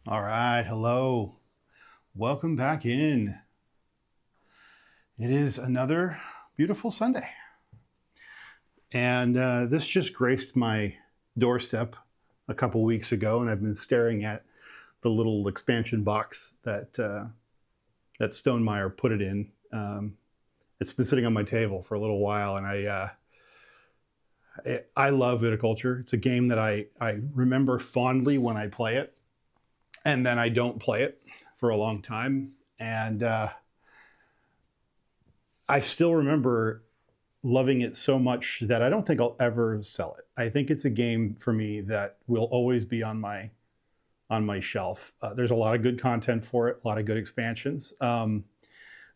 All right, hello. Welcome back in. It is another beautiful Sunday. And this just graced my doorstep a couple weeks ago, and I've been staring at the little expansion box that Stonemeyer put it in. It's been sitting on my table for a little while, and I love Viticulture. It's a game that I remember fondly when I play it, and then I don't play it for a long time. And I still remember loving it so much that I don't think I'll ever sell it. I think it's a game for me that will always be on my shelf. There's a lot of good content for it, a lot of good expansions. And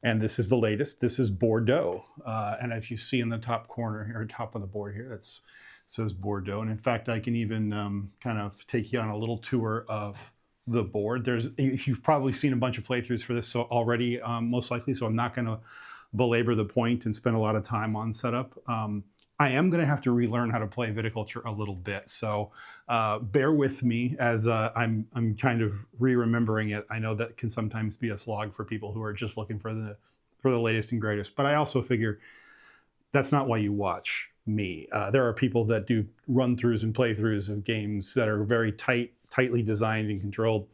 this is the latest. This is Bordeaux. And if you see in the top corner or top of the board here, it says Bordeaux. And in fact, I can even kind of take you on a little tour of the board. You've probably seen a bunch of playthroughs for this already, most likely. So I'm not going to belabor the point and spend a lot of time on setup. I am going to have to relearn how to play Viticulture a little bit, so bear with me as I'm kind of re-remembering it. I know that can sometimes be a slog for people who are just looking for the latest and greatest, but I also figure that's not why you watch me. There are people that do run-throughs and playthroughs of games that are very tightly designed and controlled.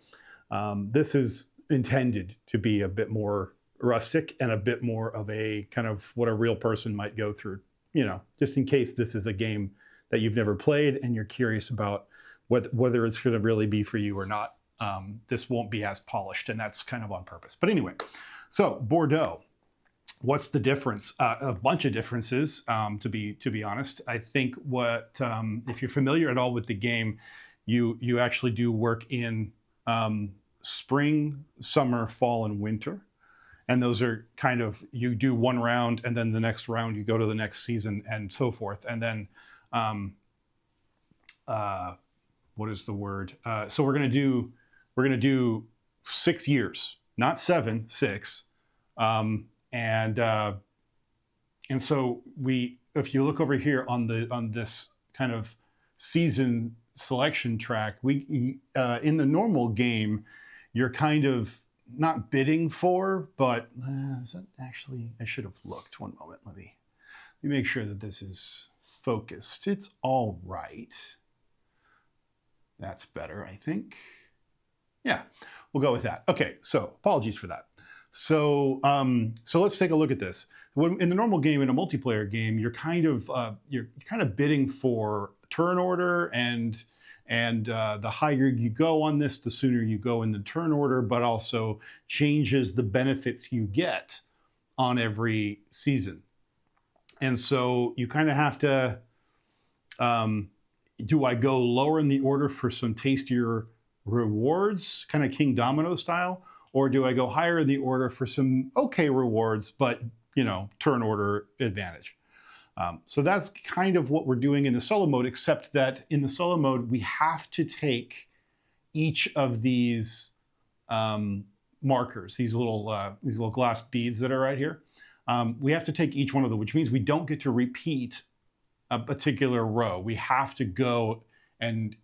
This is intended to be a bit more rustic and a bit more of a kind of what a real person might go through, just in case this is a game that you've never played and you're curious about whether it's going to really be for you or not. This won't be as polished, and that's kind of on purpose. But anyway, so Bordeaux, what's the difference? A bunch of differences, to be honest. I think if you're familiar at all with the game, you actually do work in spring, summer, fall, and winter. And those are kind of, you do one round, and then the next round you go to the next season and so forth. And then, what is the word? So we're gonna do 6 years, not 7, 6. And so if you look over here on this kind of season selection track, in the normal game, you're kind of not bidding for, but is that actually, I should have looked. One moment, let me make sure that this is focused. It's all right. That's better, I think. Yeah, we'll go with that. Okay, so apologies for that. So let's take a look at this. In the normal game, in a multiplayer game, you're kind of bidding for turn order, and the higher you go on this, the sooner you go in the turn order, but also changes the benefits you get on every season. And so you kind of have to, do I go lower in the order for some tastier rewards, kind of King Domino style, or do I go higher in the order for some okay rewards, but turn order advantage? So that's kind of what we're doing in the solo mode, except that in the solo mode, we have to take each of these markers, these little glass beads that are right here. We have to take each one of them, which means we don't get to repeat a particular row. We have to go and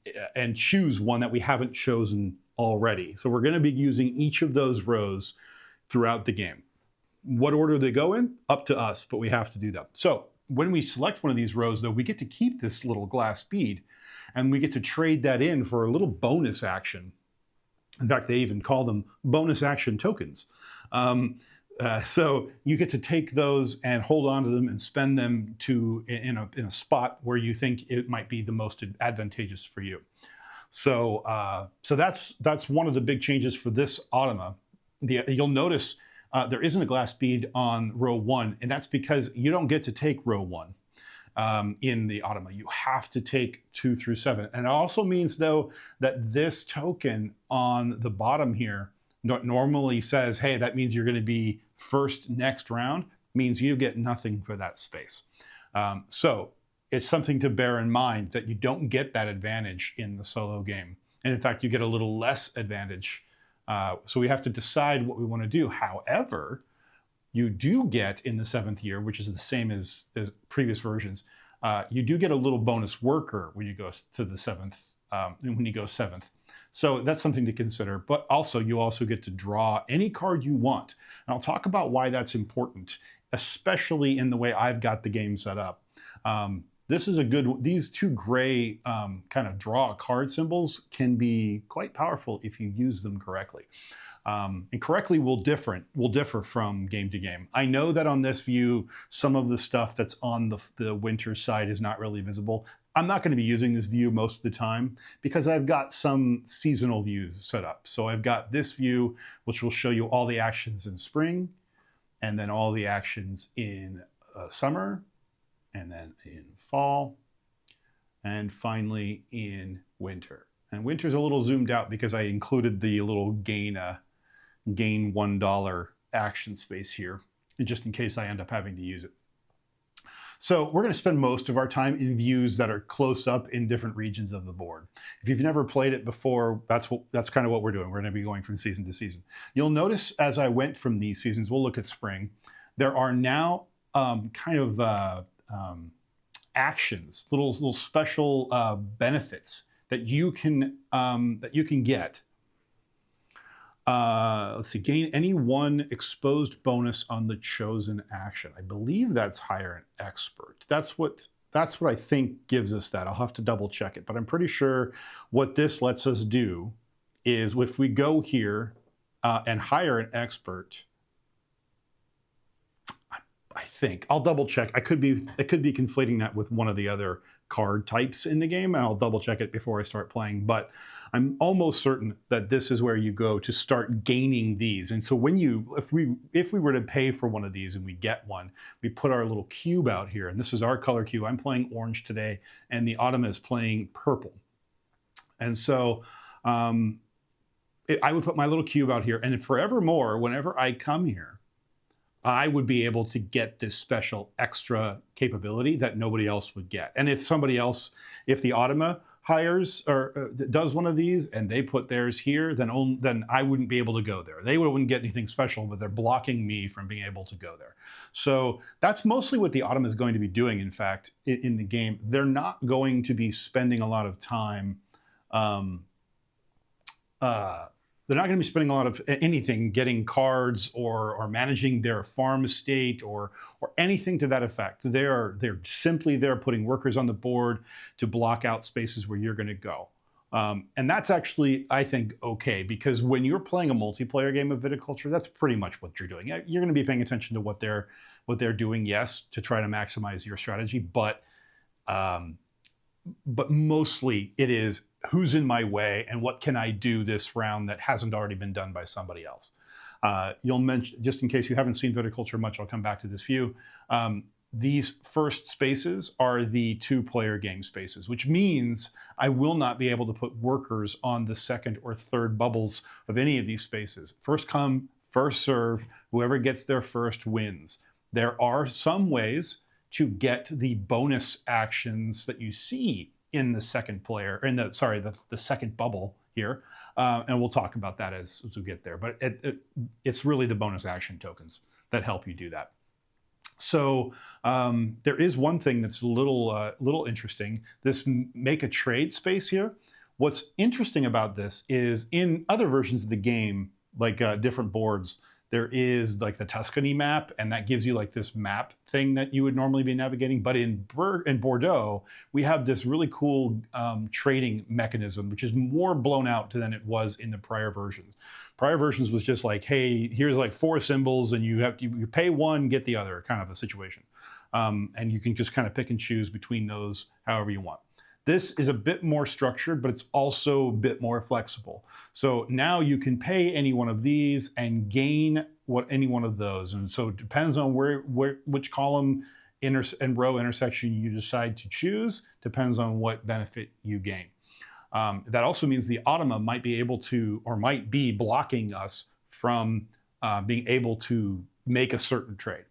choose one that we haven't chosen already. So we're going to be using each of those rows throughout the game. What order they go in, up to us, but we have to do that. So when we select one of these rows, though, we get to keep this little glass bead, and we get to trade that in for a little bonus action. In fact, they even call them bonus action tokens. So you get to take those and hold on to them and spend them in a spot where you think it might be the most advantageous for you. So that's one of the big changes for this automa. You'll notice there isn't a glass bead on row 1, and that's because you don't get to take row 1 in the automa. You have to take 2 through 7. And it also means, though, that this token on the bottom here normally says, hey, that means you're going to be first next round, means you get nothing for that space. So it's something to bear in mind that you don't get that advantage in the solo game. And in fact, you get a little less advantage. So we have to decide what we want to do. However, you do get in the 7th year, which is the same as previous versions, you do get a little bonus worker when you go to the 7th, when you go 7th. So that's something to consider. But also, you also get to draw any card you want. And I'll talk about why that's important, especially in the way I've got the game set up. This is a good, these two gray kind of draw card symbols can be quite powerful if you use them correctly. And correctly will differ from game to game. I know that on this view, some of the stuff that's on the winter side is not really visible. I'm not going to be using this view most of the time because I've got some seasonal views set up. So I've got this view, which will show you all the actions in spring, and then all the actions in summer, and then in fall, and finally in winter. And winter's a little zoomed out because I included the little gain $1 action space here, just in case I end up having to use it. So we're going to spend most of our time in views that are close up in different regions of the board. If you've never played it before, that's kind of what we're doing. We're going to be going from season to season. You'll notice as I went from these seasons, we'll look at spring, there are now actions, little special benefits that you can get. Let's see, gain any one exposed bonus on the chosen action. I believe that's hire an expert. That's what I think gives us that. I'll have to double check it, but I'm pretty sure what this lets us do is if we go here and hire an expert, I think I'll double check. I could be conflating that with one of the other card types in the game, and I'll double check it before I start playing. But I'm almost certain that this is where you go to start gaining these. And so if we were to pay for one of these and we get one, we put our little cube out here, and this is our color cube. I'm playing orange today, and the Autumn is playing purple. And so I would put my little cube out here, and forevermore, whenever I come here, I would be able to get this special extra capability that nobody else would get. And if the Automa hires or does one of these and they put theirs here, then I wouldn't be able to go there. They wouldn't get anything special, but they're blocking me from being able to go there. So that's mostly what the Automa is going to be doing, in fact, in the game. They're not going to be spending a lot of time they're not going to be spending a lot of anything getting cards or managing their farm estate or anything to that effect. They're simply there putting workers on the board to block out spaces where you're going to go. And that's actually, I think, okay, because when you're playing a multiplayer game of Viticulture, that's pretty much what you're doing. You're going to be paying attention to what they're doing, yes, to try to maximize your strategy, but mostly it is who's in my way and what can I do this round that hasn't already been done by somebody else. You'll mention, just in case you haven't seen Viticulture much, I'll come back to this view. These first spaces are the 2-player game spaces, which means I will not be able to put workers on the second or third bubbles of any of these spaces. First come, first serve, whoever gets there first wins. There are some ways to get the bonus actions that you see in the second the second bubble here. And we'll talk about that as we get there. But it's really the bonus action tokens that help you do that. So there is one thing that's a little interesting, this make a trade space here. What's interesting about this is in other versions of the game, like different boards, there is like the Tuscany map, and that gives you like this map thing that you would normally be navigating. But in Bordeaux, we have this really cool trading mechanism, which is more blown out than it was in the prior versions. Prior versions was just like, hey, here's like 4 symbols, and you pay one, get the other, kind of a situation. And you can just kind of pick and choose between those however you want. This is a bit more structured, but it's also a bit more flexible. So now you can pay any one of these and gain any one of those. And so it depends on which column and row intersection you decide to choose, depends on what benefit you gain. That also means the Automa might be able to, or might be blocking us from being able to make a certain trade.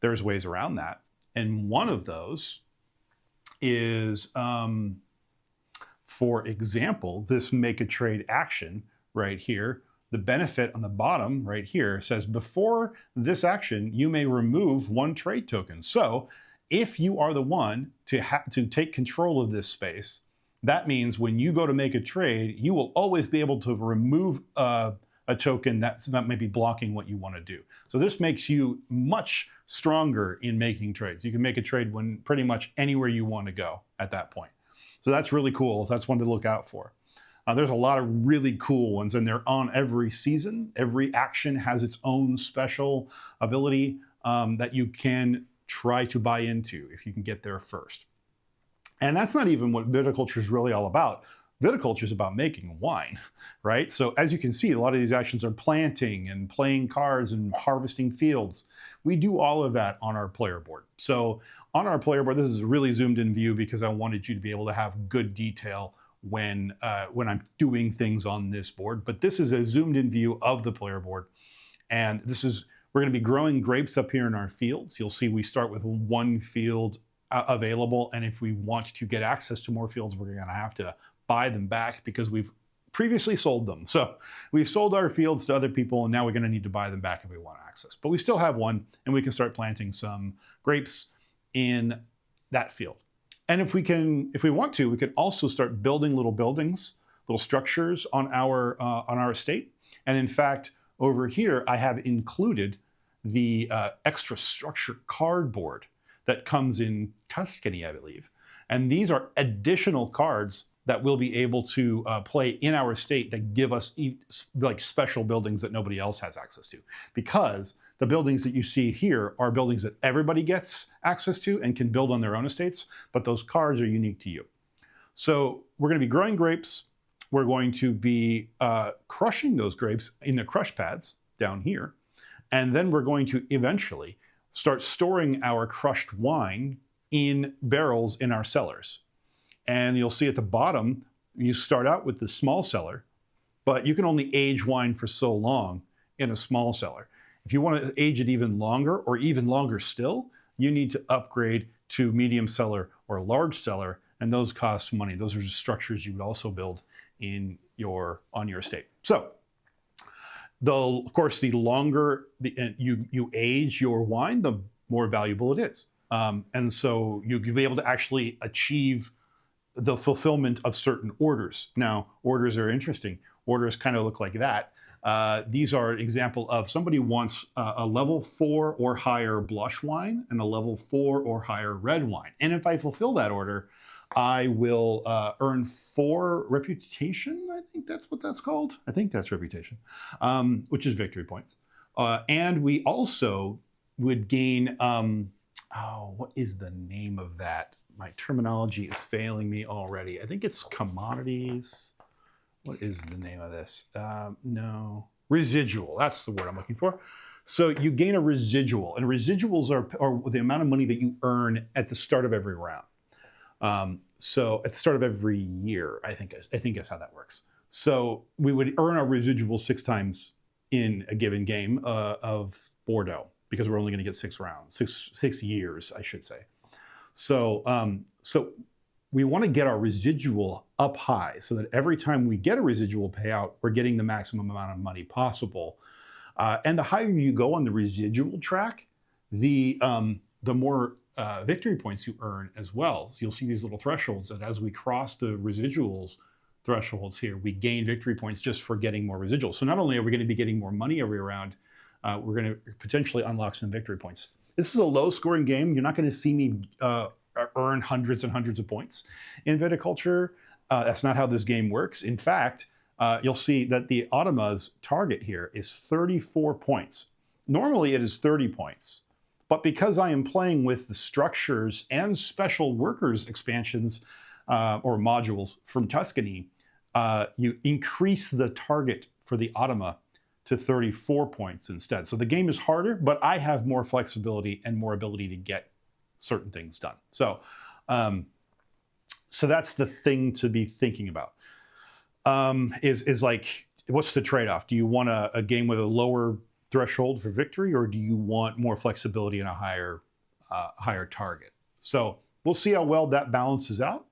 There's ways around that. And one of those is, for example, this make a trade action right here. The benefit on the bottom right here says before this action, you may remove 1 trade token. So if you are the one to take control of this space That means when you go to make a trade, you will always be able to remove a token that's not maybe blocking what you want to do. So this makes you much stronger in making trades. You can make a trade when pretty much anywhere you want to go at that point. So that's really cool. That's one to look out for. There's a lot of really cool ones, and they're on every season. Every action has its own special ability that you can try to buy into if you can get there first. And that's not even what viticulture is really all about. Viticulture is about making wine, right? So as you can see, a lot of these actions are planting and playing cards and harvesting fields. We do all of that on our player board. So on our player board, this is a really zoomed in view because I wanted you to be able to have good detail when I'm doing things on this board. But this is a zoomed in view of the player board. And we're going to be growing grapes up here in our fields. You'll see we start with one field available. And if we want to get access to more fields, we're going to have to buy them back because we've previously sold them. So we've sold our fields to other people, and now we're going to need to buy them back if we want access. But we still have one, and we can start planting some grapes in that field. And if we want to, we could also start building little buildings, little structures on our estate. And in fact, over here, I have included the extra structure cardboard that comes in Tuscany, I believe. And these are additional cards that we'll be able to play in our estate that give us like special buildings that nobody else has access to. Because the buildings that you see here are buildings that everybody gets access to and can build on their own estates, but those cards are unique to you. So we're going to be growing grapes. We're going to be crushing those grapes in the crush pads down here. And then we're going to eventually start storing our crushed wine in barrels in our cellars. And you'll see at the bottom, you start out with the small cellar, but you can only age wine for so long in a small cellar. If you want to age it even longer or even longer still, you need to upgrade to medium cellar or large cellar, and those cost money. Those are just structures you would also build on your estate. So, of course, the longer you age your wine, the more valuable it is. And so you'll be able to actually achieve the fulfillment of certain orders. Now, orders are interesting. Orders kind of look like that. These are an example of somebody wants a level 4 or higher blush wine and a level 4 or higher red wine. And if I fulfill that order, I will earn 4 reputation. I think that's what that's called. I think that's reputation, which is victory points. And we also would gain, what is the name of that? My terminology is failing me already. I think it's commodities. What is the name of this? No, residual. That's the word I'm looking for. So you gain a residual, and residuals are the amount of money that you earn at the start of every round. So at the start of every year, I think that's how that works. So we would earn our residual 6 times in a given game of Bordeaux, because we're only going to get 6 rounds, 6 years, I should say. So we want to get our residual up high so that every time we get a residual payout, we're getting the maximum amount of money possible. And the higher you go on the residual track, the more victory points you earn as well. So you'll see these little thresholds, and as we cross the residuals thresholds here, we gain victory points just for getting more residuals. So not only are we going to be getting more money every round, we're going to potentially unlock some victory points. This is a low-scoring game. You're not going to see me earn hundreds and hundreds of points in Viticulture. That's not how this game works. In fact, you'll see that the Automa's target here is 34 points. Normally it is 30 points. But because I am playing with the structures and special workers expansions or modules from Tuscany, you increase the target for the Automa to 34 points instead. So the game is harder, but I have more flexibility and more ability to get certain things done. So, so that's the thing to be thinking about. Is like, what's the trade-off? Do you want a game with a lower threshold for victory, or do you want more flexibility and a higher target? So we'll see how well that balances out.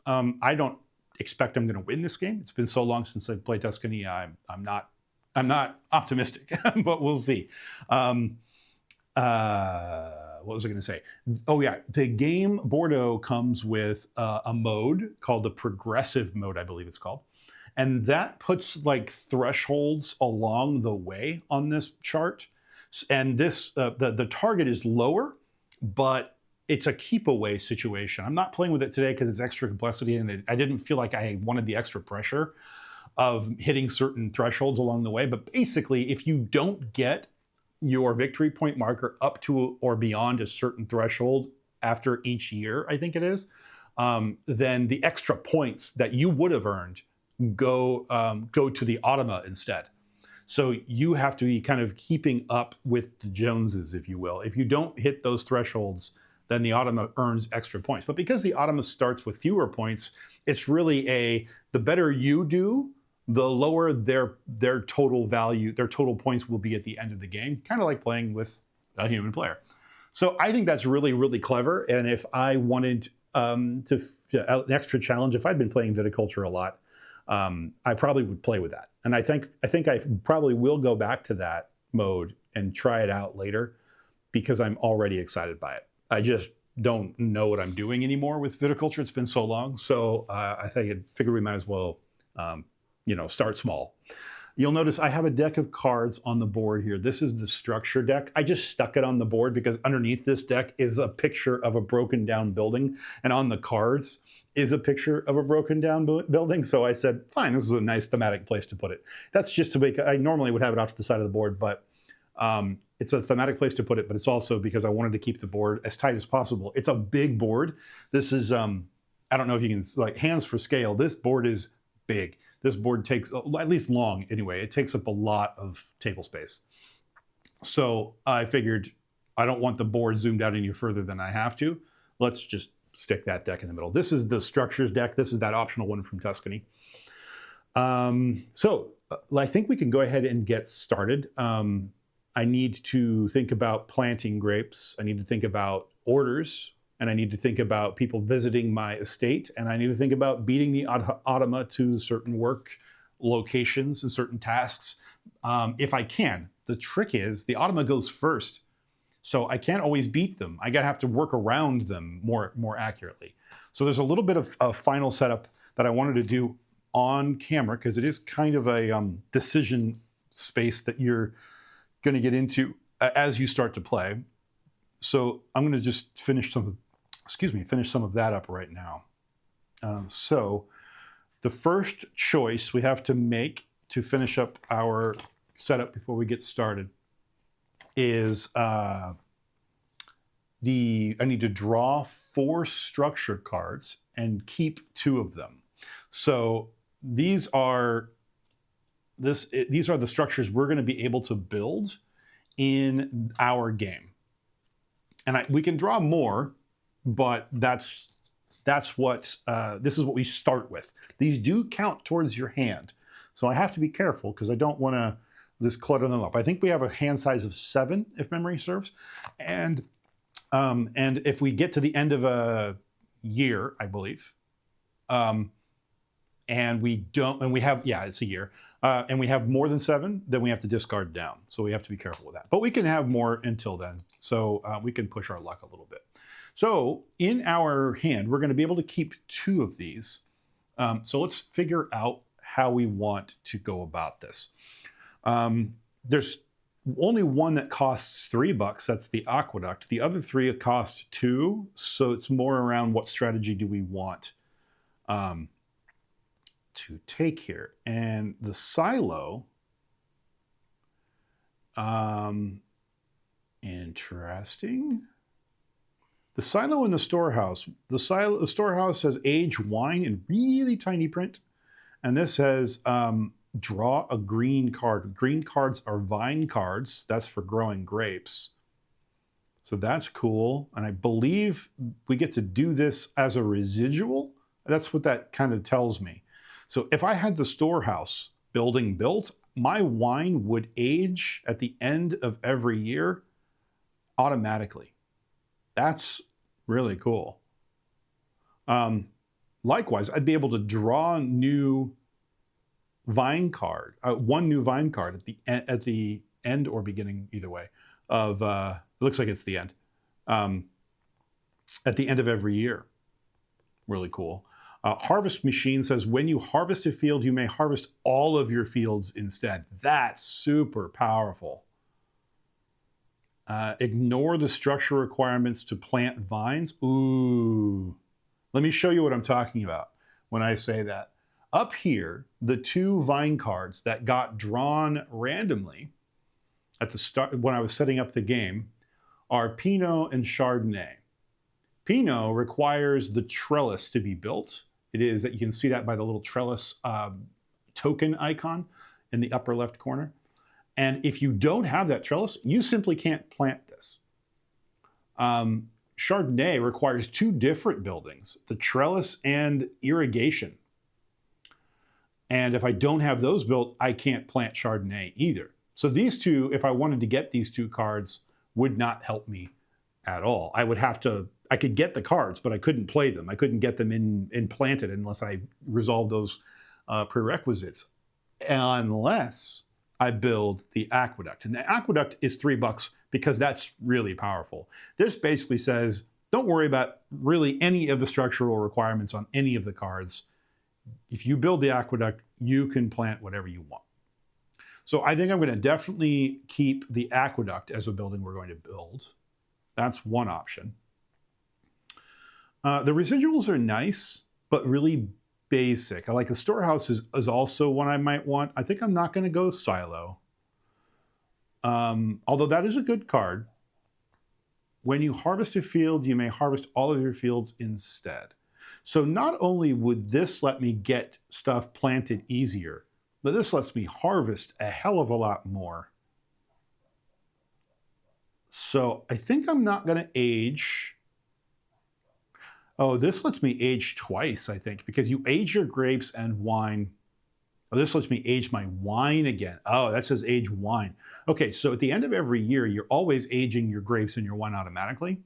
I don't expect I'm going to win this game. It's been so long since I've played Tuscany. I'm not optimistic, but we'll see. What what was I going to say? Oh yeah, the game Bordeaux comes with a mode called the progressive mode, I believe it's called, and that puts like thresholds along the way on this chart. And this the target is lower, but it's a keep away situation. I'm not playing with it today because it's extra complexity, and I didn't feel like I wanted the extra pressure of hitting certain thresholds along the way. But basically, if you don't get your victory point marker up to or beyond a certain threshold after each year, I think it is, then the extra points that you would have earned go to the automa instead. So you have to be kind of keeping up with the Joneses, if you will. If you don't hit those thresholds, then the automa earns extra points. But because the automa starts with fewer points, it's really the better you do, the lower their total value, their total points will be at the end of the game, kind of like playing with a human player. So I think that's really, really clever. And if I wanted an extra challenge, if I'd been playing Viticulture a lot, I probably would play with that. And I think I probably will go back to that mode and try it out later because I'm already excited by it. I just don't know what I'm doing anymore with Viticulture. It's been so long. So I figured we might as well, start small. You'll notice I have a deck of cards on the board here. This is the structure deck. I just stuck it on the board because underneath this deck is a picture of a broken down building. And on the cards is a picture of a broken down building. So I said, fine, this is a nice thematic place to put it. That's just to make, I normally would have it off to the side of the board, but it's a thematic place to put it, but it's also because I wanted to keep the board as tight as possible. It's a big board. This is, I don't know if you can, like, hands for scale. This board is big. This board takes, at least long anyway, it takes up a lot of table space. So I figured I don't want the board zoomed out any further than I have to. Let's just stick that deck in the middle. This is the structures deck. This is that optional one from Tuscany. So I think we can go ahead and get started. I need to think about planting grapes. I need to think about orders, and I need to think about people visiting my estate, and I need to think about beating the automa to certain work locations and certain tasks if I can. The trick is the automa goes first, so I can't always beat them. I gotta have to work around them more accurately. So there's a little bit of a final setup that I wanted to do on camera because it is kind of a decision space that you're going to get into as you start to play. So I'm going to just finish some of that up right now. So the first choice we have to make to finish up our setup before we get started is I need to draw 4 structure cards and keep 2 of them. So these are the structures we're going to be able to build in our game. And we can draw more, but this is what we start with. These do count towards your hand. So I have to be careful because I don't want to just clutter them up. I think we have a hand size of 7, if memory serves. And if we get to the end of a year, I believe, it's a year, and we have more than 7, then we have to discard down. So we have to be careful with that. But we can have more until then. So we can push our luck a little bit. So in our hand, we're going to be able to keep 2 of these. So let's figure out how we want to go about this. There's only one that costs $3. That's the aqueduct. The other 3 cost 2. So it's more around what strategy do we want to take here. And the silo, interesting. The silo and the storehouse. The storehouse says age wine in really tiny print. And this says draw a green card. Green cards are vine cards. That's for growing grapes. So that's cool. And I believe we get to do this as a residual. That's what that kind of tells me. So if I had the storehouse building built, my wine would age at the end of every year automatically. That's really cool. Likewise, I'd be able to draw one new vine card at the end or beginning, either way, of, it looks like it's the end, um, at the end of every year. Really cool. Harvest Machine says, when you harvest a field, you may harvest all of your fields instead. That's super powerful. Ignore the structure requirements to plant vines. Ooh. Let me show you what I'm talking about when I say that. Up here, the 2 vine cards that got drawn randomly at the start when I was setting up the game are Pinot and Chardonnay. Pinot requires the trellis to be built. It is that you can see that by the little trellis token icon in the upper left corner. And if you don't have that trellis, you simply can't plant this. Chardonnay requires 2 different buildings, the trellis and irrigation. And if I don't have those built, I can't plant Chardonnay either. So these 2, if I wanted to get these 2 cards, would not help me at all. I could get the cards, but I couldn't play them. I couldn't get them in planted unless I resolved those prerequisites, unless I build the aqueduct. And the aqueduct is $3 because that's really powerful. This basically says, don't worry about really any of the structural requirements on any of the cards. If you build the aqueduct, you can plant whatever you want. So I think I'm going to definitely keep the aqueduct as a building we're going to build. That's one option. The residuals are nice, but really basic. I like the storehouse is also one I might want. I think I'm not going to go silo. Although that is a good card. When you harvest a field, you may harvest all of your fields instead. So not only would this let me get stuff planted easier, but this lets me harvest a hell of a lot more. So I think I'm not going to age. Oh, this lets me age twice, I think, because you age your grapes and wine. Oh, this lets me age my wine again. Oh, that says age wine. Okay, so at the end of every year, you're always aging your grapes and your wine automatically.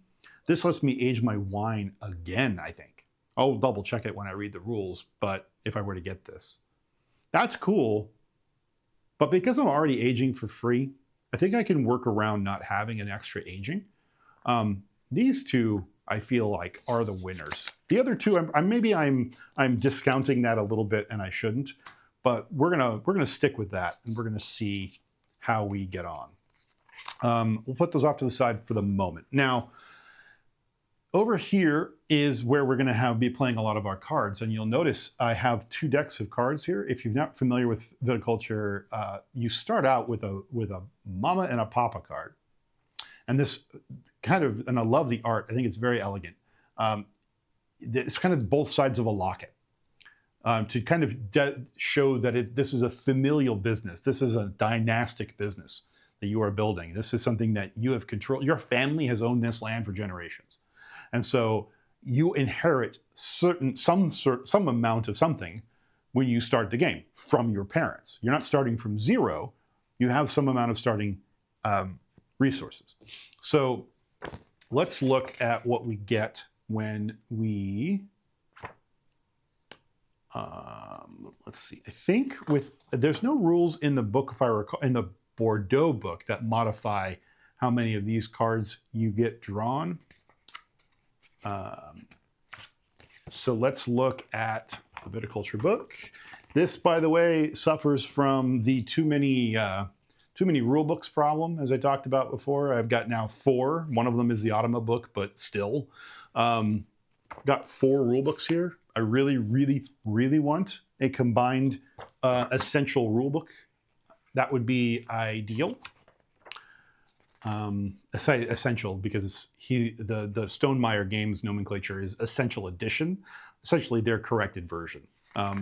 This lets me age my wine again, I think. I'll double check it when I read the rules, but if I were to get this. That's cool. But because I'm already aging for free, I think I can work around not having an extra aging. These 2, I feel like, are the winners. The other 2, I'm discounting that a little bit, and I shouldn't. But we're gonna stick with that, and we're gonna see how we get on. We'll put those off to the side for the moment. Now, over here is where we're gonna be playing a lot of our cards, and you'll notice I have 2 decks of cards here. If you're not familiar with Viticulture, you start out with a Mama and a Papa card, and this and I love the art. I think it's very elegant. It's kind of both sides of a locket. To kind of show that this is a familial business. This is a dynastic business that you are building. This is something that you have control. Your family has owned this land for generations. And so you inherit some amount of something when you start the game from your parents. You're not starting from zero. You have some amount of starting resources. So let's look at what we get when we... let's see. I think there's no rules in the book, if I recall, in the Bordeaux book that modify how many of these cards you get drawn. So let's look at the Viticulture book. This, by the way, suffers from the too many rule books problem, as I talked about before. I've got now 4. One of them is the Automa book, but still, got 4 rule books here. I really, really, really want a combined essential rulebook. That would be ideal. I say essential because the Stonemaier Games nomenclature is Essential Edition, essentially their corrected version.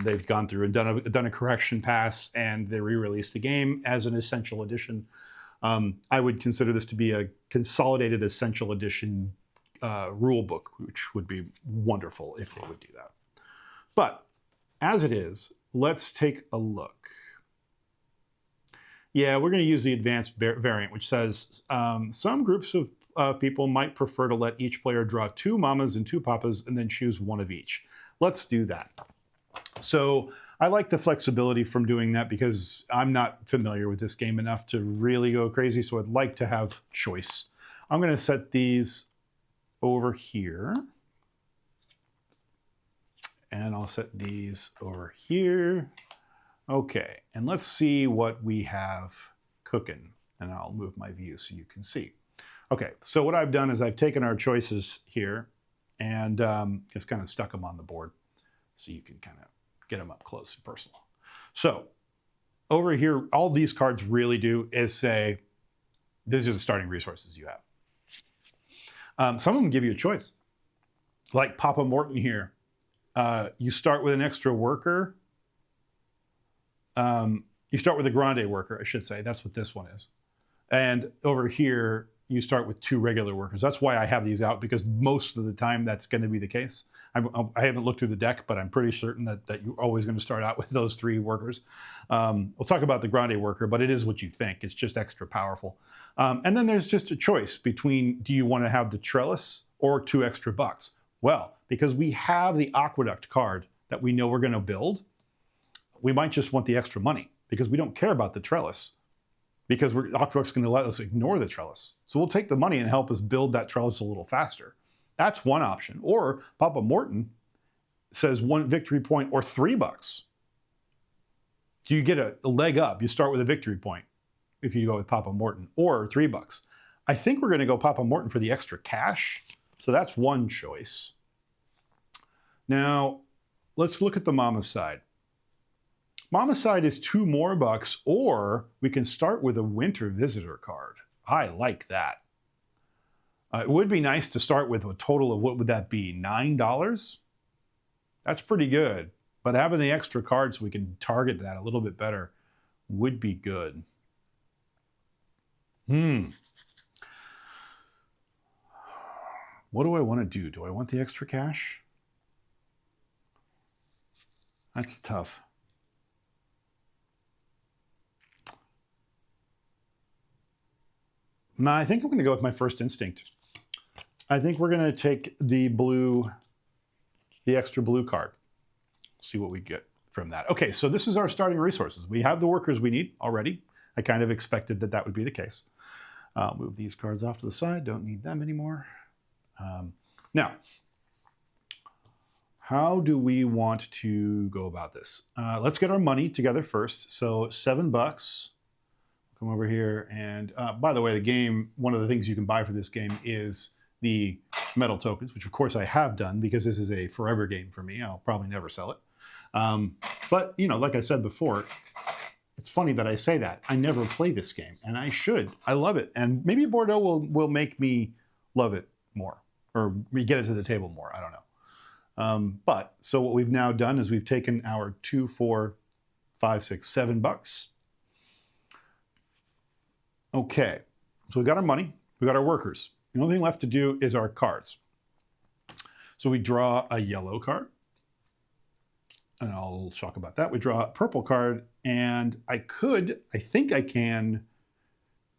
They've gone through and done a correction pass, and they re-released the game as an Essential Edition. I would consider this to be a consolidated Essential Edition rule book, which would be wonderful if they would do that. But as it is, let's take a look. Yeah, we're going to use the advanced variant, which says some groups of people might prefer to let each player draw 2 mamas and 2 papas and then choose one of each. Let's do that. So I like the flexibility from doing that because I'm not familiar with this game enough to really go crazy, so I'd like to have choice. I'm going to set these over here. And I'll set these over here. Okay, and let's see what we have cooking. And I'll move my view so you can see. Okay, so what I've done is I've taken our choices here and just kind of stuck them on the board so you can kind of get them up close and personal. So over here, all these cards really do is say, these are the starting resources you have. Some of them give you a choice. Like Papa Morton here. You start with an extra worker. You start with a grande worker, I should say. That's what this one is. And over here, you start with 2 regular workers. That's why I have these out, because most of the time that's going to be the case. I haven't looked through the deck, but I'm pretty certain that you're always going to start out with those 3 workers. We'll talk about the grande worker, but it is what you think. It's just extra powerful. And then there's just a choice between, do you want to have the trellis or 2 extra bucks? Well, because we have the aqueduct card that we know we're going to build, we might just want the extra money because we don't care about the trellis, because aqueduct's going to let us ignore the trellis. So we'll take the money and help us build that trellis a little faster. That's one option. Or Papa Morton says 1 victory point or 3 bucks. Do you get a leg up? You start with a victory point if you go with Papa Morton, or 3 bucks. I think we're going to go Papa Morton for the extra cash. So that's one choice. Now, let's look at the mama side. Mama side is 2 more bucks, or we can start with a winter visitor card. I like that. It would be nice to start with a total of, what would that be, $9? That's pretty good. But having the extra cards so we can target that a little bit better would be good. What do I want to do? Do I want the extra cash? That's tough. No, I think I'm going to go with my first instinct. I think we're going to take the extra blue card. See what we get from that. Okay, so this is our starting resources. We have the workers we need already. I kind of expected that would be the case. I'll move these cards off to the side. Don't need them anymore. Now, how do we want to go about this? Let's get our money together first. So 7 bucks. Come over here. And by the way, the game, one of the things you can buy for this game is the metal tokens, which of course I have done because this is a forever game for me. I'll probably never sell it. But, you know, like I said before, it's funny that I say that. I never play this game, and I should. I love it. And maybe Bordeaux will make me love it more, or we get it to the table more. I don't know. But so what we've now done is we've taken our 2, 4, 5, 6, 7 bucks. Okay, so we got our money, we got our workers. The only thing left to do is our cards. So we draw a yellow card, and I'll talk about that. We draw a purple card, and I think I can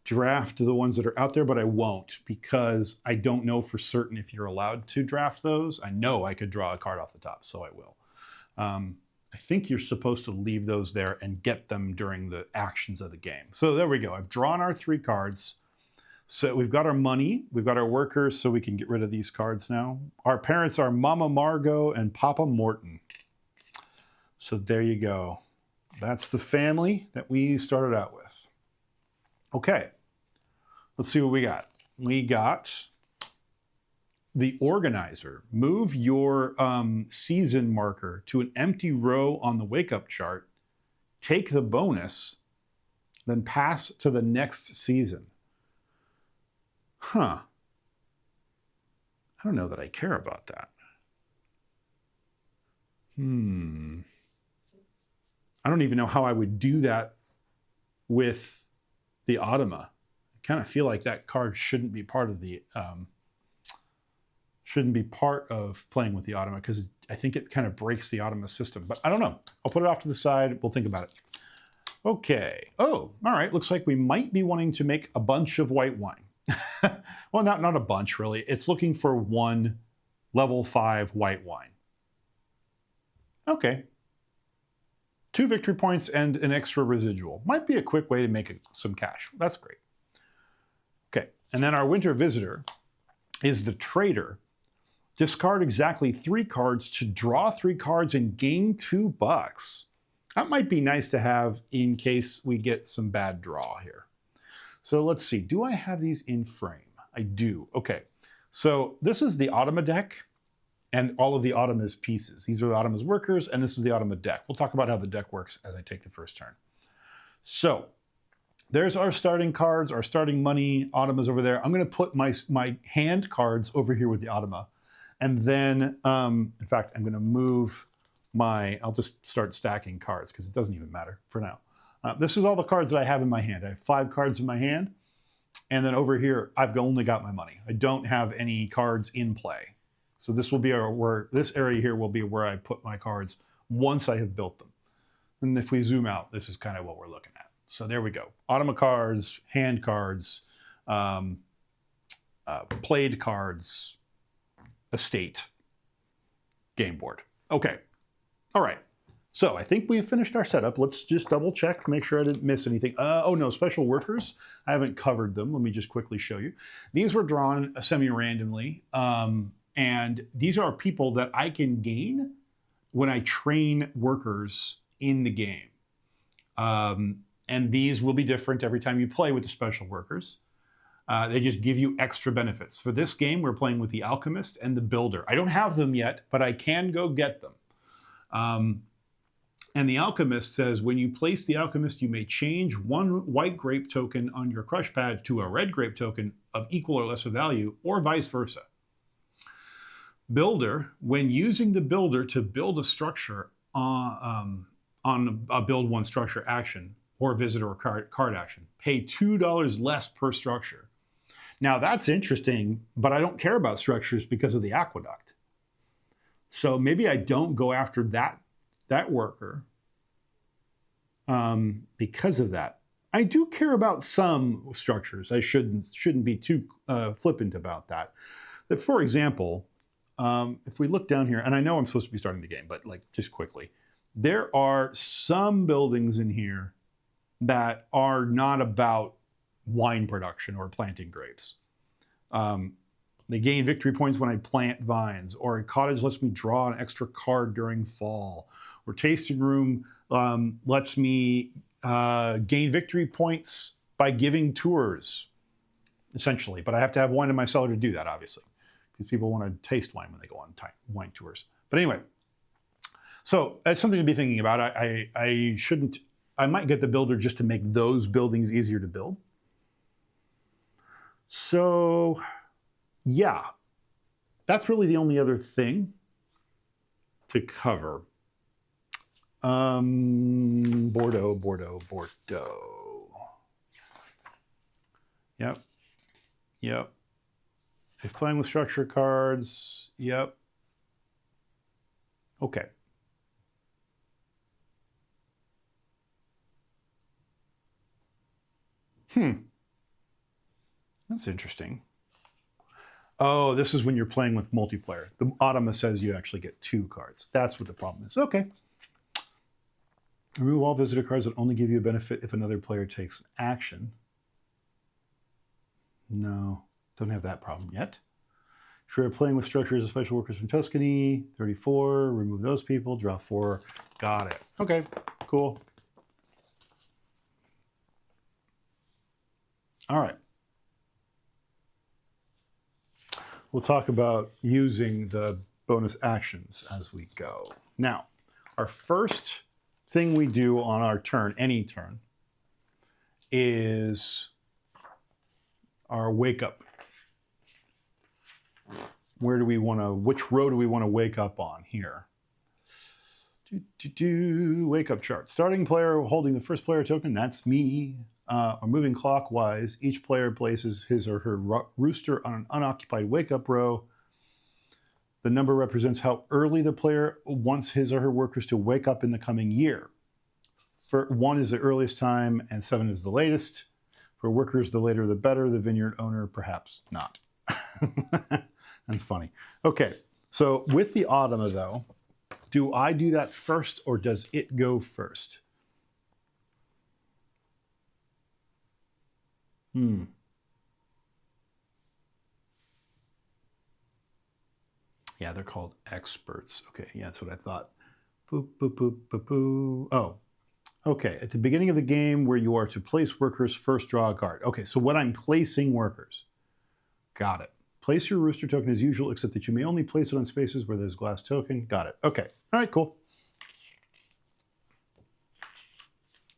draft the ones that are out there, but I won't because I don't know for certain if you're allowed to draft those. I know I could draw a card off the top, so I will. I think you're supposed to leave those there and get them during the actions of the game. So there we go. I've drawn our 3 cards. So we've got our money, we've got our workers, so we can get rid of these cards now. Our parents are Mama Margot and Papa Morton. So there you go. That's the family that we started out with. Okay, let's see what we got. We got the organizer. Move your season marker to an empty row on the wake-up chart, take the bonus, then pass to the next season. Huh. I don't know that I care about that. I don't even know how I would do that with the Automa. I kind of feel like that card shouldn't be part of the playing with the Automa, because I think it kind of breaks the Automa system. But I don't know. I'll put it off to the side. We'll think about it. Okay. Oh, all right. Looks like we might be wanting to make a bunch of white wine. Well, not a bunch, really. It's looking for 1 level 5 white wine. Okay. 2 victory points and an extra residual. Might be a quick way to make some cash. That's great. Okay. And then our winter visitor is the trader. Discard exactly 3 cards to draw 3 cards and gain $2. That might be nice to have in case we get some bad draw here. So let's see, do I have these in frame? I do, okay. So this is the Automa deck and all of the Automa's pieces. These are the Automa's workers and this is the Automa deck. We'll talk about how the deck works as I take the first turn. So there's our starting cards, our starting money, Automa's over there. I'm gonna put my hand cards over here with the Automa. And then, in fact, I'm gonna move I'll just start stacking cards because it doesn't even matter for now. This is all the cards that I have in my hand. I have 5 cards in my hand. And then over here, I've only got my money. I don't have any cards in play. So this will be this area here will be where I put my cards once I have built them. And if we zoom out, this is kind of what we're looking at. So there we go. Automa cards, hand cards, played cards, estate, game board. Okay. All right. So I think we've finished our setup. Let's just double check, make sure I didn't miss anything. Oh no, special workers. I haven't covered them. Let me just quickly show you. These were drawn semi-randomly. And these are people that I can gain when I train workers in the game. And these will be different every time you play with the special workers. They just give you extra benefits. For this game, we're playing with the Alchemist and the Builder. I don't have them yet, but I can go get them. And the Alchemist says, when you place the Alchemist, you may change 1 white grape token on your crush pad to a red grape token of equal or lesser value, or vice versa. Builder, when using the Builder to build a structure on a build 1 structure action, or visitor or card action, pay $2 less per structure. Now that's interesting, but I don't care about structures because of the aqueduct. So maybe I don't go after that worker because of that. I do care about some structures. I shouldn't be too flippant about that. That, for example, if we look down here, and I know I'm supposed to be starting the game, but like just quickly, there are some buildings in here that are not about wine production or planting grapes. They gain victory points when I plant vines, or a cottage lets me draw an extra card during fall, or tasting room lets me gain victory points by giving tours, essentially. But I have to have wine in my cellar to do that, obviously, because people want to taste wine when they go on wine tours. But anyway, so that's something to be thinking about. I might get the Builder just to make those buildings easier to build. So yeah, that's really the only other thing to cover. Bordeaux. Yep. If playing with structure cards, yep. Okay. That's interesting. Oh, this is when you're playing with multiplayer. The Automa says you actually get 2 cards. That's what the problem is. Okay. Remove all visitor cards that only give you a benefit if another player takes action. No, don't have that problem yet. If you're playing with structures of special workers from Tuscany, 34, remove those people, draw 4. Got it. Okay, cool. All right. We'll talk about using the bonus actions as we go. Now, our first thing we do on our turn, any turn, is our wake up. Which row do we want to wake up on here? Wake up chart. Starting player holding the first player token, that's me. Moving clockwise, each player places his or her rooster on an unoccupied wake-up row. The number represents how early the player wants his or her workers to wake up in the coming year. 1 is the earliest time, and 7 is the latest. For workers, the later the better. The vineyard owner, perhaps not. That's funny. Okay, so with the Automa, though, do I do that first, or does it go first? Yeah, they're called experts. Okay, yeah, that's what I thought. Boop, boop, boop, boop, boop. Oh, okay. At the beginning of the game where you are to place workers, first draw a card. Okay, so when I'm placing workers. Got it. Place your rooster token as usual, except that you may only place it on spaces where there's glass token. Got it. Okay. All right, cool.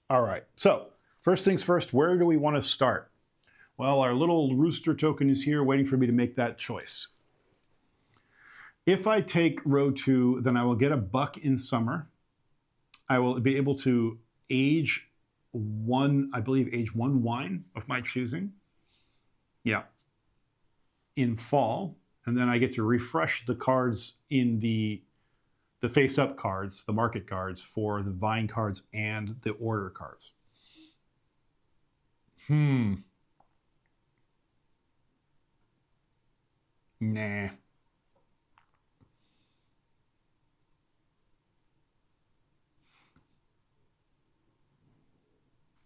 All right. So first things first, where do we want to start? Well, our little rooster token is here waiting for me to make that choice. If I take row 2, then I will get a buck in summer. I will be able to age one wine of my choosing. Yeah. In fall, and then I get to refresh the cards in the face-up cards, the market cards, for the vine cards and the order cards. Nah.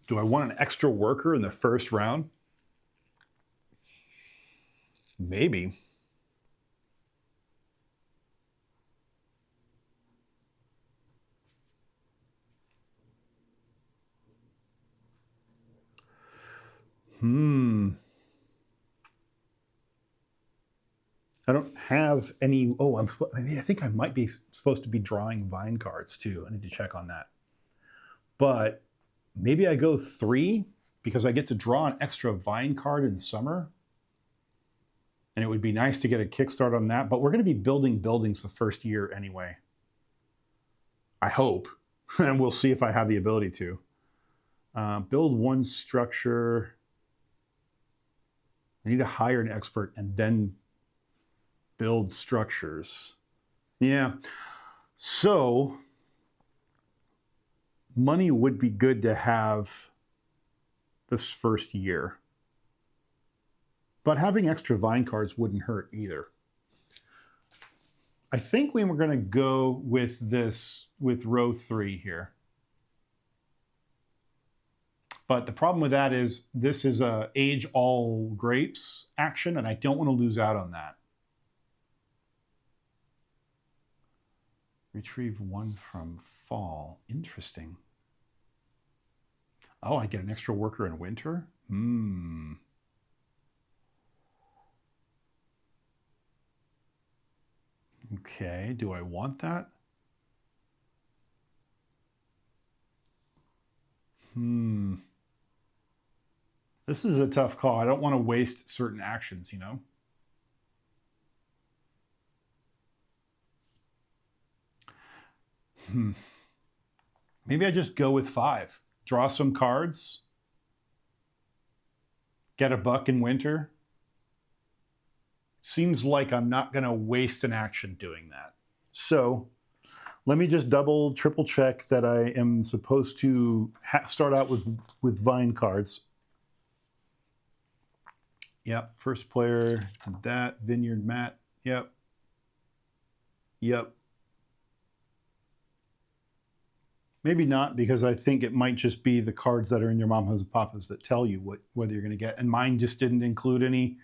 Do I want an extra worker in the first round? Maybe. I don't have any. Oh, I think I might be supposed to be drawing vine cards too. I need to check on that. But maybe I go 3 because I get to draw an extra vine card in the summer. And it would be nice to get a kickstart on that. But we're going to be building buildings the first year anyway. I hope. And we'll see if I have the ability to. Build one structure. I need to hire an expert and then build structures. Yeah. So money would be good to have this first year. But having extra vine cards wouldn't hurt either. I think we were going to go with this with row 3 here. But the problem with that is this is a age all grapes action, and I don't want to lose out on that. Retrieve 1 from fall. Interesting. Oh, I get an extra worker in winter? Okay, do I want that? This is a tough call. I don't want to waste certain actions, you know? Maybe I just go with 5. Draw some cards. Get a buck in winter. Seems like I'm not going to waste an action doing that. So let me just double, triple check that I am supposed to start out with vine cards. Yep, first player, that, vineyard mat, yep. Maybe not, because I think it might just be the cards that are in your Mamas and Papas that tell you whether you're going to get. And mine just didn't include any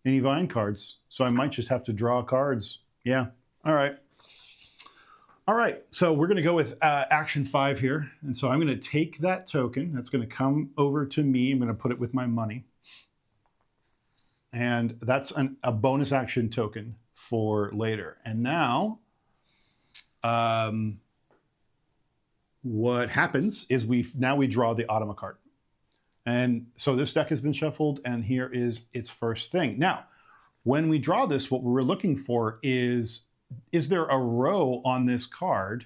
vine cards, so I might just have to draw cards. Yeah. All right. So we're going to go with action 5 here, and so I'm going to take that token. That's going to come over to me. I'm going to put it with my money, and that's a bonus action token for later. And now, what happens is we draw the Automa card. And so this deck has been shuffled, and here is its first thing. Now, when we draw this, what we're looking for is there a row on this card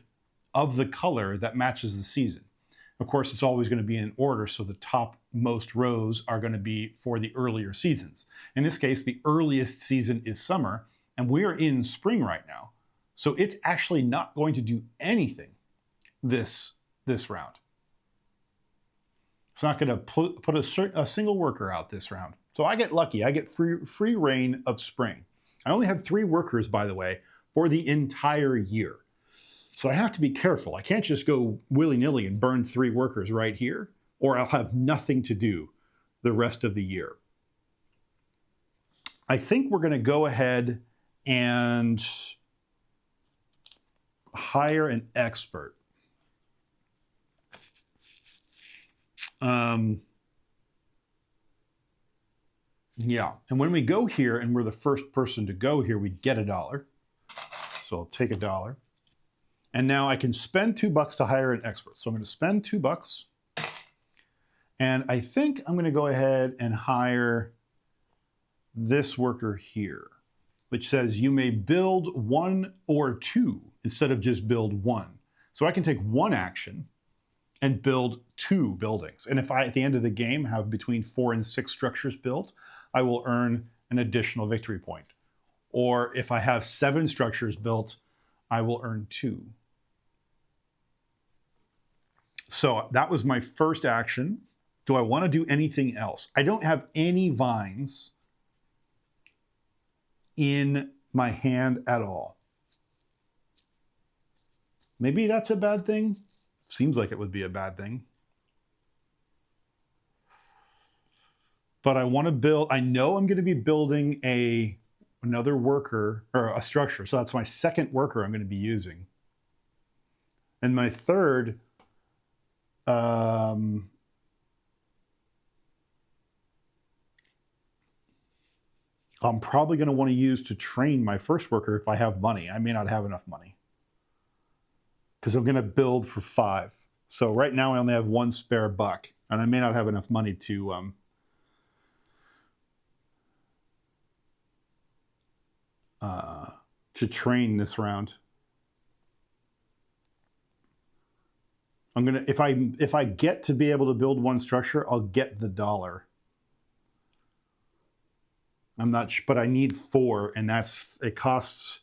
of the color that matches the season? Of course, it's always going to be in order, so the top most rows are going to be for the earlier seasons. In this case, the earliest season is summer, and we're in spring right now. So it's actually not going to do anything this round. It's not going to put a single worker out this round. So I get lucky. I get free reign of spring. I only have 3 workers, by the way, for the entire year. So I have to be careful. I can't just go willy-nilly and burn 3 workers right here, or I'll have nothing to do the rest of the year. I think we're going to go ahead and hire an expert. Yeah, and when we go here and we're the first person to go here, we get $1. So I'll take $1. And now I can spend $2 to hire an expert. So I'm going to spend $2. And I think I'm going to go ahead and hire this worker here, which says you may build 1 or 2 instead of just build 1. So I can take one action and build 2 buildings. And if I, at the end of the game, have between 4 and 6 structures built, I will earn an additional victory point. Or if I have 7 structures built, I will earn 2. So that was my first action. Do I want to do anything else? I don't have any vines in my hand at all. Maybe that's a bad thing. Seems like it would be a bad thing. But I want to build, I know I'm going to be building another worker or a structure. So that's my second worker I'm going to be using. And my third, I'm probably going to want to use to train my first worker if I have money. I may not have enough money because I'm going to build for 5. So right now I only have 1 spare buck, and I may not have enough money to train this round. I'm gonna, if I get to be able to build 1 structure, I'll get the $1. I'm not, but I need 4, and it costs.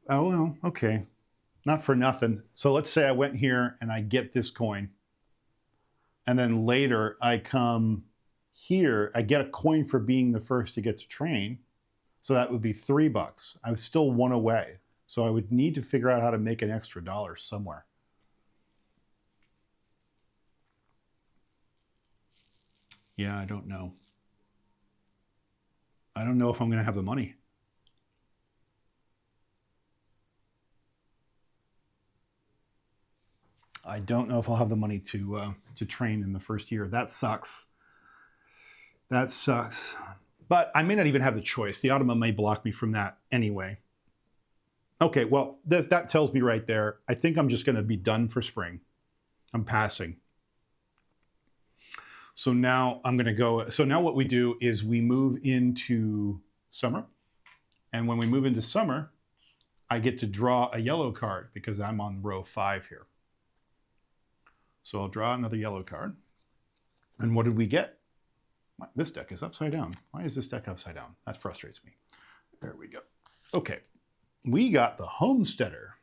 Oh well, okay, not for nothing. So let's say I went here and I get this coin, and then later I come here, I get a coin for being the first to get to train. So that would be $3. I was still 1 away. So I would need to figure out how to make an extra $1 somewhere. Yeah, I don't know. I don't know if I'm going to have the money. I don't know if I'll have the money to train in the first year. That sucks. That sucks. But I may not even have the choice. The Ottoman may block me from that anyway. Okay, well, that tells me right there, I think I'm just going to be done for spring. I'm passing. So now I'm going to go. So now what we do is we move into summer. And when we move into summer, I get to draw a yellow card because I'm on row 5 here. So I'll draw another yellow card. And what did we get? This deck is upside down. Why is this deck upside down? That frustrates me. There we go. Okay. We got the Homesteader.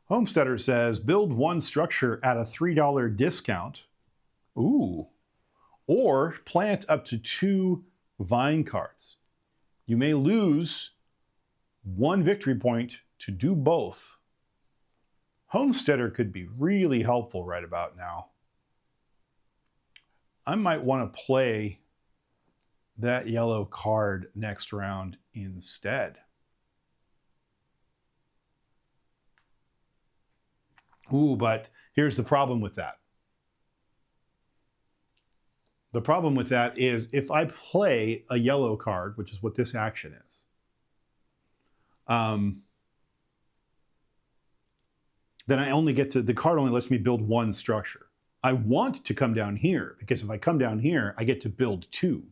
Homesteader says, build 1 structure at a $3 discount. Ooh. Or plant up to 2 vine cards. You may lose 1 victory point to do both. Homesteader could be really helpful right about now. I might want to play that yellow card next round instead. Ooh, but here's the problem with that. The problem with that is if I play a yellow card, which is what this action is, then I only get to, the card only lets me build 1 structure. I want to come down here because if I come down here, I get to build 2.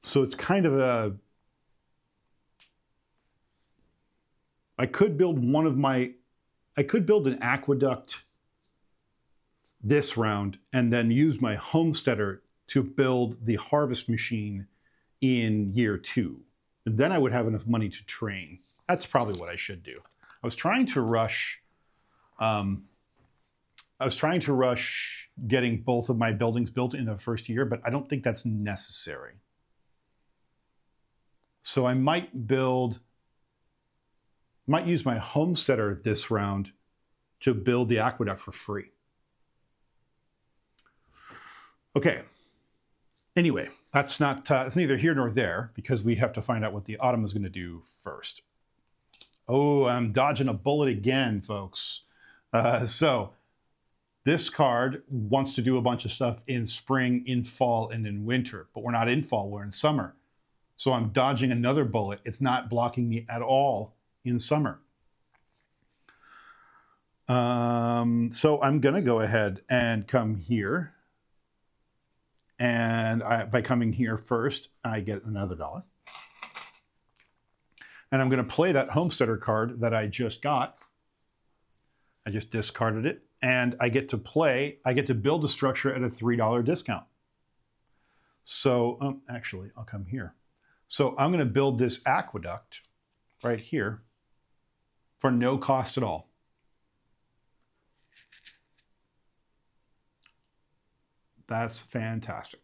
So it's kind of a, I could build an aqueduct this round and then use my Homesteader to build the harvest machine in year 2. And then I would have enough money to train. That's probably what I should do. I was trying to rush getting both of my buildings built in the first year, but I don't think that's necessary. So I might use my Homesteader this round to build the aqueduct for free. Okay. Anyway, that's not, it's neither here nor there because we have to find out what the autumn is going to do first. Oh, I'm dodging a bullet again, folks. So this card wants to do a bunch of stuff in spring, in fall, and in winter, but we're not in fall, we're in summer. So I'm dodging another bullet. It's not blocking me at all in summer. So I'm going to go ahead and come here. And by coming here first, I get another $1. And I'm going to play that homesteader card that I just got. I just discarded it. And I get to build a structure at a $3 discount. So actually, I'll come here. So I'm going to build this aqueduct right here for no cost at all. That's fantastic.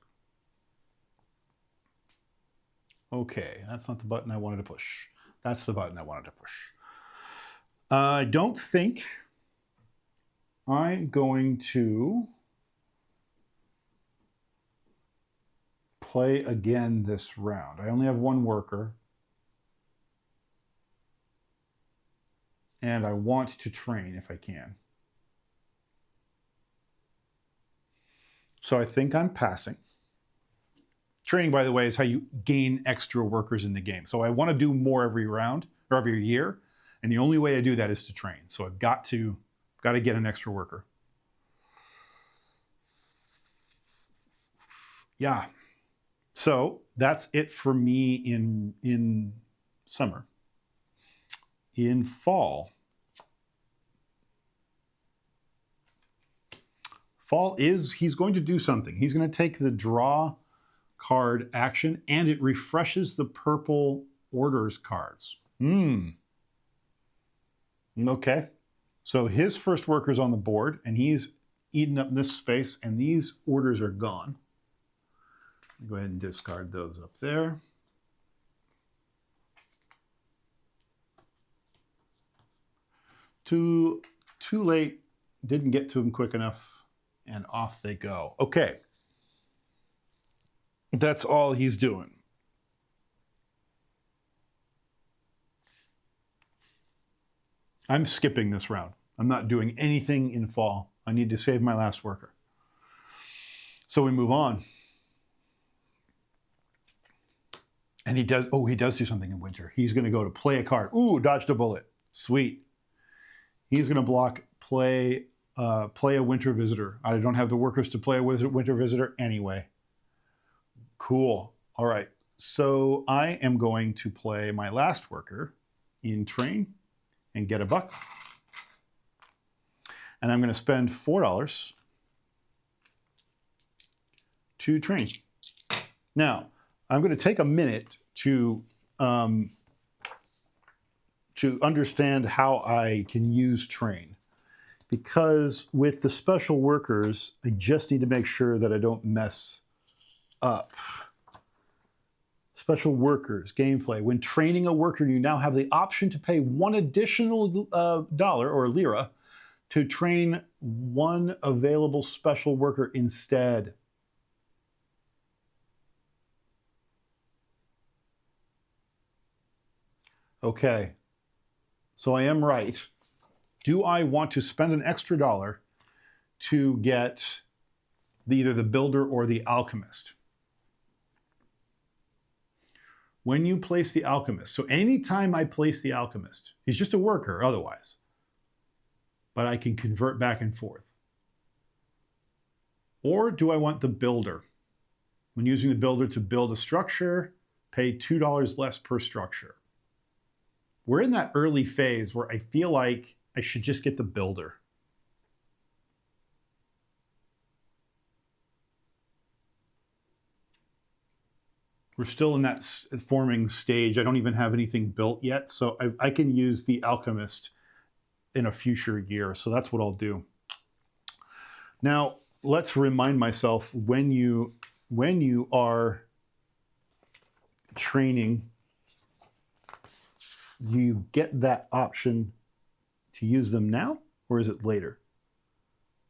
Okay, that's not the button I wanted to push. That's the button I wanted to push. I don't think I'm going to play again this round. I only have one worker. And I want to train if I can. So I think I'm passing. Training, by the way, is how you gain extra workers in the game. So I want to do more every round or every year. And the only way I do that is to train. So I've got to get an extra worker. Yeah. So that's it for me in summer. In fall, he's going to do something. He's going to take the draw card action, and it refreshes the purple orders cards. Okay. So his first worker's on the board, and he's eaten up this space, and these orders are gone. Go ahead and discard those up there. Too late. Didn't get to him quick enough. And off they go. Okay. That's all he's doing. I'm skipping this round. I'm not doing anything in fall. I need to save my last worker. So we move on. And he does do something in winter. He's going to go to play a card. Ooh, dodged a bullet. Sweet. He's going to block play a winter visitor. I don't have the workers to play a winter visitor anyway. Cool. All right. So I am going to play my last worker in train and get a $1. And I'm going to spend $4 to train. Now, I'm going to take a minute to understand how I can use train. Because with the special workers, I just need to make sure that I don't mess up. Special workers, gameplay. When training a worker, you now have the option to pay one additional dollar or lira to train one available special worker instead. Okay, so I am right. Do I want to spend an extra dollar to get either the builder or the alchemist? When you place the alchemist, so anytime I place the alchemist, he's just a worker otherwise, but I can convert back and forth. Or do I want the builder? When using the builder to build a structure, pay $2 less per structure. We're in that early phase where I feel like I should just get the builder. We're still in that forming stage. I don't even have anything built yet, so I can use the alchemist in a future year. So that's what I'll do. Now, let's remind myself when you are training, you get that option to use them now, or is it later?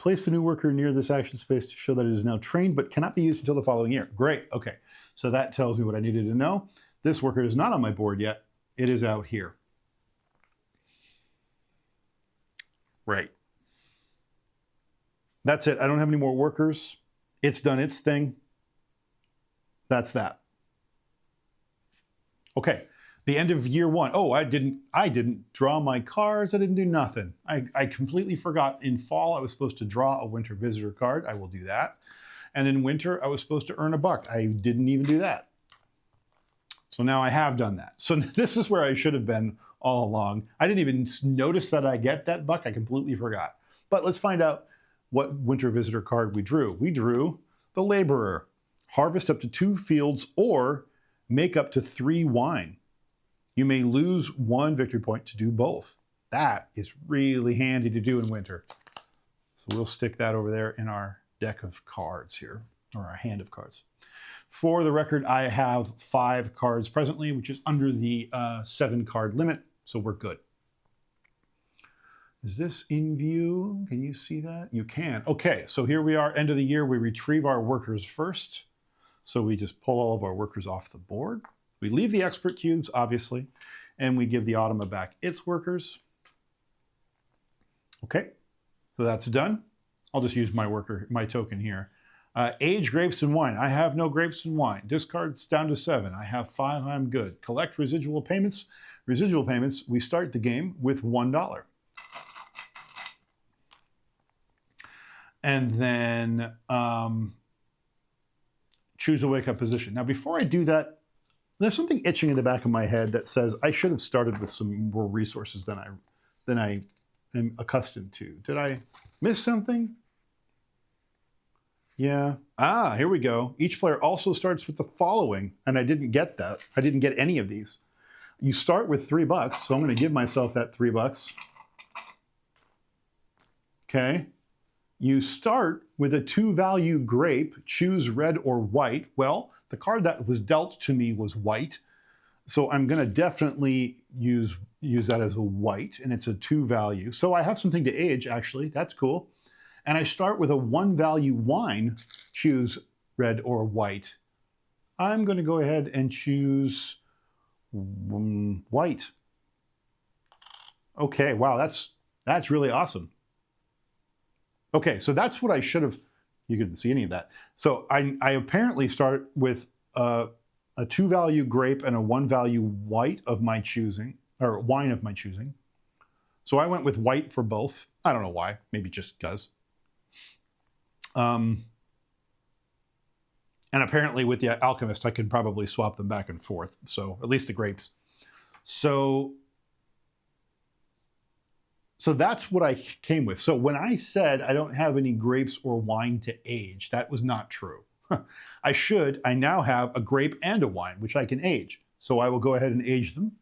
Place the new worker near this action space to show that it is now trained but cannot be used until the following year. Great. Okay. So that tells me what I needed to know. This worker is not on my board yet. It is out here. Right. That's it. I don't have any more workers. It's done its thing. That's that. Okay. The end of year one. Oh, I didn't draw my cards. I didn't do nothing. I completely forgot. In fall, I was supposed to draw a winter visitor card. I will do that. And in winter, I was supposed to earn $1. I didn't even do that. So now I have done that. So this is where I should have been all along. I didn't even notice that I get that buck. I completely forgot. But let's find out what winter visitor card we drew. We drew the laborer. Harvest up to 2 fields or make up to 3 wine. You may lose 1 victory point to do both. That is really handy to do in winter. So we'll stick that over there in our deck of cards here, or our hand of cards. For the record, I have 5 cards presently, which is under the 7 card limit, so we're good. Is this in view? Can you see that? You can. Okay, so here we are, end of the year. We retrieve our workers first. So we just pull all of our workers off the board. We leave the expert cubes, obviously, and we give the Automa back its workers. Okay, so that's done. I'll just use my token here. Age grapes and wine. I have no grapes and wine. Discards down to 7. I have 5. I'm good. Collect residual payments. Residual payments, we start the game with $1. And then choose a wake up position. Now, before I do that, there's something itching in the back of my head that says I should have started with some more resources than I am accustomed to. Did I miss something? Yeah. Here we go. Each player also starts with the following, and I didn't get that. I didn't get any of these. You start with $3, so I'm going to give myself that $3. Okay. You start with a 2-value grape. Choose red or white. Well, the card that was dealt to me was white, so I'm going to definitely use that as a white, and it's a 2-value. So I have something to age, actually. That's cool. And I start with a 1-value wine. Choose red or white. I'm going to go ahead and choose white. Okay, wow, that's really awesome. Okay, so that's what I should have. You couldn't see any of that. So I apparently start with a 2-value grape and a 1-value white of my choosing, or wine of my choosing. So I went with white for both. I don't know why. Maybe just because. And apparently with the alchemist, I could probably swap them back and forth. So at least the grapes. So that's what I came with. So when I said I don't have any grapes or wine to age, that was not true. I now have a grape and a wine, which I can age. So I will go ahead and age them.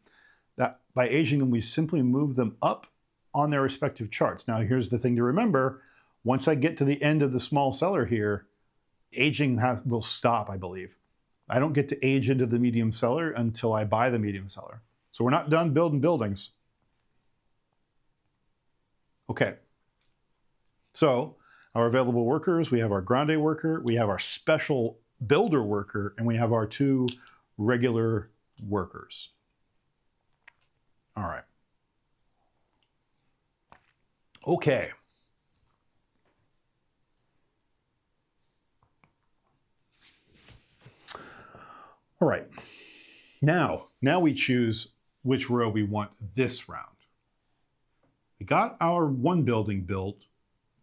That by aging them, we simply move them up on their respective charts. Now, here's the thing to remember. Once I get to the end of the small cellar here, aging will stop, I believe. I don't get to age into the medium cellar until I buy the medium cellar. So we're not done building buildings. Okay. So our available workers, we have our grande worker, we have our special builder worker, and we have our 2 regular workers. All right. Okay. All right. Now we choose which row we want this round. We got our 1 building built.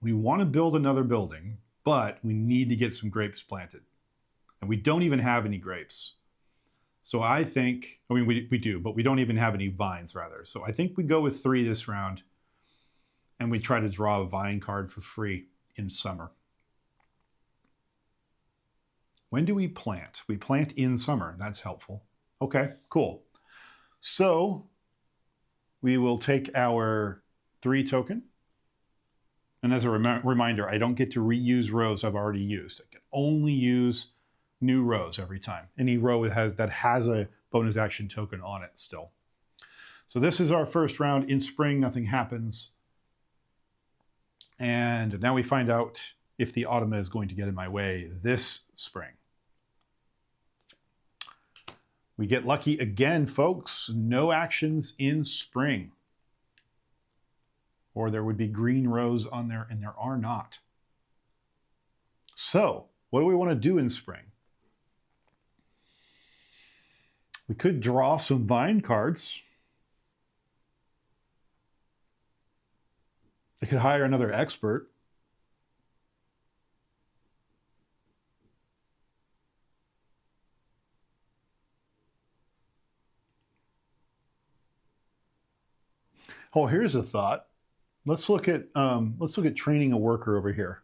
We want to build another building, but we need to get some grapes planted. And we don't even have any grapes. So I think, we do, but we don't even have any vines, rather. So I think we go with 3 this round, and we try to draw a vine card for free in summer. When do we plant? We plant in summer. That's helpful. Okay, cool. So we will take our 3 token. And as a reminder, I don't get to reuse rows I've already used. I can only use new rows every time. Any row that has a bonus action token on it still. So this is our first round. In spring, nothing happens. And now we find out if the automa is going to get in my way this spring. We get lucky again, folks. No actions in spring. Or there would be green rows on there, and there are not. So, what do we want to do in spring? We could draw some vine cards. I could hire another expert. Oh, here's a thought. Let's look at training a worker over here.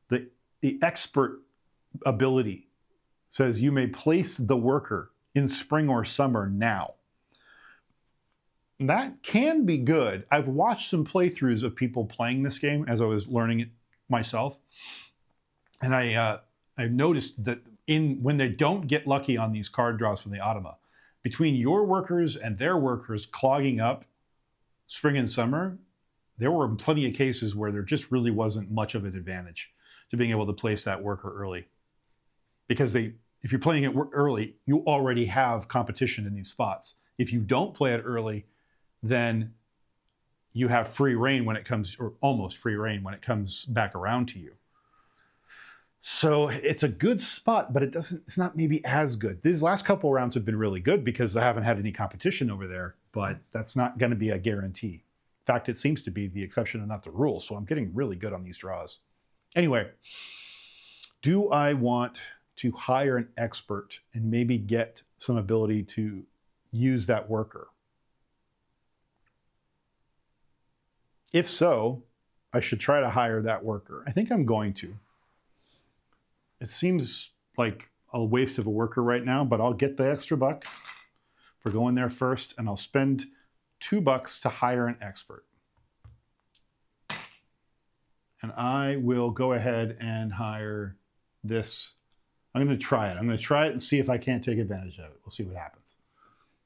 The expert ability says you may place the worker in spring or summer now. That can be good. I've watched some playthroughs of people playing this game as I was learning it myself, and I've noticed that when they don't get lucky on these card draws from the automa, between your workers and their workers clogging up spring and summer, there were plenty of cases where there just really wasn't much of an advantage to being able to place that worker early. Because if you're playing it early, you already have competition in these spots. If you don't play it early, then you have free reign when it comes, or almost free reign when it comes back around to you. So it's a good spot, but it's not maybe as good. These last couple of rounds have been really good because I haven't had any competition over there, but that's not going to be a guarantee. In fact, it seems to be the exception and not the rule. So I'm getting really good on these draws. Anyway, do I want to hire an expert and maybe get some ability to use that worker? If so, I should try to hire that worker. I think I'm going to. It seems like a waste of a worker right now, but I'll get the extra buck for going there first, and I'll spend $2 to hire an expert. And I will go ahead and hire this. I'm going to try it. I'm going to try it and see if I can't take advantage of it. We'll see what happens.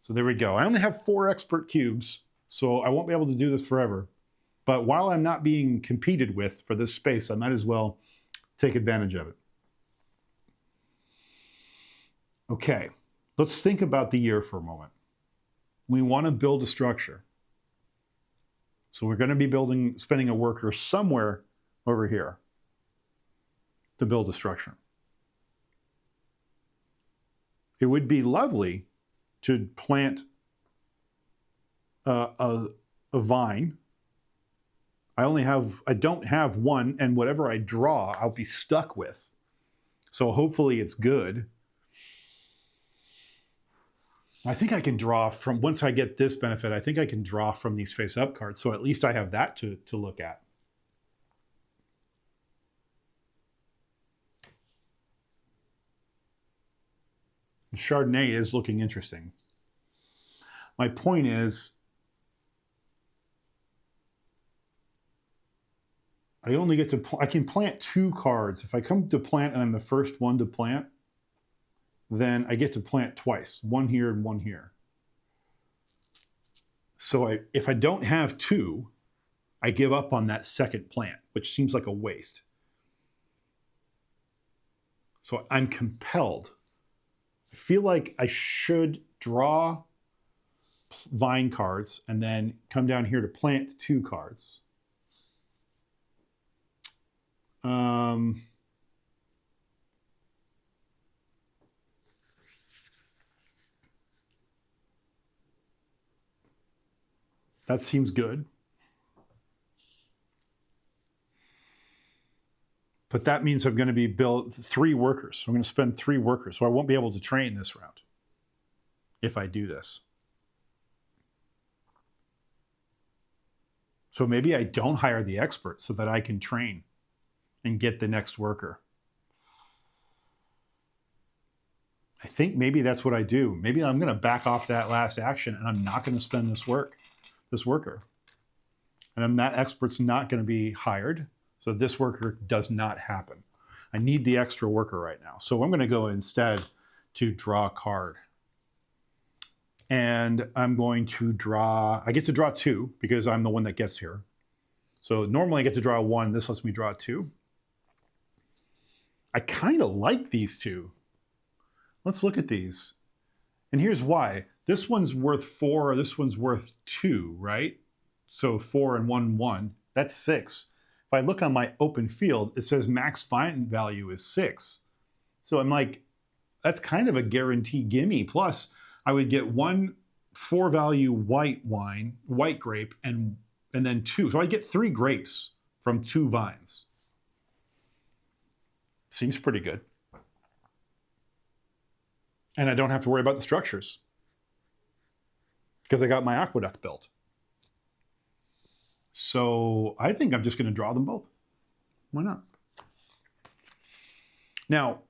So there we go. I only have 4 expert cubes, so I won't be able to do this forever. But while I'm not being competed with for this space, I might as well take advantage of it. Okay, let's think about the year for a moment. We want to build a structure. So we're going to be spending a worker somewhere over here to build a structure. It would be lovely to plant a vine. I don't have one, and whatever I draw, I'll be stuck with. So hopefully it's good. I think I can draw from, once I get this benefit, I think I can draw from these face-up cards. So at least I have that to look at. Chardonnay is looking interesting. My point is, I can plant 2 cards. If I come to plant and I'm the first one to plant, then I get to plant twice, one here and one here. So if I don't have 2, I give up on that second plant, which seems like a waste. So I'm compelled. I feel like I should draw vine cards and then come down here to plant 2 cards. That seems good. But that means I'm going to be built 3 workers. So I'm going to spend 3 workers. So I won't be able to train this round if I do this. So maybe I don't hire the expert so that I can train and get the next worker. I think maybe that's what I do. Maybe I'm going to back off that last action and I'm not going to spend this worker. And that expert's not going to be hired. So this worker does not happen. I need the extra worker right now. So I'm going to go instead to draw a card. And I'm going to draw, I get to draw 2 because I'm the one that gets here. So normally I get to draw 1. This lets me draw 2. I kind of like these two. Let's look at these. And here's why. This one's worth 4, this one's worth 2, right? So 4 and 1, 1. That's 6. If I look on my open field, it says max vine value is 6. So I'm like, that's kind of a guarantee gimme. Plus, I would get 1 4-value white wine, white grape, and then 2. So I get 3 grapes from 2 vines. Seems pretty good. And I don't have to worry about the structures because I got my aqueduct built. So I think I'm just going to draw them both. Why not? Now,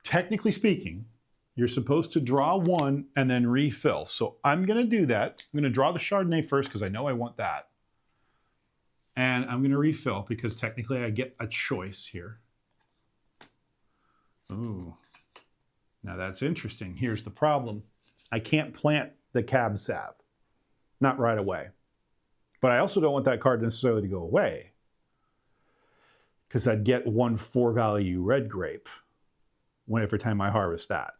technically speaking, you're supposed to draw 1 and then refill. So I'm going to do that. I'm going to draw the Chardonnay first because I know I want that. And I'm going to refill because technically I get a choice here. Ooh, now that's interesting. Here's the problem. I can't plant the Cab Sav. Not right away. But I also don't want that card necessarily to go away because I'd get 1 4-value red grape every time I harvest that.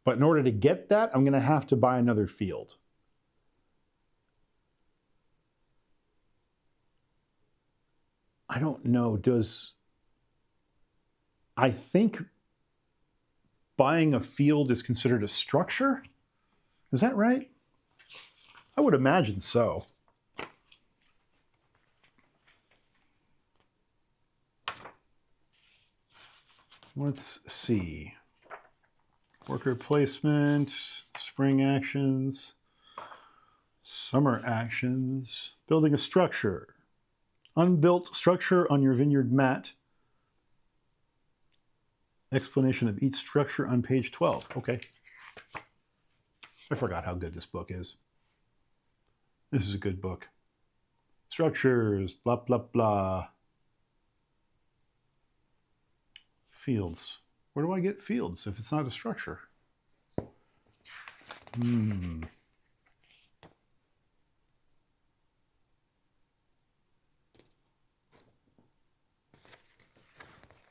But in order to get that, I'm going to have to buy another field. I don't know, I think buying a field is considered a structure? Is that right? I would imagine so. Let's see. Worker placement, spring actions, summer actions, building a structure. Unbuilt structure on your vineyard mat. Explanation of each structure on page 12. Okay. I forgot how good this book is. This is a good book. Structures, blah, blah, blah. Fields. Where do I get fields if it's not a structure?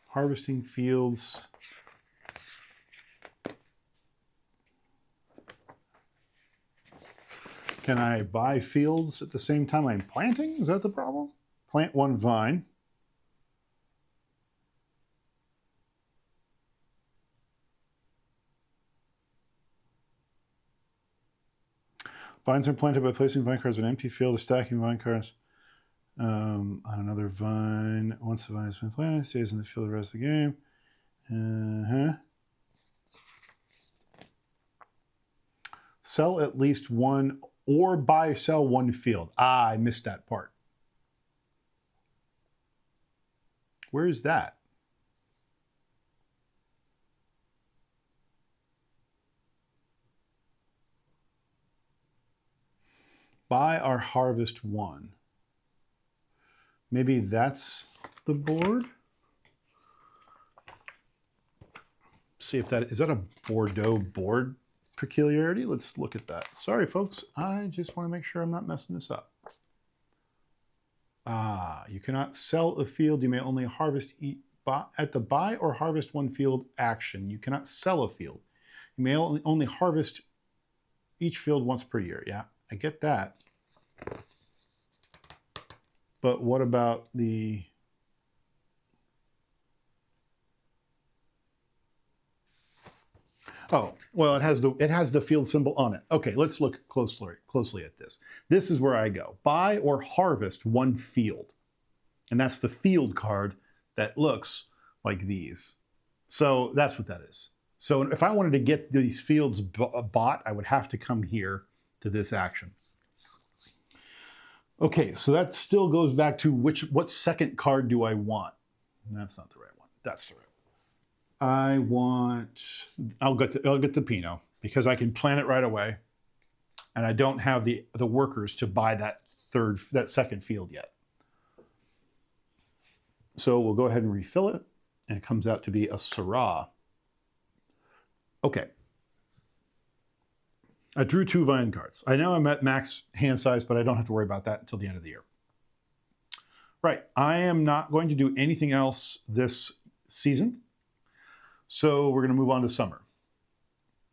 Harvesting fields. Can I buy fields at the same time I'm planting? Is that the problem? Plant 1 vine. Vines are planted by placing vine cards in an empty field or stacking vine cards on another vine. Once the vine has been planted, it stays in the field the rest of the game. Sell at least 1 or sell 1 field. Ah, I missed that part. Where is that? Buy or harvest 1. Maybe that's the board. See if that is that a Bordeaux board peculiarity. Let's look at that. Sorry, folks. I just want to make sure I'm not messing this up. You cannot sell a field. You may only harvest at the buy or harvest 1 field action. You cannot sell a field. You may only harvest each field once per year. Yeah, I get that. But what about the... Oh, well, it has the field symbol on it. Okay, let's look closely at this. This is where I go. Buy or harvest 1 field. And that's the field card that looks like these. So that's what that is. So if I wanted to get these fields bought, I would have to come here to this action. Okay, so that still goes back to what second card do I want? That's not the right one. That's the right one. I'll get the Pinot because I can plant it right away, and I don't have the workers to buy that second field yet. So we'll go ahead and refill it, and it comes out to be a Syrah. Okay. I drew 2 vine cards. I know I'm at max hand size, but I don't have to worry about that until the end of the year. Right, I am not going to do anything else this season. So we're gonna move on to summer.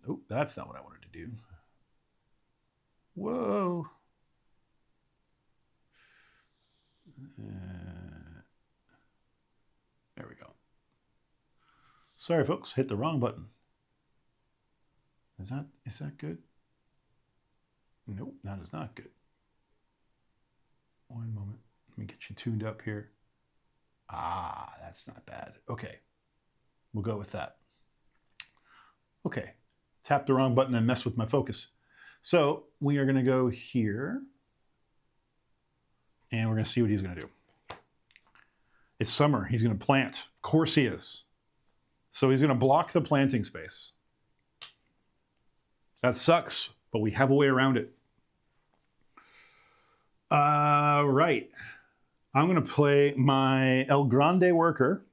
Oh, that's not what I wanted to do. Whoa. There we go. Sorry, folks, hit the wrong button. Is that good? Nope, that is not good. One moment. Let me get you tuned up here. Ah, that's not bad. Okay, we'll go with that. Okay, tap the wrong button and mess with my focus. So we are gonna go here and we're gonna see what he's gonna do. It's summer, he's gonna plant. Of course he is. So he's gonna block the planting space. That sucks, but we have a way around it. Right. I'm gonna play my El Grande worker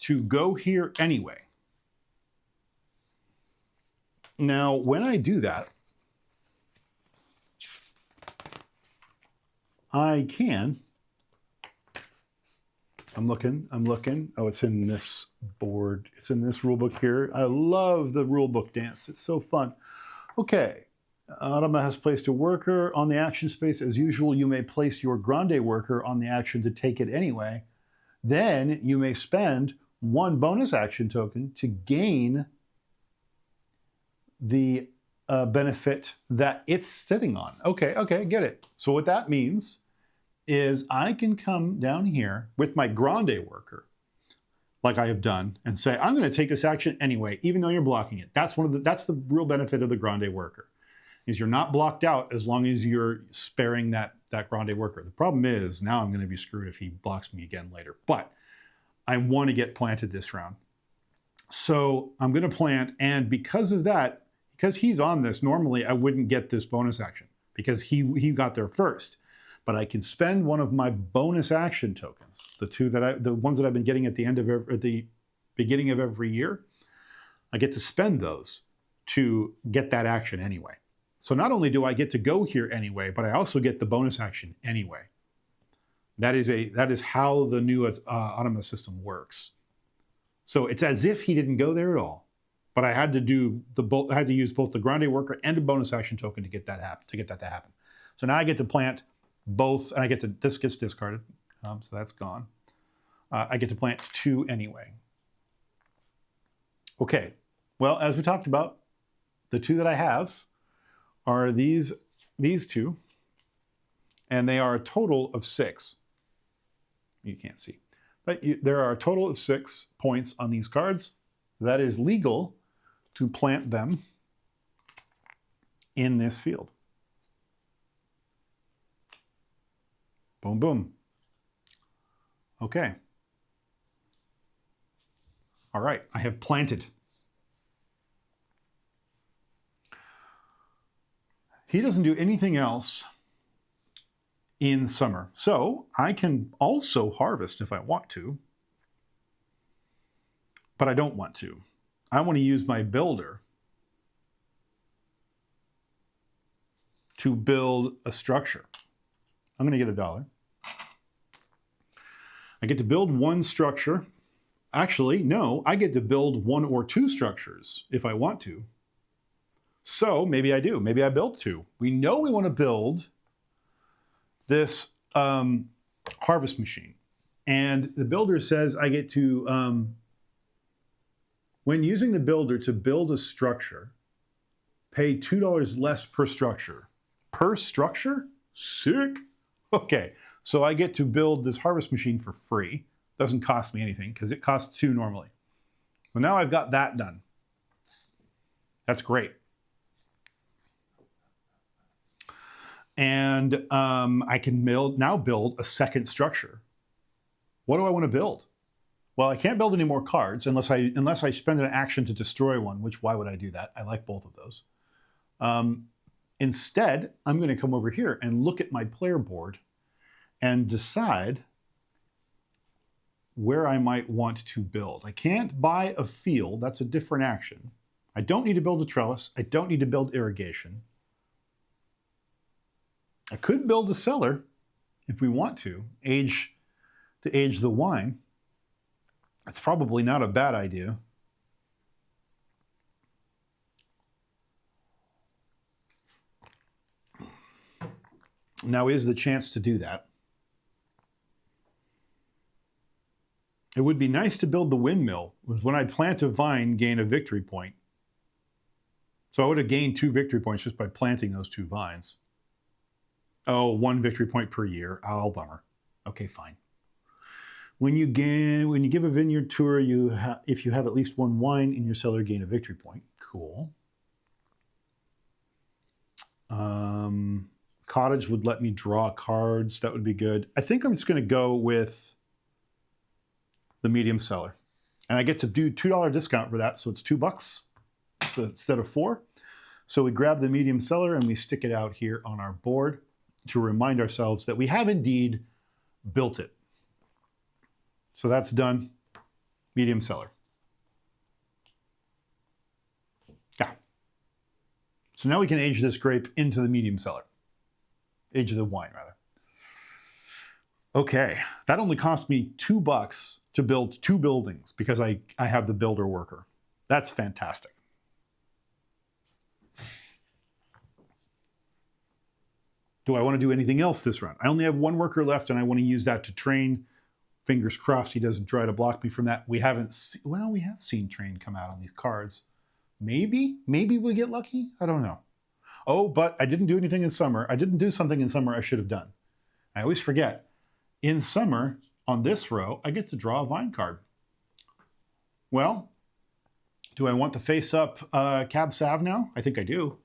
to go here anyway. Now, when I do that, I can, I'm looking. Oh, it's in this board. It's in this rule book here. I love the rule book dance. It's so fun. Okay, Automa has placed a worker on the action space. As usual, you may place your Grande worker on the action to take it anyway. Then you may spend 1 bonus action token to gain the benefit that it's sitting on. Okay, get it. So what that means is I can come down here with my Grande worker, like I have done, and say, I'm gonna take this action anyway, even though you're blocking it. That's the real benefit of the Grande worker, is you're not blocked out as long as you're sparing that Grande worker. The problem is now I'm gonna be screwed if he blocks me again later, but I wanna get planted this round. So I'm gonna plant, and because of that, because he's on this, normally I wouldn't get this bonus action because he got there first. But I can spend 1 of my bonus action tokens, the ones that I've been getting at the beginning of every year. I get to spend those to get that action anyway. So not only do I get to go here anyway, but I also get the bonus action anyway. That is how the new Automa system works. So it's as if he didn't go there at all, but I had to use both the Grande worker and a bonus action token to get that to happen. So now I get to plant both, and this gets discarded, so that's gone. I get to plant 2 anyway. Okay, well, as we talked about, the 2 that I have are these 2, and they are a total of 6. You can't see, but there are a total of 6 points on these cards. That is legal to plant them in this field. Boom, boom. Okay. All right, I have planted. He doesn't do anything else in summer. So I can also harvest if I want to, but I don't want to. I want to use my builder to build a structure. I'm going to get $1. I get to build 1 structure. Actually, no, I get to build 1 or 2 structures if I want to. So maybe I do. Maybe I build 2. We know we want to build this harvest machine. And the builder says I get to, when using the builder to build a structure, pay $2 less per structure. Per structure? Sick. Okay, so I get to build this harvest machine for free. Doesn't cost me anything because it costs 2 normally. So now I've got that done. That's great. And I can now build a second structure. What do I want to build? Well, I can't build any more cards unless I spend an action to destroy one, which why would I do that? I like both of those. Instead, I'm going to come over here and look at my player board and decide where I might want to build. I can't buy a field. That's a different action. I don't need to build a trellis. I don't need to build irrigation. I could build a cellar if we want to age the wine. It's probably not a bad idea. Now is the chance to do that. It would be nice to build the windmill. Was when I plant a vine, gain a victory point. So I would have gained 2 victory points just by planting those 2 vines. Oh, 1 victory point per year. Oh, bummer. Okay, fine. When you give a vineyard tour, if you have at least 1 wine in your cellar, gain a victory point. Cool. Cottage would let me draw cards. That would be good. I think I'm just going to go with the medium cellar. And I get to do $2 discount for that, so it's $2 instead of 4. So we grab the medium cellar and we stick it out here on our board to remind ourselves that we have indeed built it. So that's done. Medium cellar. Yeah. So now we can age this grape into the medium cellar. Age the wine, rather. Okay, that only cost me $2 to build 2 buildings because I have the builder worker. That's fantastic. Do I want to do anything else this run? I only have 1 worker left and I want to use that to train. Fingers crossed he doesn't try to block me from that. We have seen train come out on these cards. Maybe we get lucky. I don't know. Oh, but I didn't do anything in summer. I didn't do something in summer I should have done. I always forget. In summer, on this row, I get to draw a vine card. Well, do I want the face-up Cab Sav now? I think I do.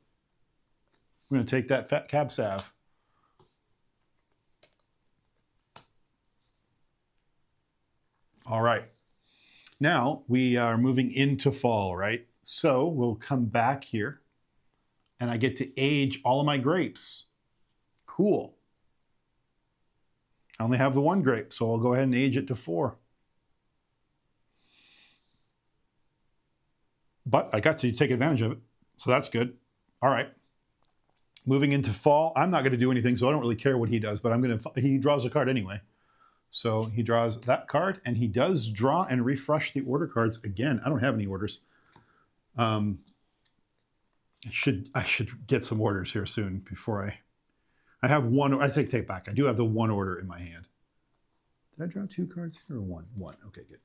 I'm going to take that fat Cab Sav. All right. Now we are moving into fall, right? So we'll come back here and I get to age all of my grapes. Cool. I only have the 1 grape, so I'll go ahead and age it to 4. But I got to take advantage of it, so that's good. All right. Moving into fall, I'm not going to do anything, so I don't really care what he does, but he draws a card anyway. So he draws that card, and he does draw and refresh the order cards again. I don't have any orders. I should get some orders here soon before I have 1. I take back. I do have the 1 order in my hand. Did I draw 2 cards here or 1? 1. Okay, good.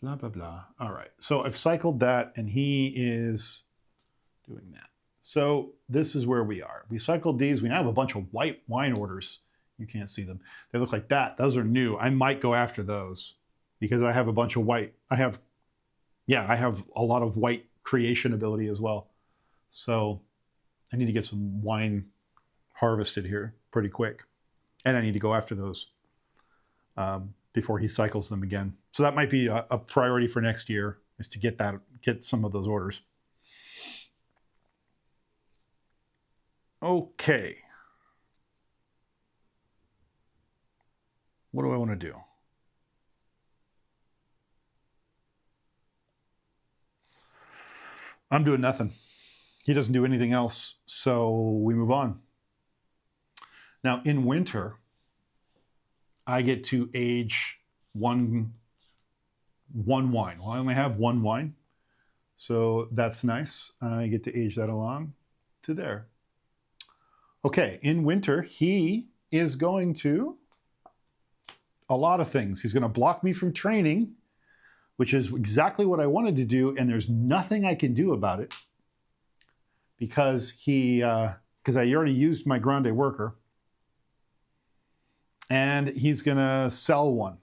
Blah, blah, blah. All right. So I've cycled that, and he is doing that. So this is where we are. We cycled these. We have a bunch of white wine orders. You can't see them. They look like that. Those are new. I might go after those because I have a bunch of white. I have a lot of white creation ability as well. So I need to get some wine harvested here pretty quick. And I need to go after those before he cycles them again. So that might be a priority for next year, is to get some of those orders. Okay. What do I want to do? I'm doing nothing. He doesn't do anything else, so we move on. Now, in winter, I get to age one wine. Well, I only have 1 wine, so that's nice. I get to age that along to there. Okay, in winter, he is going to a lot of things. He's going to block me from training, which is exactly what I wanted to do, and there's nothing I can do about it because I already used my grande worker, and he's going to sell 1.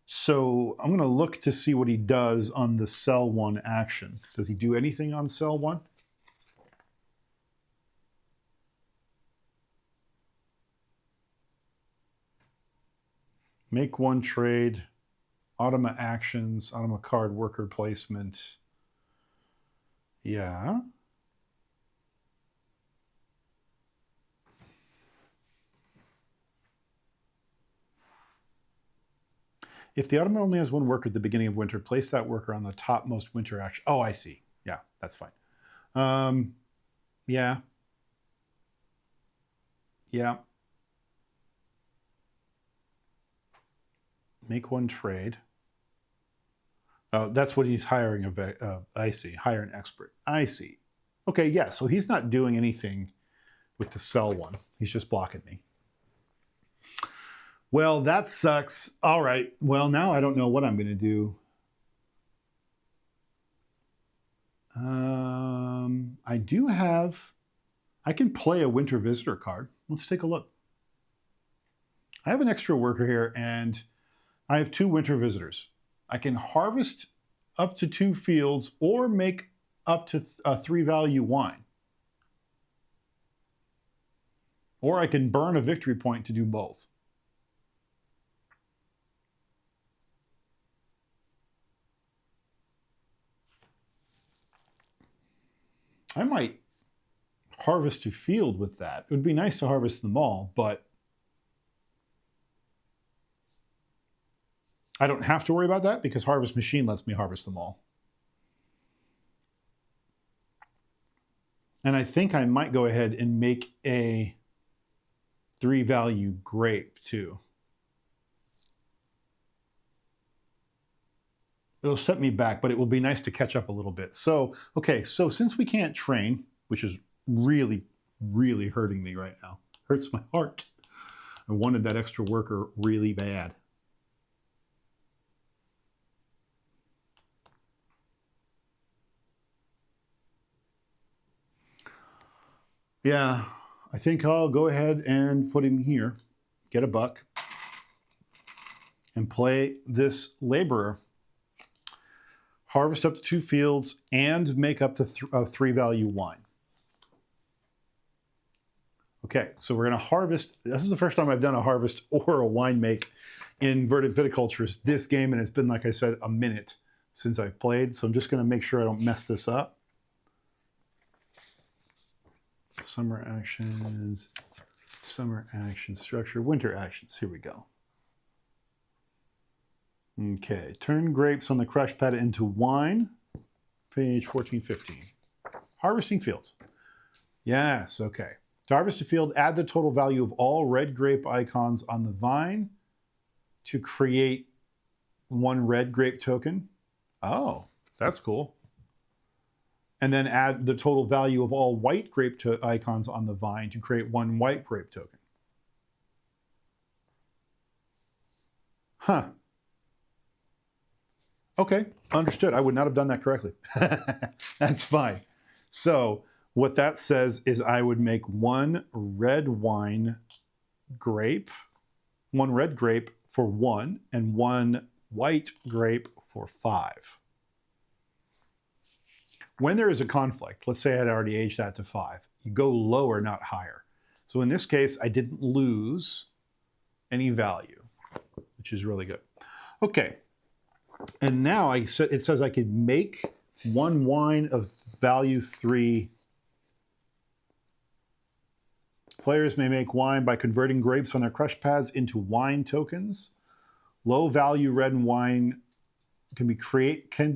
So I'm going to look to see what he does on the sell 1 action. Does he do anything on sell 1? Make 1 trade, automa actions, automa card worker placement. Yeah. If the ottoman only has one worker at the beginning of winter, place that worker on the topmost winter action. Oh, I see. Yeah, that's fine. Yeah. Yeah. Make one trade. Oh, that's what he's hiring. I see. Hire an expert. I see. Okay, yeah. So he's not doing anything with the sell one. He's just blocking me. Well, that sucks. All right. Well, now I don't know what I'm going to do. I can play a winter visitor card. Let's take a look. I have an extra worker here, and I have 2 winter visitors. I can harvest up to 2 fields or make up to a 3 value wine. Or I can burn a victory point to do both. I might harvest a field with that. It would be nice to harvest them all, but I don't have to worry about that because Harvest Machine lets me harvest them all. And I think I might go ahead and make a 3 value grape too. It'll set me back, but it will be nice to catch up a little bit. So, okay, so since we can't train, which is really, really hurting me right now, hurts my heart. I wanted that extra worker really bad. Yeah, I think I'll go ahead and put him here, get a buck, and play this laborer. Harvest up to 2 fields and make up to 3 value wine. Okay, so we're going to harvest. This is the first time I've done a harvest or a wine make in Viticulture this game, and it's been, like I said, a minute since I've played. So I'm just going to make sure I don't mess this up. Summer actions, summer action structure, winter actions. Here we go. Okay, turn grapes on the crush pad into wine. Page 1415. Harvesting fields. Yes, okay. To harvest a field, add the total value of all red grape icons on the vine to create 1 red grape token. Oh, that's cool. And then add the total value of all white grape icons on the vine to create 1 white grape token. Huh. Okay, understood. I would not have done that correctly. That's fine. So what that says is I would make 1 red wine grape, 1 red grape for 1, and 1 white grape for 5. When there is a conflict, let's say I had already aged that to 5, you go lower, not higher. So in this case, I didn't lose any value, which is really good. Okay. And now it says I could make 1 wine of value 3. Players may make wine by converting grapes on their crush pads into wine tokens. Low value red wine can be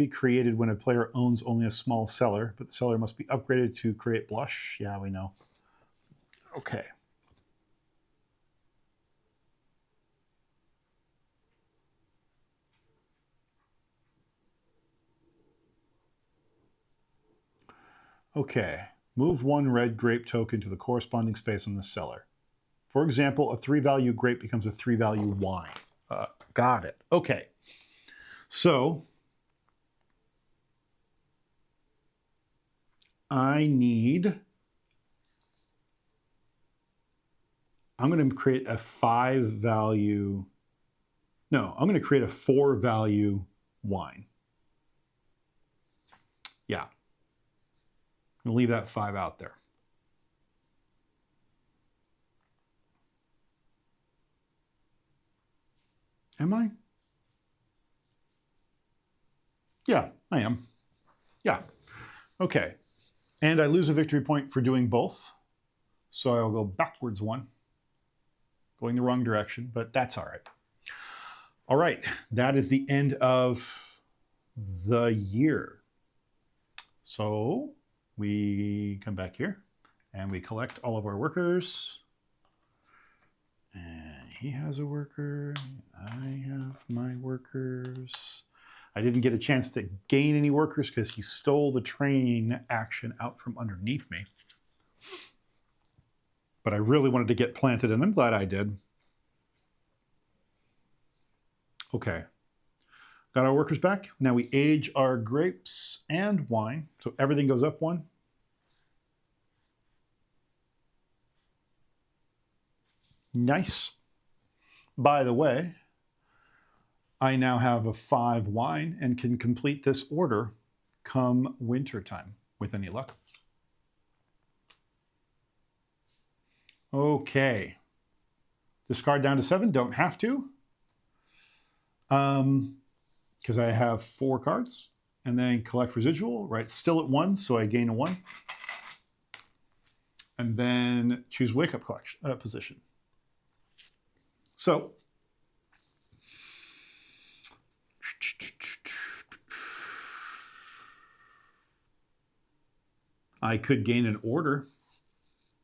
created when a player owns only a small cellar, but the cellar must be upgraded to create blush. Yeah, we know. Okay. Okay, move 1 red grape token to the corresponding space on the cellar. For example, a 3 value grape becomes a 3 value wine. Got it. Okay. So I'm going to create a 5 value, no, I'm going to create a 4 value wine. Yeah. I'm going to leave that 5 out there. Am I? Yeah, I am. Yeah. Okay. And I lose a victory point for doing both. So I'll go backwards 1. Going the wrong direction, but that's all right. All right, that is the end of the year. So we come back here and we collect all of our workers. And he has a worker. I have my workers. I didn't get a chance to gain any workers because he stole the train action out from underneath me. But I really wanted to get planted, and I'm glad I did. Okay. Got our workers back. Now we age our grapes and wine. So everything goes up one. Nice. By the way, I now have a 5 wine and can complete this order come winter time with any luck. Okay. Discard down to 7. Don't have to. Because I have 4 cards. And then collect residual, right? Still at 1, so I gain a 1. And then choose wake up position. So I could gain an order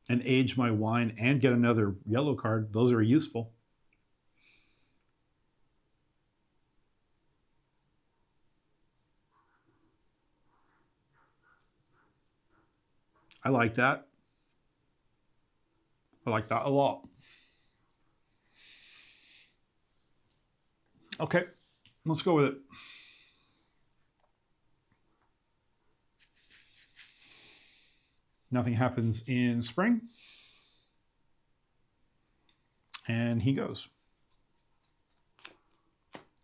and age my wine and get another yellow card. Those are useful. I like that. I like that a lot. Okay, let's go with it. Nothing happens in spring. And he goes.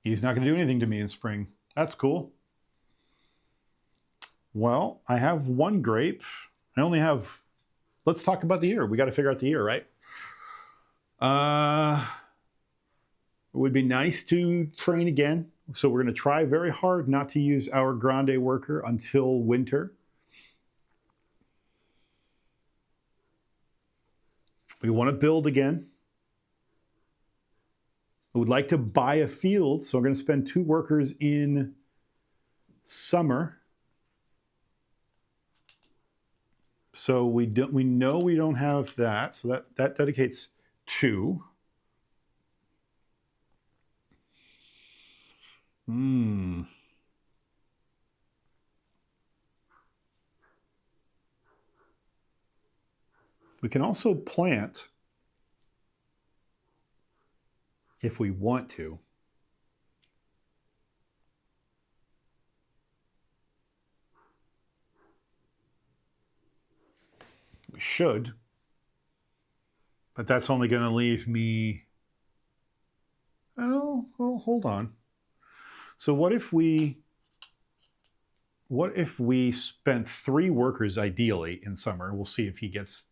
He's not going to do anything to me in spring. That's cool. Well, I have 1 grape. I only have... Let's talk about the year. We got to figure out the year, right? It would be nice to train again. So we're going to try very hard not to use our grande worker until winter. We want to build again. I would like to buy a field, so I'm going to spend 2 workers in summer. So we know we don't have that, so that dedicates 2. We can also plant if we want to. We should, but that's only going to leave me... Oh, well, hold on. So what if we spent 3 workers ideally in summer? We'll see if he gets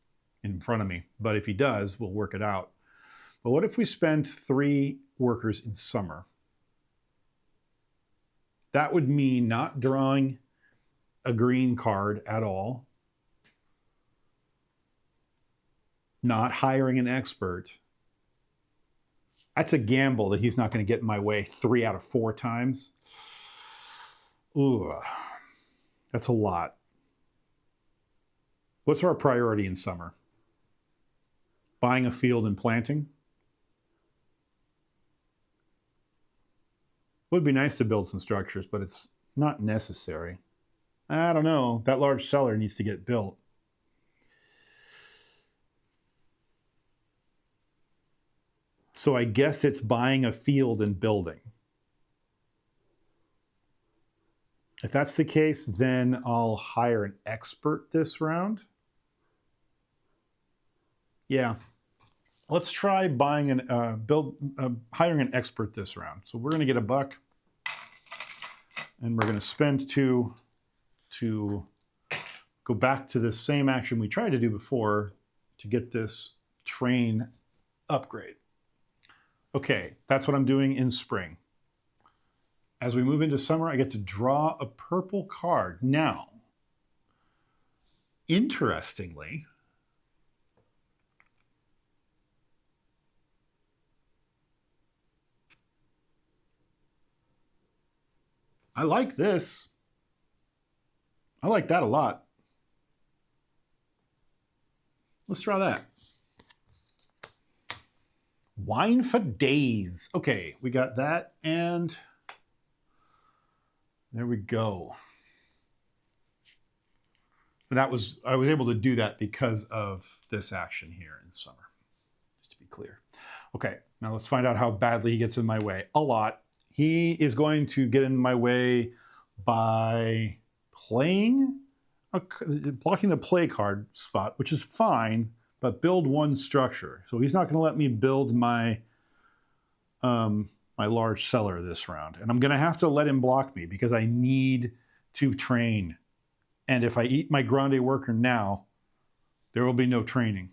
in front of me, but if he does, we'll work it out. But what if we spend 3 workers in summer? That would mean not drawing a green card at all, not hiring an expert. That's a gamble that he's not going to get in my way 3 out of 4 times. Ooh, that's a lot. What's our priority in summer? Buying a field and planting? Would be nice to build some structures, but it's not necessary. I don't know. That large cellar needs to get built. So I guess it's buying a field and building. If that's the case, then I'll hire an expert this round. Yeah. Let's try buying hiring an expert this round. So we're going to get $1, and we're going to spend 2 to go back to the same action we tried to do before to get this train upgrade. Okay, that's what I'm doing in spring. As we move into summer, I get to draw a purple card. Now, interestingly, I like this. I like that a lot. Let's try that. Wine for days. Okay, we got that, and there we go. And I was able to do that because of this action here in summer, just to be clear. Okay, now let's find out how badly he gets in my way. A lot. He is going to get in my way by blocking the play card spot, which is fine, but build one structure. So he's not going to let me build my my large cellar this round. And I'm going to have to let him block me because I need to train. And if I eat my grande worker now, there will be no training.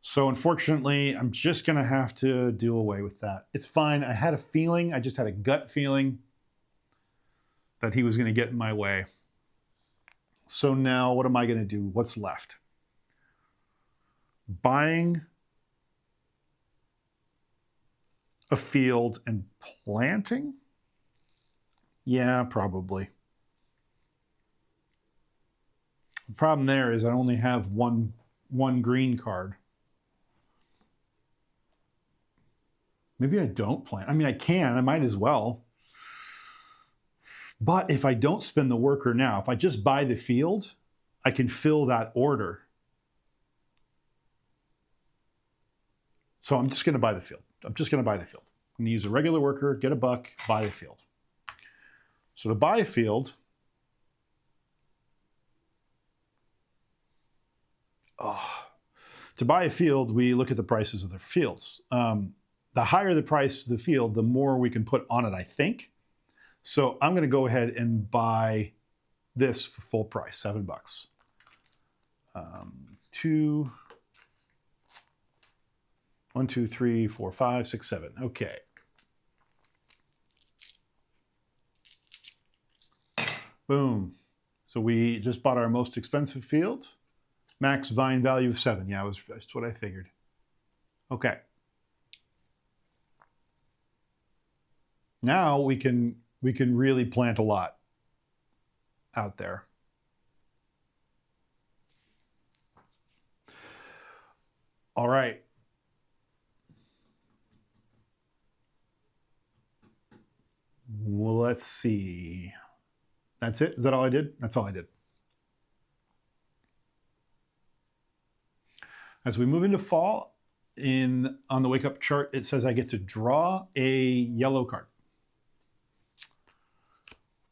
So unfortunately, I'm just going to have to do away with that. It's fine. I had a feeling, I just had a gut feeling that he was going to get in my way. So now what am I going to do? What's left? Buying a field and planting? Yeah, probably. The problem there is I only have one green card. Maybe I don't plant. I mean, I can. I might as well. But if I don't spend the worker now, if I just buy the field, I can fill that order. So I'm just going to buy the field. I'm just going to buy the field. I'm going to use a regular worker, get a buck, buy the field. So to buy a field, we look at the prices of the fields. The higher the price of the field, the more we can put on it, I think. So I'm going to go ahead and buy this for full price, $7. 1, 2, 3, 4, 5, 6, 7. Okay. Boom. So we just bought our most expensive field. Max vine value of 7. Yeah, that's what I figured. Okay. Now we can really plant a lot out there. All right. Well, let's see. That's it? Is that all I did? That's all I did. As we move into fall, on the wake up chart, it says I get to draw a yellow card.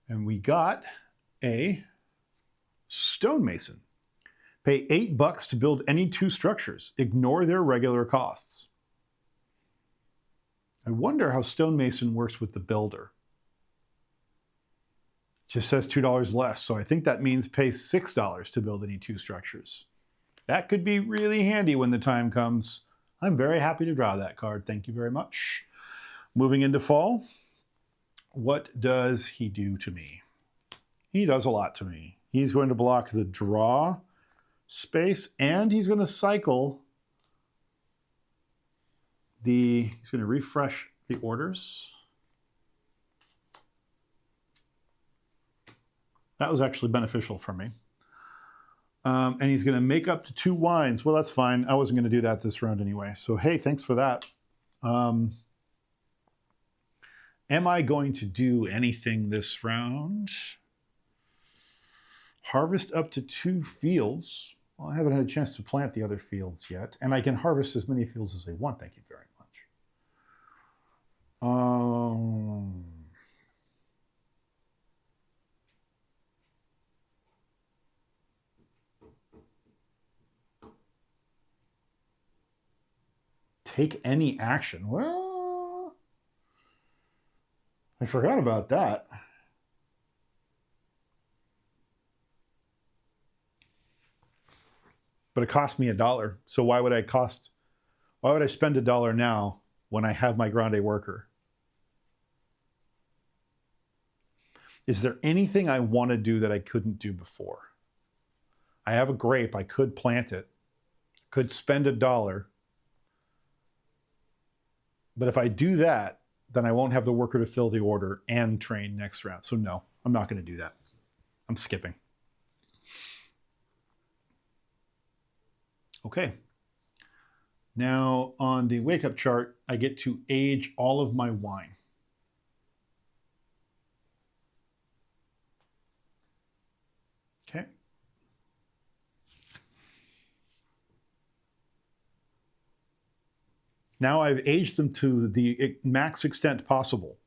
And we got a stonemason. Pay $8 to build any 2 structures. Ignore their regular costs. I wonder how stonemason works with the builder. It just says $2 less, so I think that means pay $6 to build any 2 structures. That could be really handy when the time comes. I'm very happy to draw that card. Thank you very much. Moving into fall, what does he do to me? He does a lot to me. He's going to block the draw space, and he's going to cycle he's going to refresh the orders. That was actually beneficial for me. And he's going to make up to 2 wines. Well, that's fine. I wasn't going to do that this round anyway. So, hey, thanks for that. Am I going to do anything this round? Harvest up to 2 fields. Well, I haven't had a chance to plant the other fields yet. And I can harvest as many fields as I want. Thank you very much. Take any action. Well, I forgot about that. But it cost me $1. So why would I spend $1 now when I have my grande worker? Is there anything I want to do that I couldn't do before? I have a grape. I could plant it. Could spend $1. But if I do that, then I won't have the worker to fill the order and train next round. So no, I'm not going to do that. I'm skipping. Okay. Now on the wake up chart, I get to age all of my wine. Okay. Now I've aged them to the max extent possible.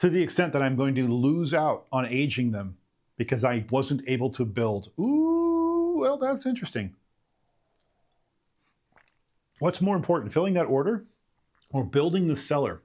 To the extent that I'm going to lose out on aging them because I wasn't able to build. Ooh, well, that's interesting. What's more important, filling that order or building the cellar?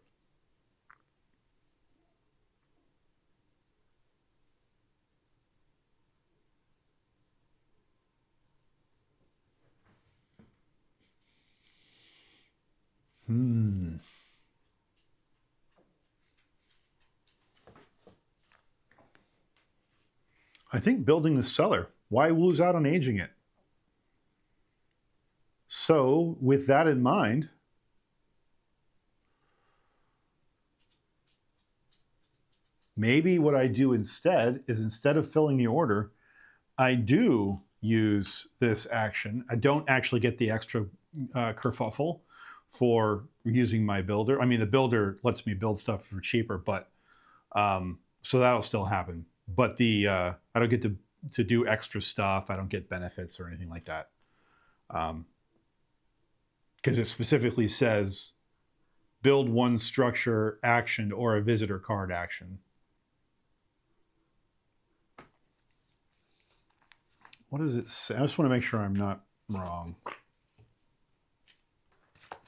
I think building the cellar. Why lose out on aging it? So, with that in mind, maybe what I do instead is instead of filling the order, I do use this action. I don't actually get the extra kerfuffle for using my builder. I mean, the builder lets me build stuff for cheaper, but so that'll still happen. But the I don't get to do extra stuff. I don't get benefits or anything like that. Because it specifically says build one structure action or a visitor card action. What does it say? I just want to make sure I'm not wrong.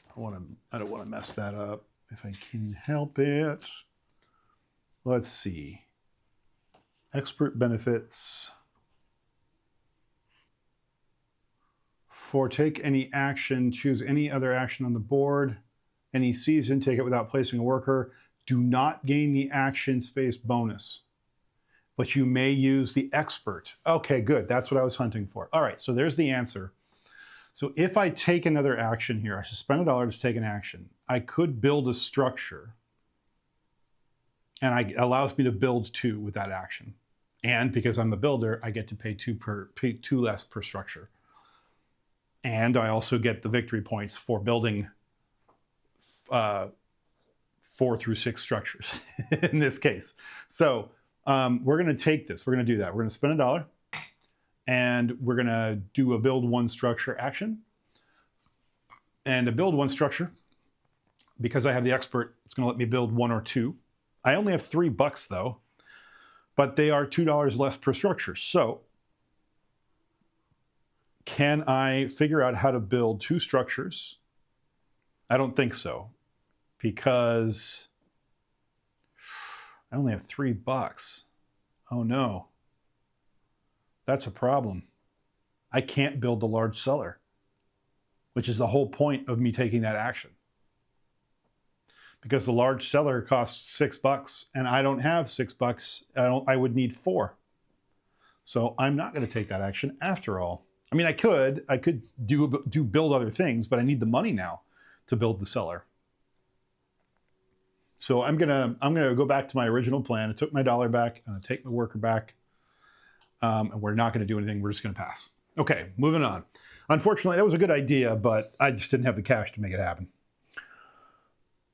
I don't want to mess that up if I can help it. Let's see. Expert benefits. For take any action, choose any other action on the board. Any season, take it without placing a worker. Do not gain the action space bonus, but you may use the expert. Okay, good. That's what I was hunting for. All right, so there's the answer. So if I take another action here, I should spend $1 to take an action. I could build a structure, and it allows me to build 2 with that action. And because I'm a builder, I get to pay 2 less per structure. And I also get the victory points for building 4 through 6 structures in this case. So we're going to take this. We're going to do that. We're going to spend $1, and we're going to do a build 1 structure action. And to build 1 structure, because I have the expert, it's going to let me build 1 or 2. I only have $3 though, but they are $2 less per structure. So can I figure out how to build 2 structures? I don't think so, because I only have $3. Oh no, that's a problem. I can't build the large cellar, which is the whole point of me taking that action. Because the large cellar costs $6 and I don't have $6. I would need 4. So I'm not going to take that action after all. I mean, I could do build other things, but I need the money now to build the cellar. So I'm gonna go back to my original plan. I took my $1 back. I'm gonna take my worker back, and we're not gonna do anything. We're just gonna pass. Okay, moving on. Unfortunately, that was a good idea, but I just didn't have the cash to make it happen.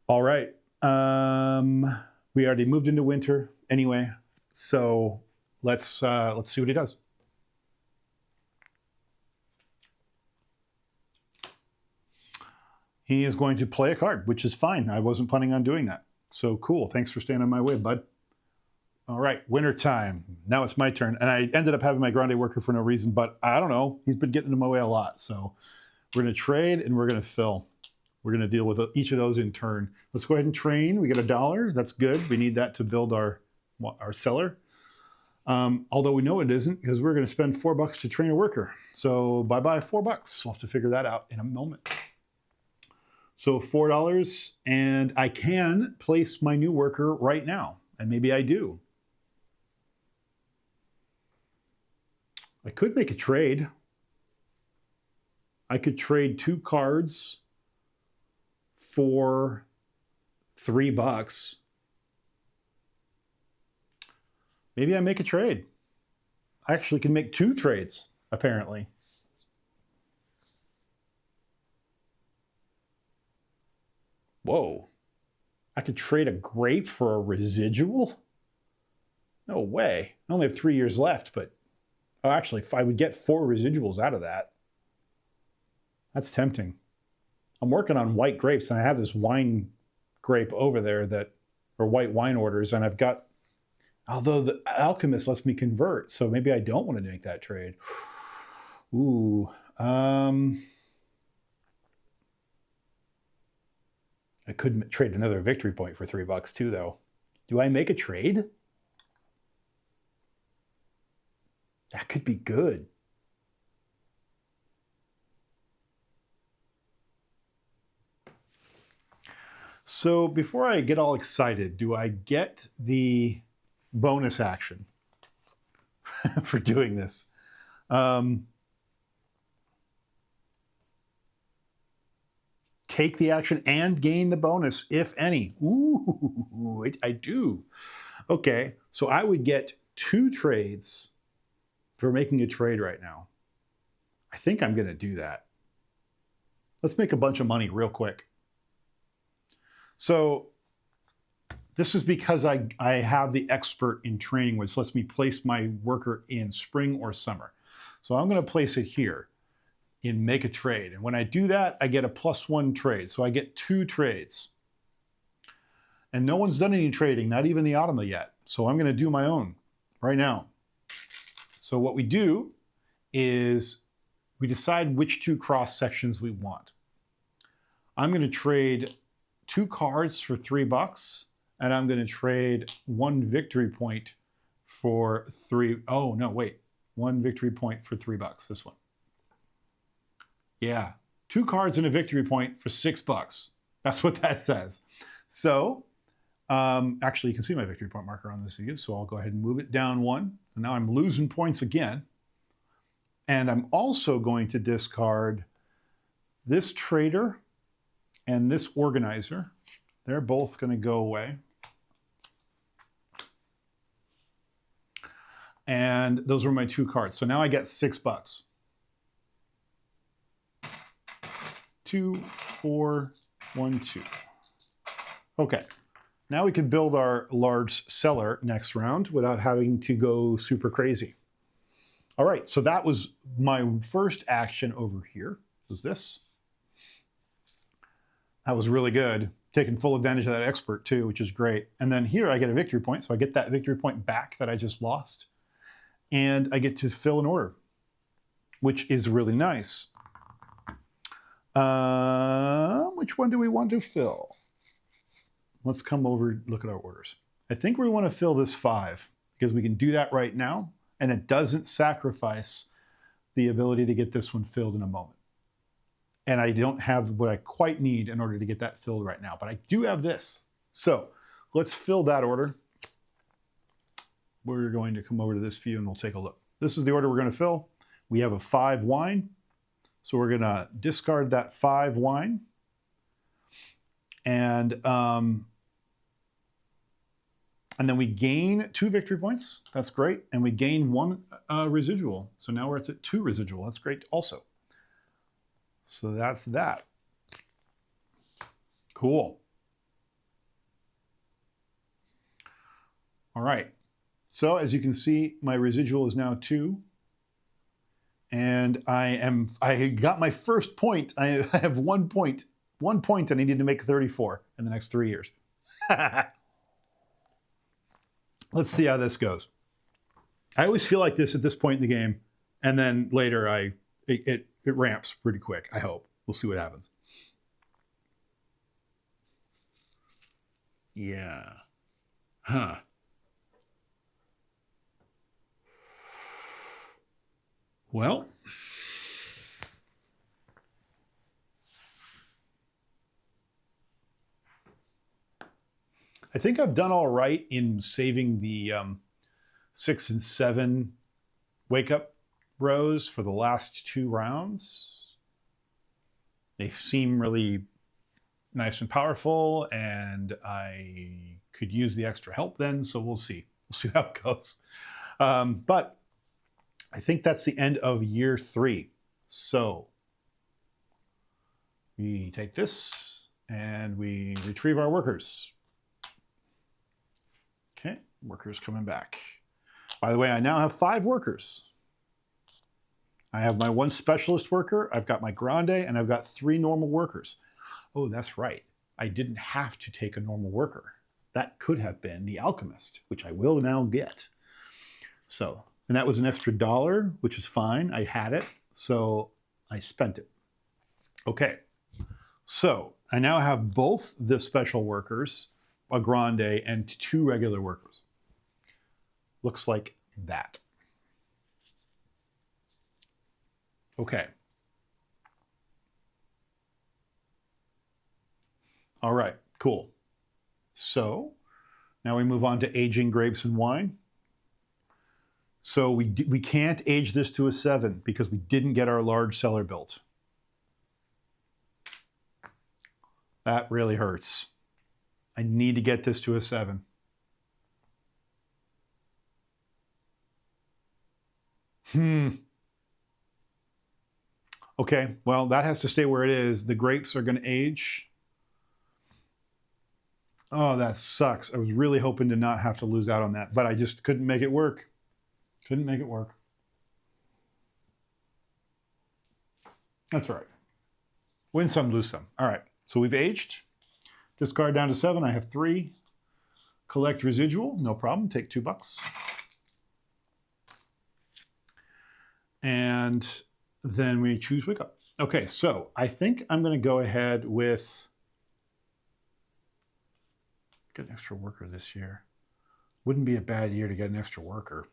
All right, we already moved into winter anyway, so let's see what he does. He is going to play a card, which is fine. I wasn't planning on doing that. So cool. Thanks for standing in my way, bud. All right, winter time. Now it's my turn. And I ended up having my grande worker for no reason, but I don't know. He's been getting in my way a lot. So we're going to trade and we're going to fill. We're going to deal with each of those in turn. Let's go ahead and train. We get $1. That's good. We need that to build our cellar. Although we know it isn't, because we're going to spend $4 to train a worker. So bye-bye $4. We'll have to figure that out in a moment. So $4, and I can place my new worker right now, and maybe I do. I could make a trade. I could trade 2 cards for $3. Maybe I make a trade. I actually can make 2 trades, apparently. Whoa. I could trade a grape for a residual? No way. I only have 3 years left, but oh, actually, if I would get 4 residuals out of that, that's tempting. I'm working on white grapes, and I have this wine grape over there that, or white wine orders, and I've got, although the Alchemist lets me convert, so maybe I don't want to make that trade. Ooh, I could trade another victory point for $3 too, though. Do I make a trade? That could be good. So before I get all excited, do I get the bonus action for doing this? Take the action and gain the bonus, if any. Ooh, I do. Okay, so I would get 2 trades for making a trade right now. I think I'm going to do that. Let's make a bunch of money real quick. So this is because I have the expert in training, which lets me place my worker in spring or summer. So I'm going to place it here in make a trade. And when I do that, I get a +1 trade. So I get 2 trades. And no one's done any trading, not even the Automa yet. So I'm going to do my own right now. So what we do is we decide which 2 cross sections we want. I'm going to trade 2 cards for $3, and I'm going to trade 1 victory point for 3. Oh, no, wait. 1 victory point for $3, this one. Yeah, 2 cards and a victory point for $6. That's what that says. So, actually, you can see my victory point marker on this view, so I'll go ahead and move it down 1. And now I'm losing points again. And I'm also going to discard this trader and this organizer. They're both going to go away. And those were my 2 cards. So now I get $6. 2, 4, 1, 2. Okay. Now we can build our large cellar next round without having to go super crazy. All right, so that was my first action over here, was this. That was really good. Taking full advantage of that expert too, which is great. And then here I get a victory point, so I get that victory point back that I just lost. And I get to fill an order, which is really nice. Which one do we want to fill? Let's come over and look at our orders. I think we want to fill this 5 because we can do that right now, and it doesn't sacrifice the ability to get this one filled in a moment. And I don't have what I quite need in order to get that filled right now, but I do have this. So let's fill that order. We're going to come over to this view and we'll take a look. This is the order we're going to fill. We have a 5 wine. So we're going to discard that 5 wine. And then we gain 2 victory points. That's great. And we gain 1 residual. So now we're at 2 residual. That's great also. So that's that. Cool. All right. So as you can see, my residual is now 2. And I got my first point. I have 1 point. 1 point, and I need to make 34 in the next 3 years. Let's see how this goes. I always feel like this at this point in the game, and then later it ramps pretty quick, I hope. We'll see what happens. Yeah. Huh. Well, I think I've done all right in saving the 6 and 7 wake-up rows for the last 2 rounds. They seem really nice and powerful, and I could use the extra help then, so we'll see. We'll see how it goes. But I think that's the end of year 3. So we take this and we retrieve our workers. Okay, workers coming back. By the way, I now have 5 workers. I have my 1 specialist worker, I've got my grande, and I've got 3 normal workers. Oh, that's right. I didn't have to take a normal worker. That could have been the alchemist, which I will now get. So, and that was an extra $1, which is fine. I had it, so I spent it. Okay, so I now have both the special workers, a grande, and 2 regular workers. Looks like that. Okay. All right, cool. So now we move on to aging grapes and wine. So we can't age this to a 7 because we didn't get our large cellar built. That really hurts. I need to get this to a 7. Okay, well, that has to stay where it is. The grapes are going to age. Oh, that sucks. I was really hoping to not have to lose out on that, but I just couldn't make it work. Couldn't make it work. That's all right. Win some, lose some. All right, so we've aged. Discard down to 7. I have 3. Collect residual, no problem. Take $2. And then we choose wake up. Okay, so I think I'm going to go ahead with get an extra worker this year. Wouldn't be a bad year to get an extra worker.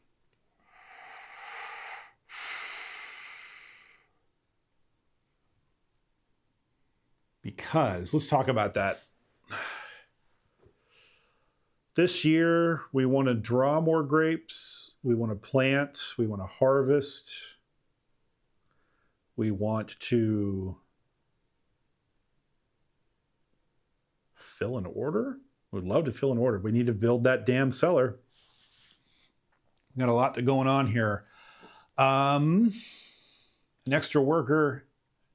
Because let's talk about that. This year, we want to draw more grapes. We want to plant. We want to harvest. We want to fill an order. We'd love to fill an order. We need to build that damn cellar. We've got a lot going on here. An extra worker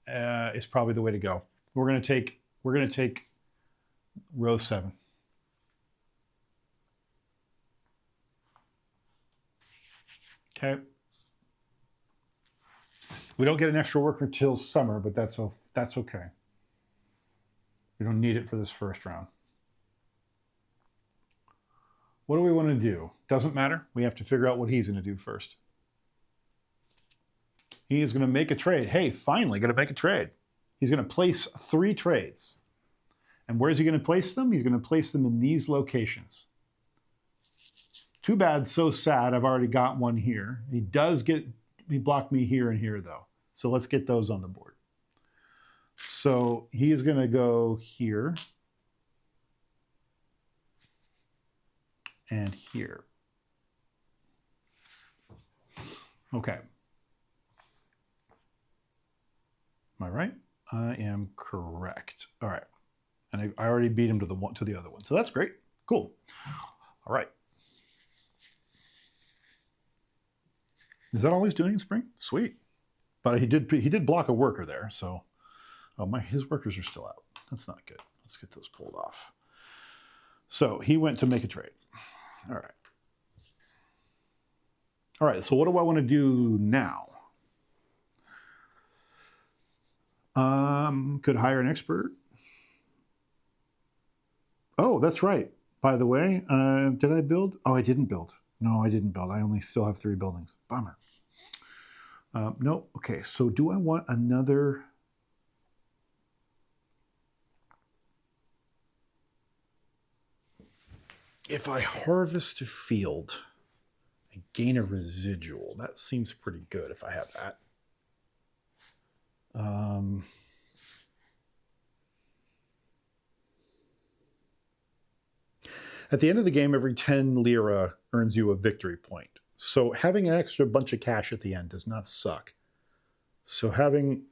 is probably the way to go. We're going to take row 7. Okay. We don't get an extra worker till summer, but that's okay. We don't need it for this first round. What do we want to do? Doesn't matter. We have to figure out what he's going to do first. He is going to make a trade. Hey, finally going to make a trade. He's going to place 3 trades. And where's he going to place them? He's going to place them in these locations. Too bad, so sad. I've already got one here. He blocked me here and here though. So let's get those on the board. So he is going to go here and here. Okay. Am I right? I am correct. All right. And I already beat him to the other one. So that's great. Cool. All right. Is that all he's doing in spring? Sweet. But he did block a worker there, so his workers are still out. That's not good. Let's get those pulled off. So he went to make a trade. All right. All right, so what do I want to do now? Could hire an expert. Oh, that's right. By the way, did I build? Oh, I didn't build. No, I didn't build. I only still have 3 buildings. Bummer. No. Okay, so do I want another? If I harvest a field, I gain a residual. That seems pretty good if I have that. At the end of the game, every 10 lira earns you a victory point. So having an extra bunch of cash at the end does not suck. So having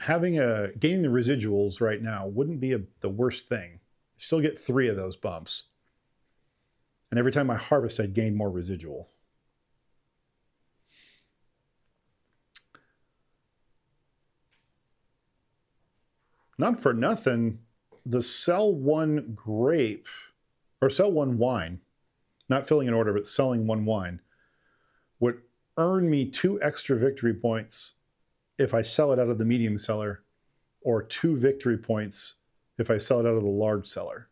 Gaining the residuals right now wouldn't be the worst thing. Still get 3 of those bumps. And every time I harvest, I'd gain more residual. Not for nothing, the sell one grape, or sell one wine, not filling an order, but selling one wine, would earn me 2 extra victory points if I sell it out of the medium cellar, or 2 victory points if I sell it out of the large cellar.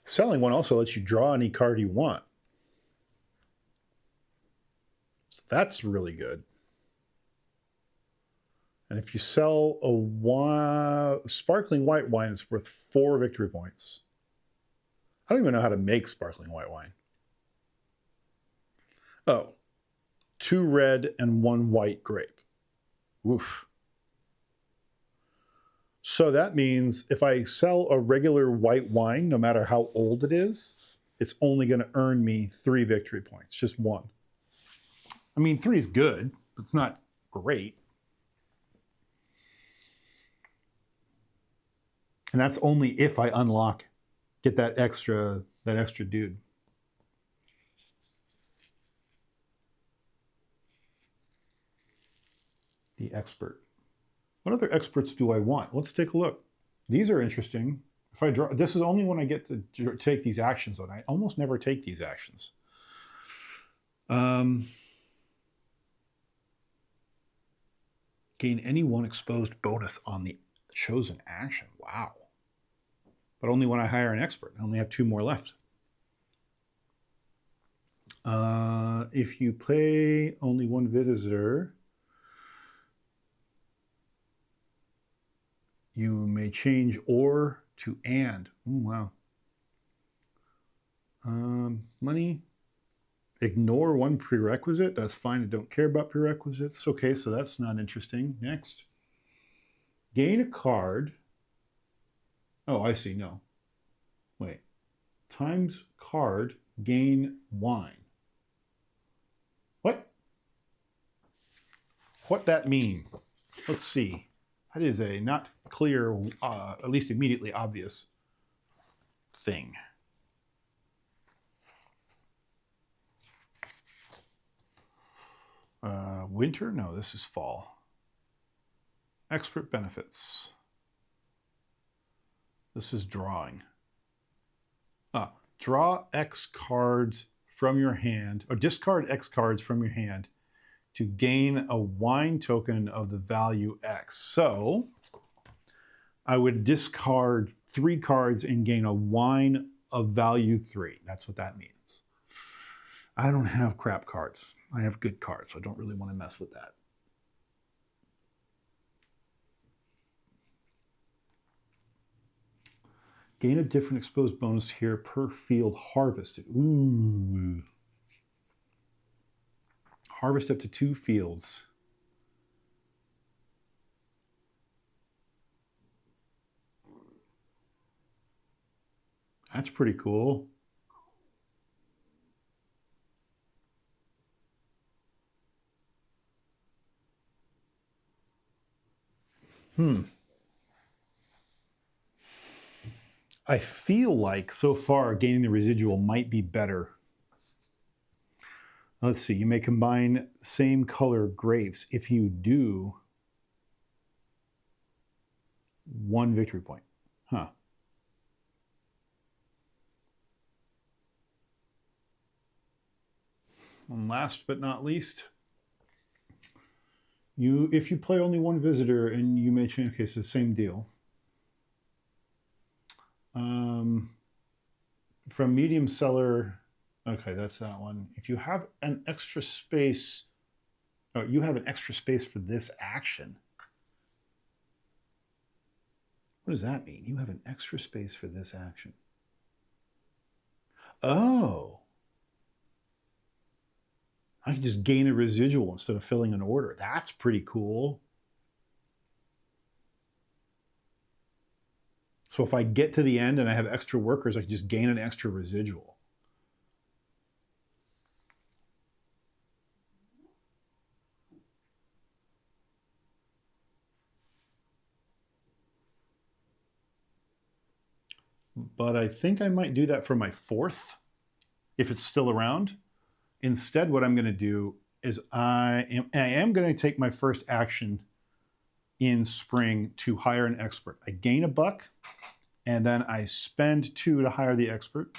Selling one also lets you draw any card you want. So that's really good. And if you sell a sparkling white wine, it's worth 4 victory points. I don't even know how to make sparkling white wine. Oh, 2 red and 1 white grape. Oof. So that means if I sell a regular white wine, no matter how old it is, it's only going to earn me 3 victory points, just 1. I mean, 3 is good, but it's not great. And that's only if I get that extra dude. The expert. What other experts do I want? Let's take a look. These are interesting. If I draw, this is only when I get to take these actions on. I almost never take these actions. Gain any one exposed bonus on the chosen action. Wow. But only when I hire an expert. I only have 2 more left. If you play only 1 visitor, you may change or to and. Oh, wow. Money. Ignore 1 prerequisite. That's fine. I don't care about prerequisites. Okay, so that's not interesting. Next. Gain a card. Oh, I see. No. Wait. Times card, gain wine. What that mean? Let's see. That is a not clear, at least immediately obvious thing. Winter? No, this is fall. Expert benefits. This is drawing. Draw X cards from your hand, or discard X cards from your hand to gain a wine token of the value X. So I would discard 3 cards and gain a wine of value 3. That's what that means. I don't have crap cards. I have good cards, so I don't really want to mess with that. Gain a different exposed bonus here per field harvested. Ooh. Harvest up to 2 fields. That's pretty cool. I feel like so far gaining the residual might be better. Let's see, you may combine same color grapes. If you do, 1 victory point. Huh. And last but not least, if you play only 1 visitor and you may change, okay, so same deal. From medium cellar, okay, that's that one. If you have an extra space, you have an extra space for this action. What does that mean? You have an extra space for this action. Oh. I can just gain a residual instead of filling an order. That's pretty cool. So if I get to the end and I have extra workers, I can just gain an extra residual. But I think I might do that for my fourth, if it's still around. Instead, what I'm going to do is I am going to take my first action in spring to hire an expert. I gain $1, and then I spend 2 to hire the expert.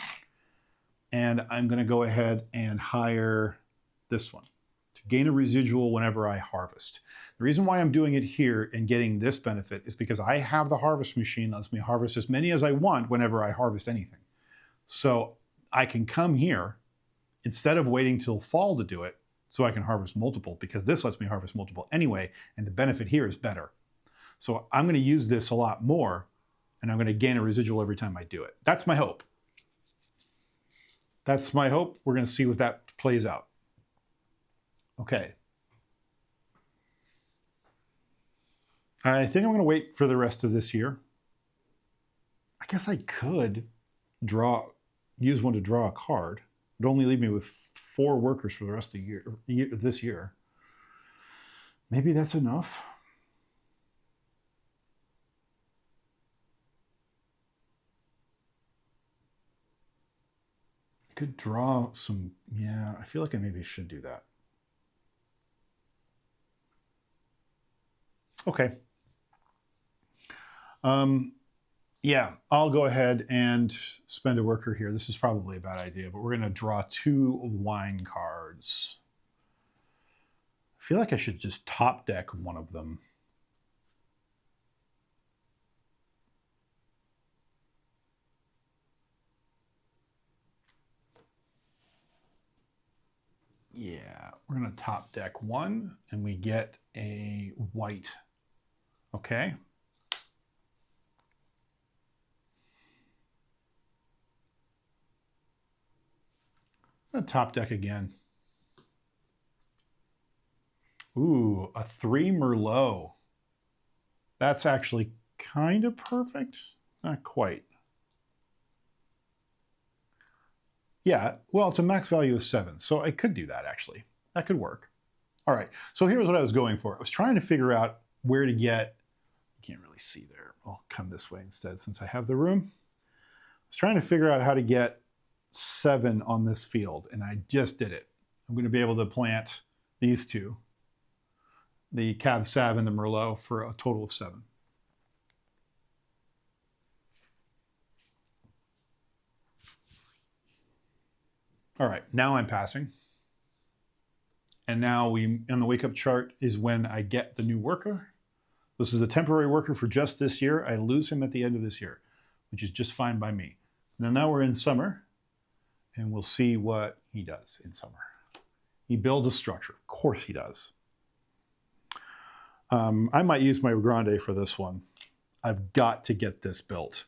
And I'm going to go ahead and hire this one to gain a residual whenever I harvest. The reason why I'm doing it here and getting this benefit is because I have the harvest machine that lets me harvest as many as I want whenever I harvest anything. So I can come here instead of waiting till fall to do it, so I can harvest multiple, because this lets me harvest multiple anyway, and the benefit here is better. So I'm going to use this a lot more, and I'm going to gain a residual every time I do it. That's my hope. That's my hope. We're going to see what that plays out. Okay. I think I'm going to wait for the rest of this year. I guess I could use one to draw a card. It would only leave me with 4 workers for the rest of the this year. Maybe that's enough. I could draw some, yeah, I feel like I maybe should do that. Okay. Yeah, I'll go ahead and spend a worker here. This is probably a bad idea, but we're going to draw 2 wine cards. I feel like I should just top deck one of them. Yeah, we're going to top deck one, and we get a white. Okay. I'm going to top deck again. Ooh, a 3 Merlot. That's actually kind of perfect. Not quite. Yeah, well, it's a max value of 7, so I could do that, actually. That could work. All right, so here's what I was going for. I was trying to figure out where to get, you can't really see there. I'll come this way instead since I have the room. I was trying to figure out how to get 7 on this field, and I just did it. I'm going to be able to plant these 2, the Cab Sav and the Merlot, for a total of 7. All right, now I'm passing. And now on the wake up chart is when I get the new worker. This is a temporary worker for just this year. I lose him at the end of this year, which is just fine by me. Now we're in summer, and we'll see what he does in summer. He builds a structure. Of course he does. I might use my Grande for this one. I've got to get this built.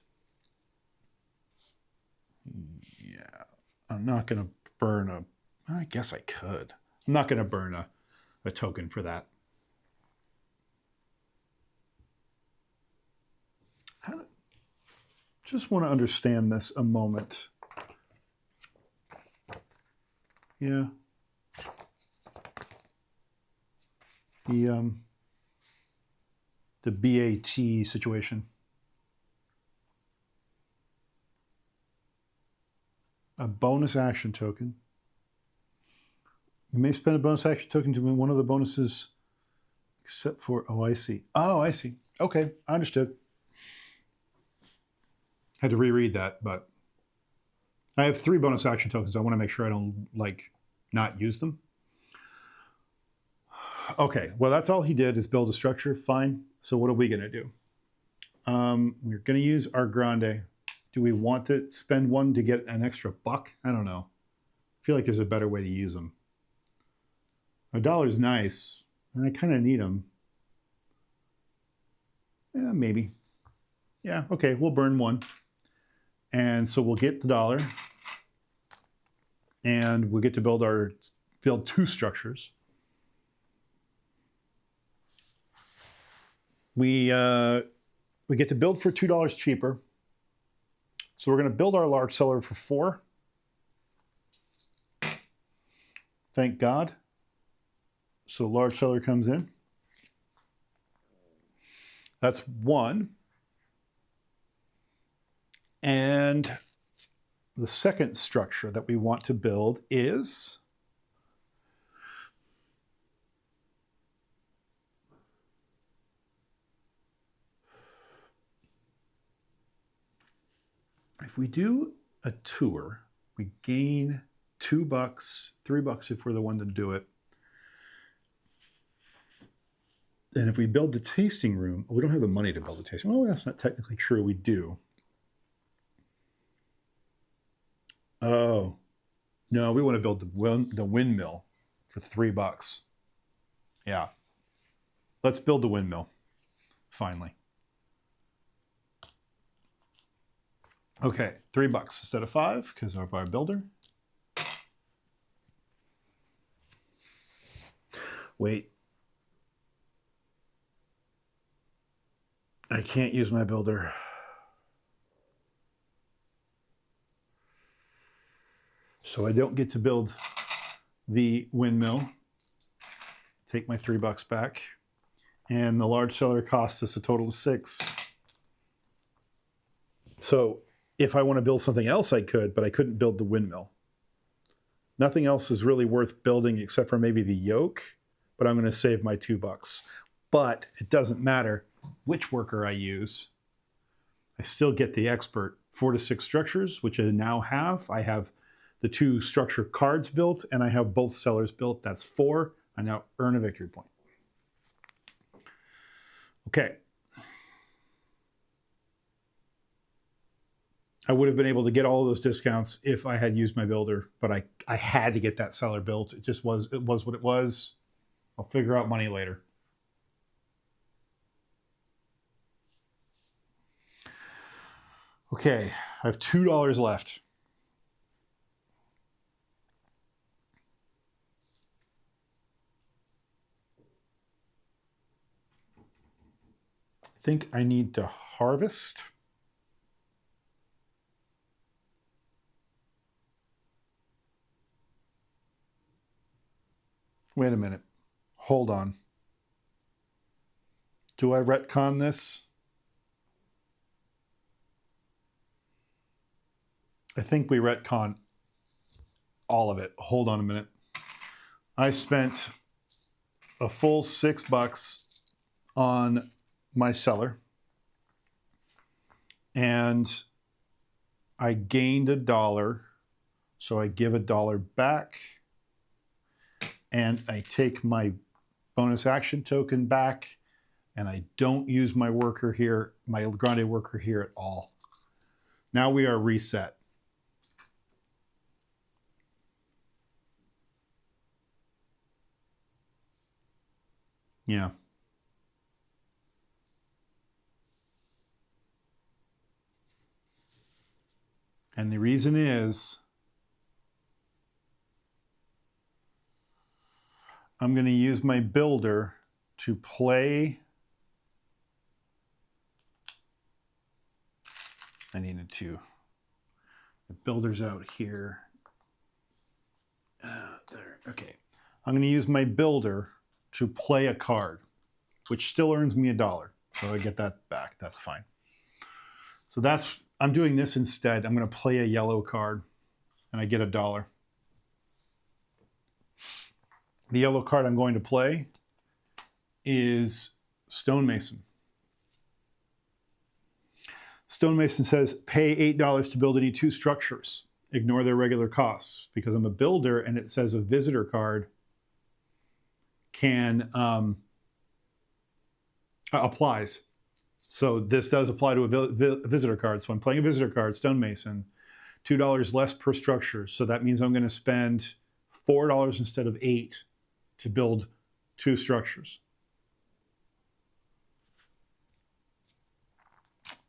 Yeah, I'm not going to burn I guess I could. I'm not going to burn a token for that. Just want to understand this a moment. Yeah. The BAT situation. A bonus action token. You may spend a bonus action token to win one of the bonuses, except for, oh, I see. Oh, I see. Okay, I understood. Had to reread that, but I have 3 bonus action tokens. I want to make sure I don't, not use them. Okay, well, that's all he did is build a structure. Fine. So what are we going to do? We're going to use our Grande. Do we want to spend 1 to get an extra $1? I don't know. I feel like there's a better way to use them. $1's nice, and I kind of need them. Yeah, maybe. Yeah, okay, we'll burn 1. And so we'll get the $1, and we'll get to build 2 structures. We get to build for $2 cheaper. So we're going to build our large cellar for 4. Thank God. So large cellar comes in. That's 1. And the second structure that we want to build is if we do a tour, we gain $2, $3 if we're the one to do it. And if we build the tasting room, we don't have the money to build a tasting room. Oh, that's not technically true. We do. Oh, no, we want to build the windmill for $3. Yeah. Let's build the windmill, finally. Okay, $3 instead of 5 because of our builder. Wait. I can't use my builder. So I don't get to build the windmill. Take my $3 back. And the large cellar costs us a total of 6. So if I want to build something else, I could, but I couldn't build the windmill. Nothing else is really worth building except for maybe the yoke, but I'm going to save my $2. But it doesn't matter which worker I use. I still get the expert 4 to 6 structures, which I now have. I have the 2 structure cards built, and I have both cellars built. That's 4. I now earn a victory point. Okay. I would have been able to get all of those discounts if I had used my builder, but I had to get that cellar built. It was what it was. I'll figure out money later. Okay, I have $2 left. I think I need to harvest. Wait a minute. Hold on. Do I retcon this? I think we retcon all of it. Hold on a minute. I spent a full $6 on my cellar, and I gained $1, so I give $1 back, and I take my bonus action token back, and I don't use my worker here, my grande worker here at all. Now we are reset. Yeah. And the reason is I'm going to use my builder to play. I needed to. The builder's out here. There. Okay. I'm going to use my builder to play a card, which still earns me $1. So I get that back. That's fine. So I'm doing this instead. I'm going to play a yellow card, and I get $1. The yellow card I'm going to play is Stonemason. Stonemason says, pay $8 to build any 2 structures. Ignore their regular costs. Because I'm a builder and it says a visitor card can applies. So this does apply to a visitor card. So I'm playing a visitor card, Stonemason, $2 less per structure. So that means I'm going to spend $4 instead of $8 to build 2 structures.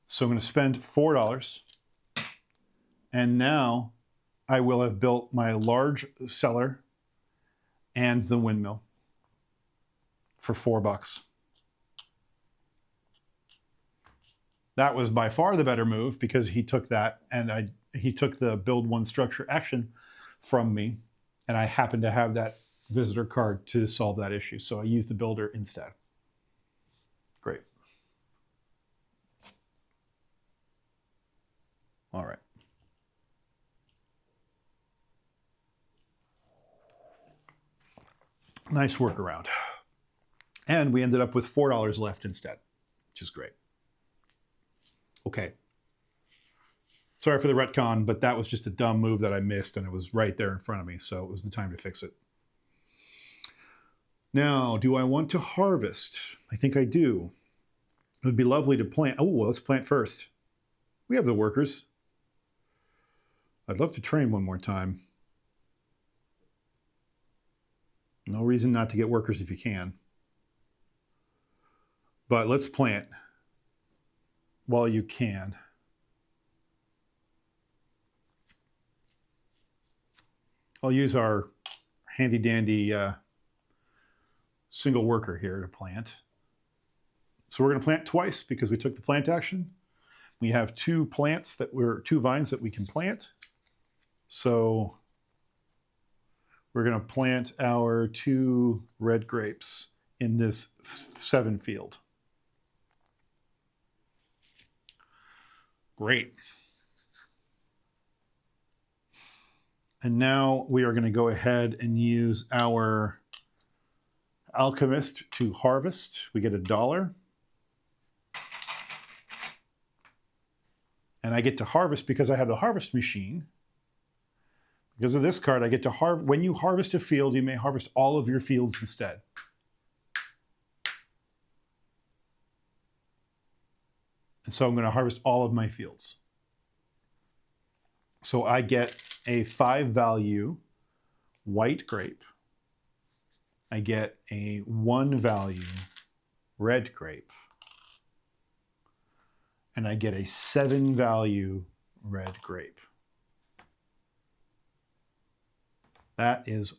So I'm going to spend $4. And now I will have built my large cellar and the windmill for $4. That was by far the better move because he took that and he took the build one structure action from me, and I happened to have that visitor card to solve that issue. So I used the builder instead. Great. All right. Nice workaround. And we ended up with $4 left instead, which is great. Okay. Sorry for the retcon, but that was just a dumb move that I missed, and it was right there in front of me, so it was the time to fix it. Now, do I want to harvest? I think I do. It would be lovely to plant. Oh, well, let's plant first. We have the workers. I'd love to train one more time. No reason not to get workers if you can. But let's plant while you can. I'll use our handy dandy single worker here to plant. So we're going to plant twice because we took the plant action. We have two vines that we can plant. So we're going to plant our 2 red grapes in this 7 field. Great. And now we are going to go ahead and use our alchemist to harvest. We get $1. And I get to harvest because I have the harvest machine. Because of this card, I get to harvest. When you harvest a field, you may harvest all of your fields instead. And so I'm going to harvest all of my fields. So I get a 5 value white grape. I get a 1 value red grape. And I get a 7 value red grape. That is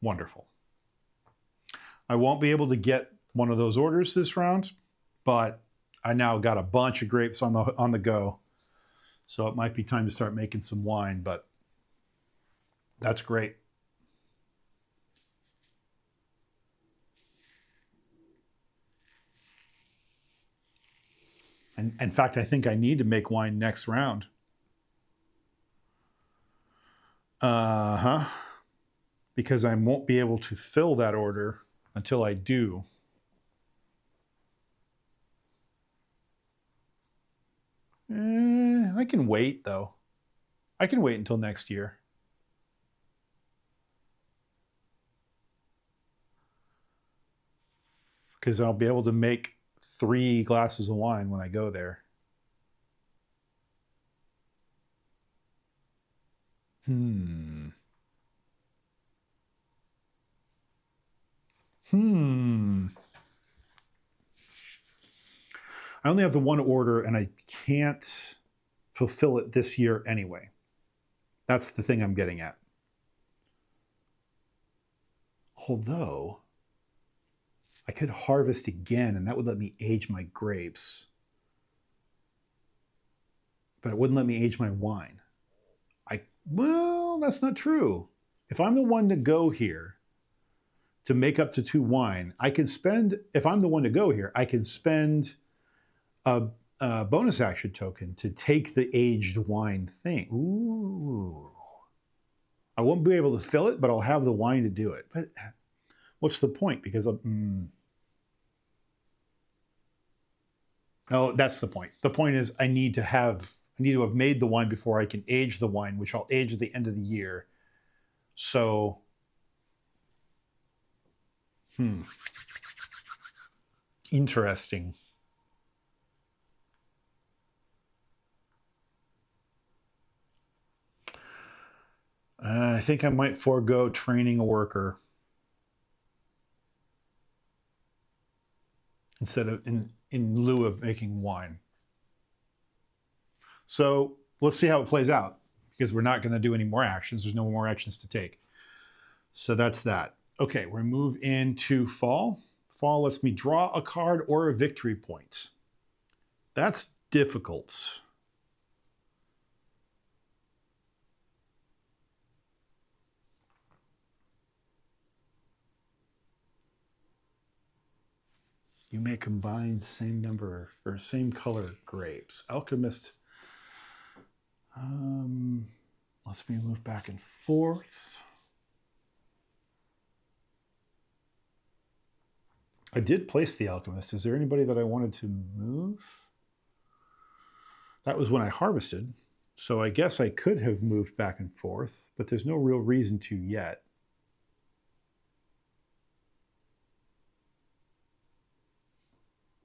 wonderful. I won't be able to get one of those orders this round, but I now got a bunch of grapes on the go. So it might be time to start making some wine, but that's great. And in fact, I think I need to make wine next round. Because I won't be able to fill that order until I do. I can wait, though. I can wait until next year. Because I'll be able to make 3 glasses of wine when I go there. I only have the 1 order, and I can't fulfill it this year anyway. That's the thing I'm getting at. Although, I could harvest again, and that would let me age my grapes. But it wouldn't let me age my wine. Well, that's not true. If I'm the one to go here to make up to 2 wine, I can spend, if I'm the one to go here, I can spend a bonus action token to take the aged wine thing. Ooh. I won't be able to fill it, but I'll have the wine to do it. But what's the point? Because oh, that's the point. The point is I need to have made the wine before I can age the wine, which I'll age at the end of the year. So, interesting. I think I might forego training a worker instead of in lieu of making wine. So let's see how it plays out, because we're not going to do any more actions. There's no more actions to take. So that's that. Okay, we're going to move into fall. Fall lets me draw a card or a victory point. That's difficult. You may combine same number or same color grapes. Alchemist lets me move back and forth. I did place the alchemist. Is there anybody that I wanted to move? That was when I harvested. So I guess I could have moved back and forth, but there's no real reason to yet.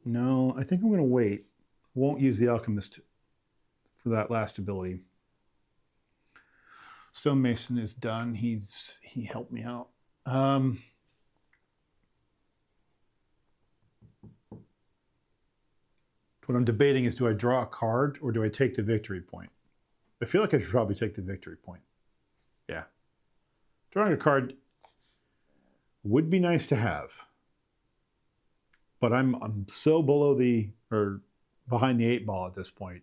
No, I think I'm going to wait. Won't use the alchemist for that last ability. Stonemason is done. He helped me out. What I'm debating is, do I draw a card or do I take the victory point? I feel like I should probably take the victory point. Yeah. Drawing a card would be nice to have. But I'm so behind the 8 ball at this point.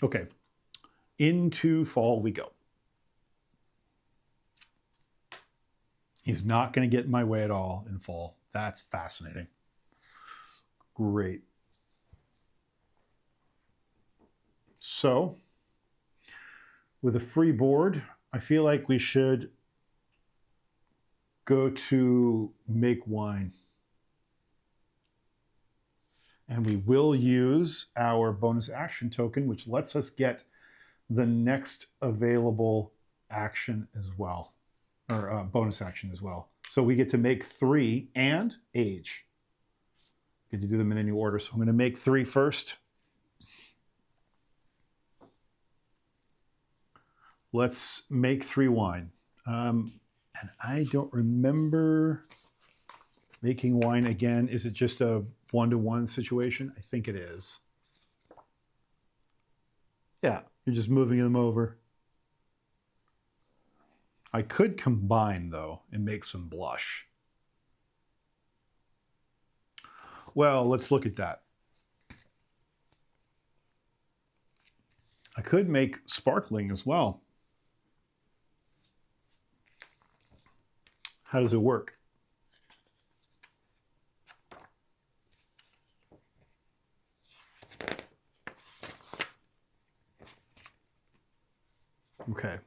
Okay. Into fall we go. He's not going to get in my way at all in fall. That's fascinating. Great. So, with a free board, I feel like we should go to make wine. And we will use our bonus action token, which lets us get the next available action as well. Or bonus action as well. So we get to make 3 and age. Get to do them in any order. So I'm going to make 3 first. Let's make 3 wine. And I don't remember making wine again. Is it just a 1-to-1 situation? I think it is. Yeah, you're just moving them over. I could combine, though, and make some blush. Well, let's look at that. I could make sparkling as well. How does it work? Okay.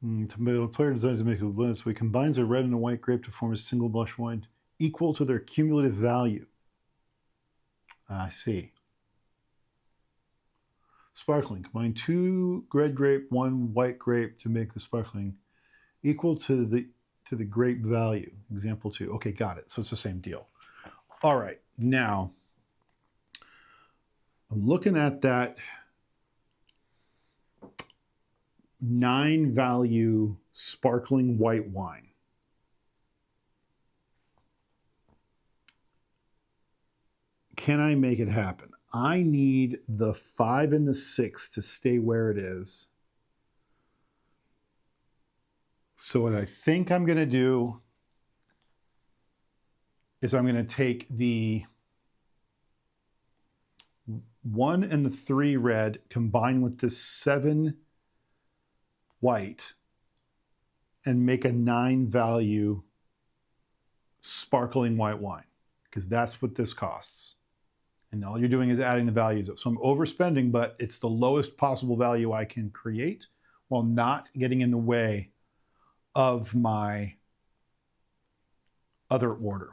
The player designs to make a blend, so he combines a red and a white grape to form a single blush wine equal to their cumulative value. I see. Sparkling. Combine 2 red grape, 1 white grape to make the sparkling equal to the grape value. Example 2. Okay, got it. So it's the same deal. All right. Now, I'm looking at that 9 value sparkling white wine. Can I make it happen? I need the 5 and the 6 to stay where it is. So what I think I'm going to do is I'm going to take the 1 and the 3 red, combine with the 7 white, and make a 9 value sparkling white wine, because that's what this costs. And all you're doing is adding the values up. So I'm overspending, but it's the lowest possible value I can create while not getting in the way of my other order.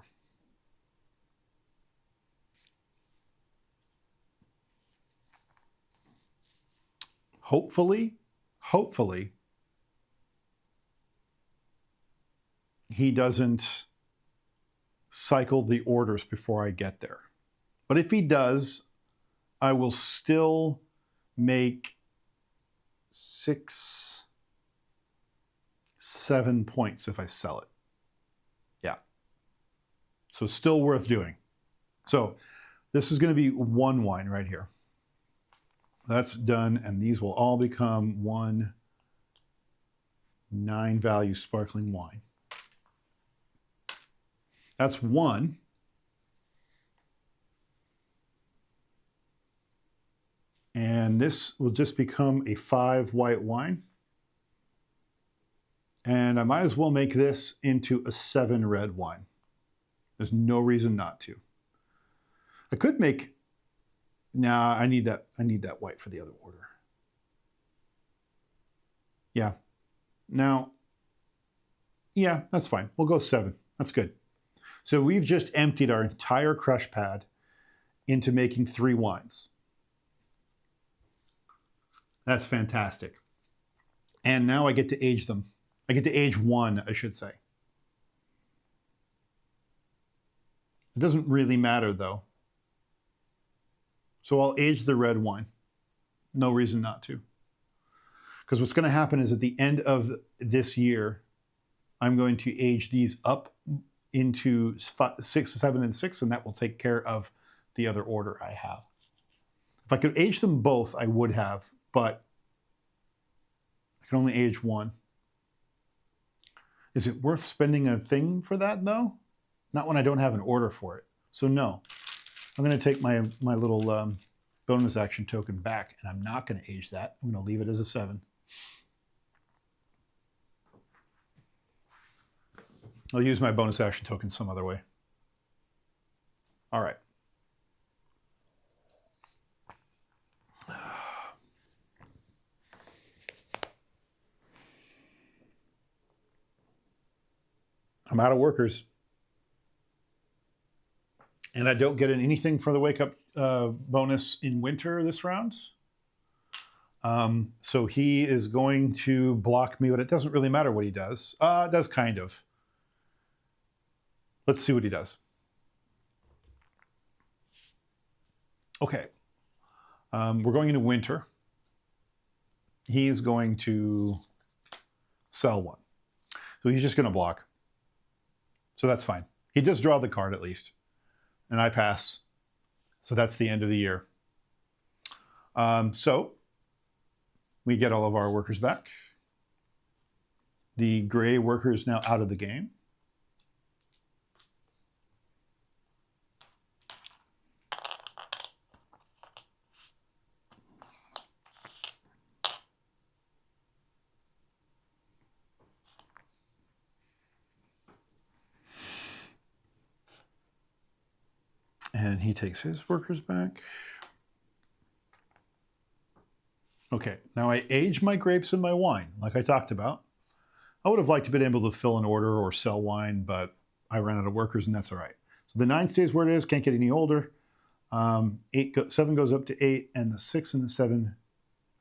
Hopefully, he doesn't cycle the orders before I get there. But if he does, I will still make 6, 7 points if I sell it. So still worth doing. So this is going to be one wine right here. That's done, and these will all become one 9-value sparkling wine. That's one. And this will just become a 5 white wine. And I might as well make this into a 7 red wine. There's no reason not to. I could make, nah, I need that white for the other order. Yeah. Now, yeah, that's fine. We'll go 7. That's good. So we've just emptied our entire crush pad into making 3 wines. That's fantastic. And now I get to age them. I get to age 1, I should say. It doesn't really matter though. So I'll age the red wine. No reason not to. Because what's going to happen is at the end of this year, I'm going to age these up into 6, 7, and 6, and that will take care of the other order I have. If I could age them both, I would have, but I can only age 1. Is it worth spending a thing for that, though? Not when I don't have an order for it. So no. I'm going to take my little bonus action token back, and I'm not going to age that. I'm going to leave it as a 7. I'll use my bonus action token some other way. All right. I'm out of workers. And I don't get anything for the wake up bonus in winter this round. So he is going to block me, but it doesn't really matter what he does. It does kind of. Let's see what he does. Okay. We're going into winter. He's going to sell 1. So he's just going to block. So that's fine. He does draw the card at least. And I pass. So that's the end of the year. So we get all of our workers back. The gray worker is now out of the game. And he takes his workers back. Okay, now I age my grapes and my wine, like I talked about. I would have liked to have been able to fill an order or sell wine, but I ran out of workers, and that's all right. So the 9 stays where it is, can't get any older. 7 goes up to 8, and the 6 and the 7,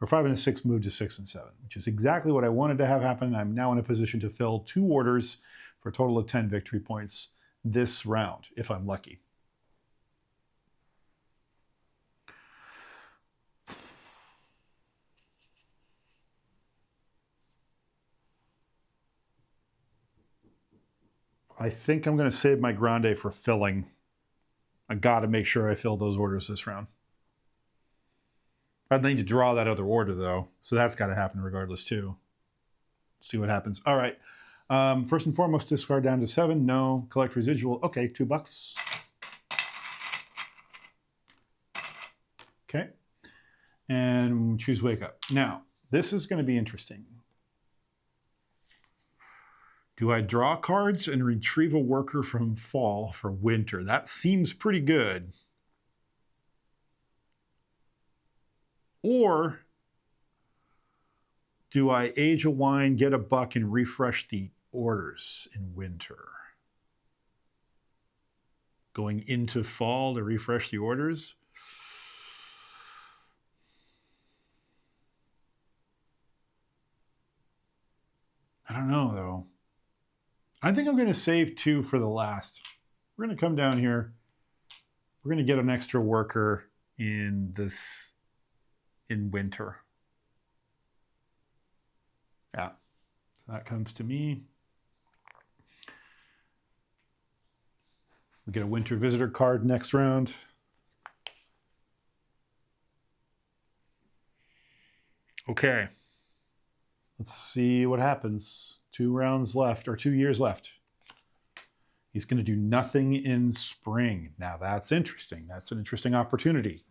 or 5 and the 6 move to 6 and 7, which is exactly what I wanted to have happen. I'm now in a position to fill 2 orders for a total of 10 victory points this round, if I'm lucky. I think I'm going to save my grande for filling. I got to make sure I fill those orders this round. I need to draw that other order, though, so that's got to happen regardless, too. See what happens. All right. First and foremost, discard down to 7. No. Collect residual. Okay, $2. Okay. And choose wake up. Now, this is going to be interesting. Do I draw cards and retrieve a worker from fall for winter? That seems pretty good. Or do I age a wine, get a buck, and refresh the orders in winter? Going into fall to refresh the orders? I don't know, though. I think I'm going to save 2 for the last. We're going to come down here. We're going to get an extra worker in winter. Yeah, so that comes to me. We get a winter visitor card next round. Okay. Let's see what happens. 2 rounds left, or 2 years left. He's going to do nothing in spring. Now that's interesting. That's an interesting opportunity.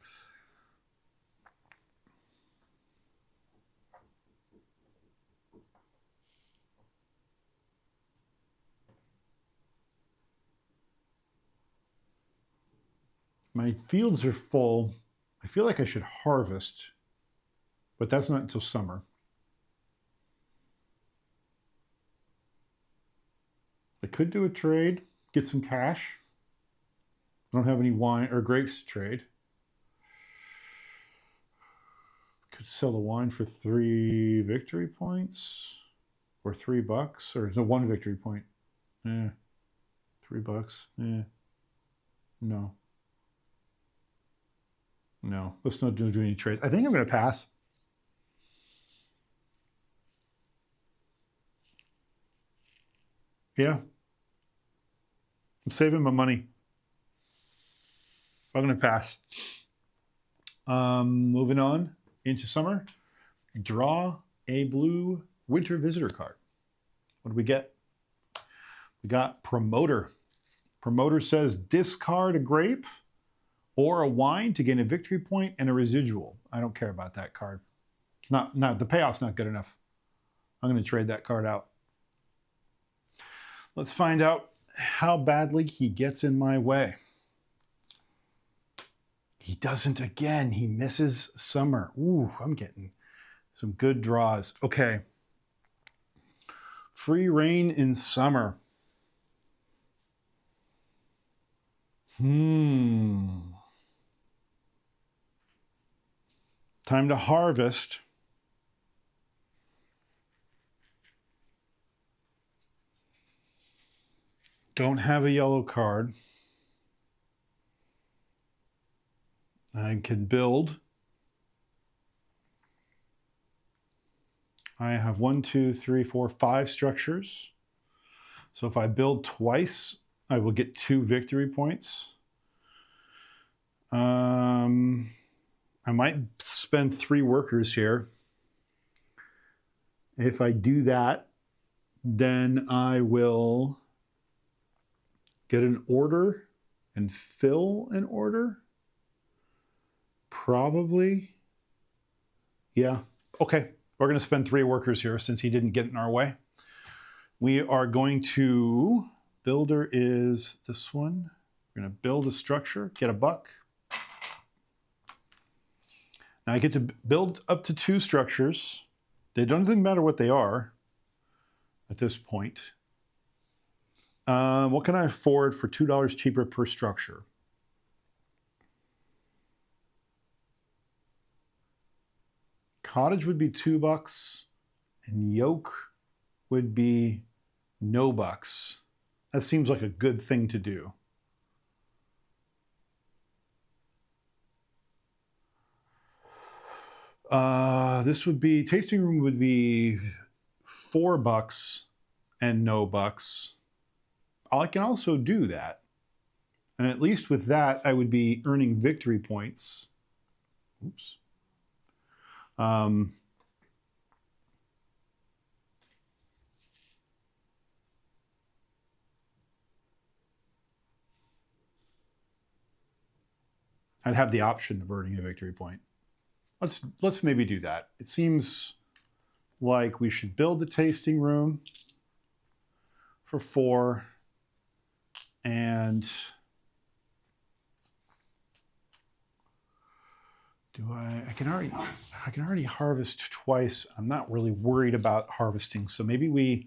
My fields are full. I feel like I should harvest, but that's not until summer. I could do a trade, get some cash. I don't have any wine or grapes to trade. Could sell the wine for 3 victory points or $3, or is it 1 victory point? $3. No. No, let's not do any trades. I think I'm going to pass. Yeah. I'm saving my money. I'm going to pass. Moving on into summer. Draw a blue winter visitor card. What do we get? We got Promoter. Promoter says discard a grape or a wine to gain a victory point and a residual. I don't care about that card. It's not the payoff's not good enough. I'm going to trade that card out. Let's find out how badly he gets in my way. He doesn't again. He misses summer. Ooh, I'm getting some good draws. Okay. Free reign in summer. Time to harvest. Don't have a yellow card. I can build. I have 1, 2, 3, 4, 5 structures. So if I build twice, I will get 2 victory points. I might spend 3 workers here. If I do that, then I will get an order and fill an order. Probably. Yeah. Okay. We're going to spend 3 workers here since he didn't get in our way. We are going to, builder is this one. We're going to build a structure, get a buck. Now I get to build up to 2 structures. They don't even matter what they are at this point. What can I afford for $2 cheaper per structure? Cottage would be $2, and yoke would be no bucks. That seems like a good thing to do. This would be, tasting room would be $4 and no bucks. I can also do that. And at least with that, I would be earning victory points. Oops. I'd have the option of earning a victory point. Let's maybe do that. It seems like we should build the tasting room for 4, and I can already harvest twice. I'm not really worried about harvesting, so maybe we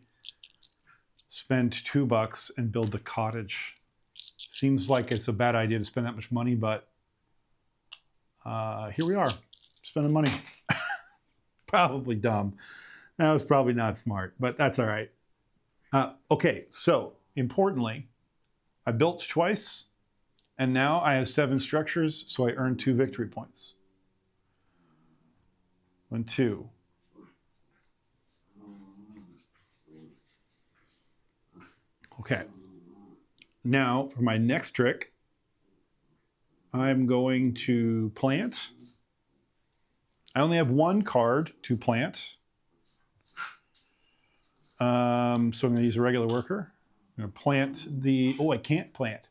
spend $2 and build the cottage. Seems like it's a bad idea to spend that much money, but here we are, spending money. Probably dumb. That was probably not smart, but that's all right. Okay, so importantly, I built twice, and now I have 7 structures, so I earn 2 victory points. 1, 2. Okay. Now, for my next trick, I'm going to plant. I only have one card to plant. So I'm going to use a regular worker. I'm going to plant the... Oh, I can't plant.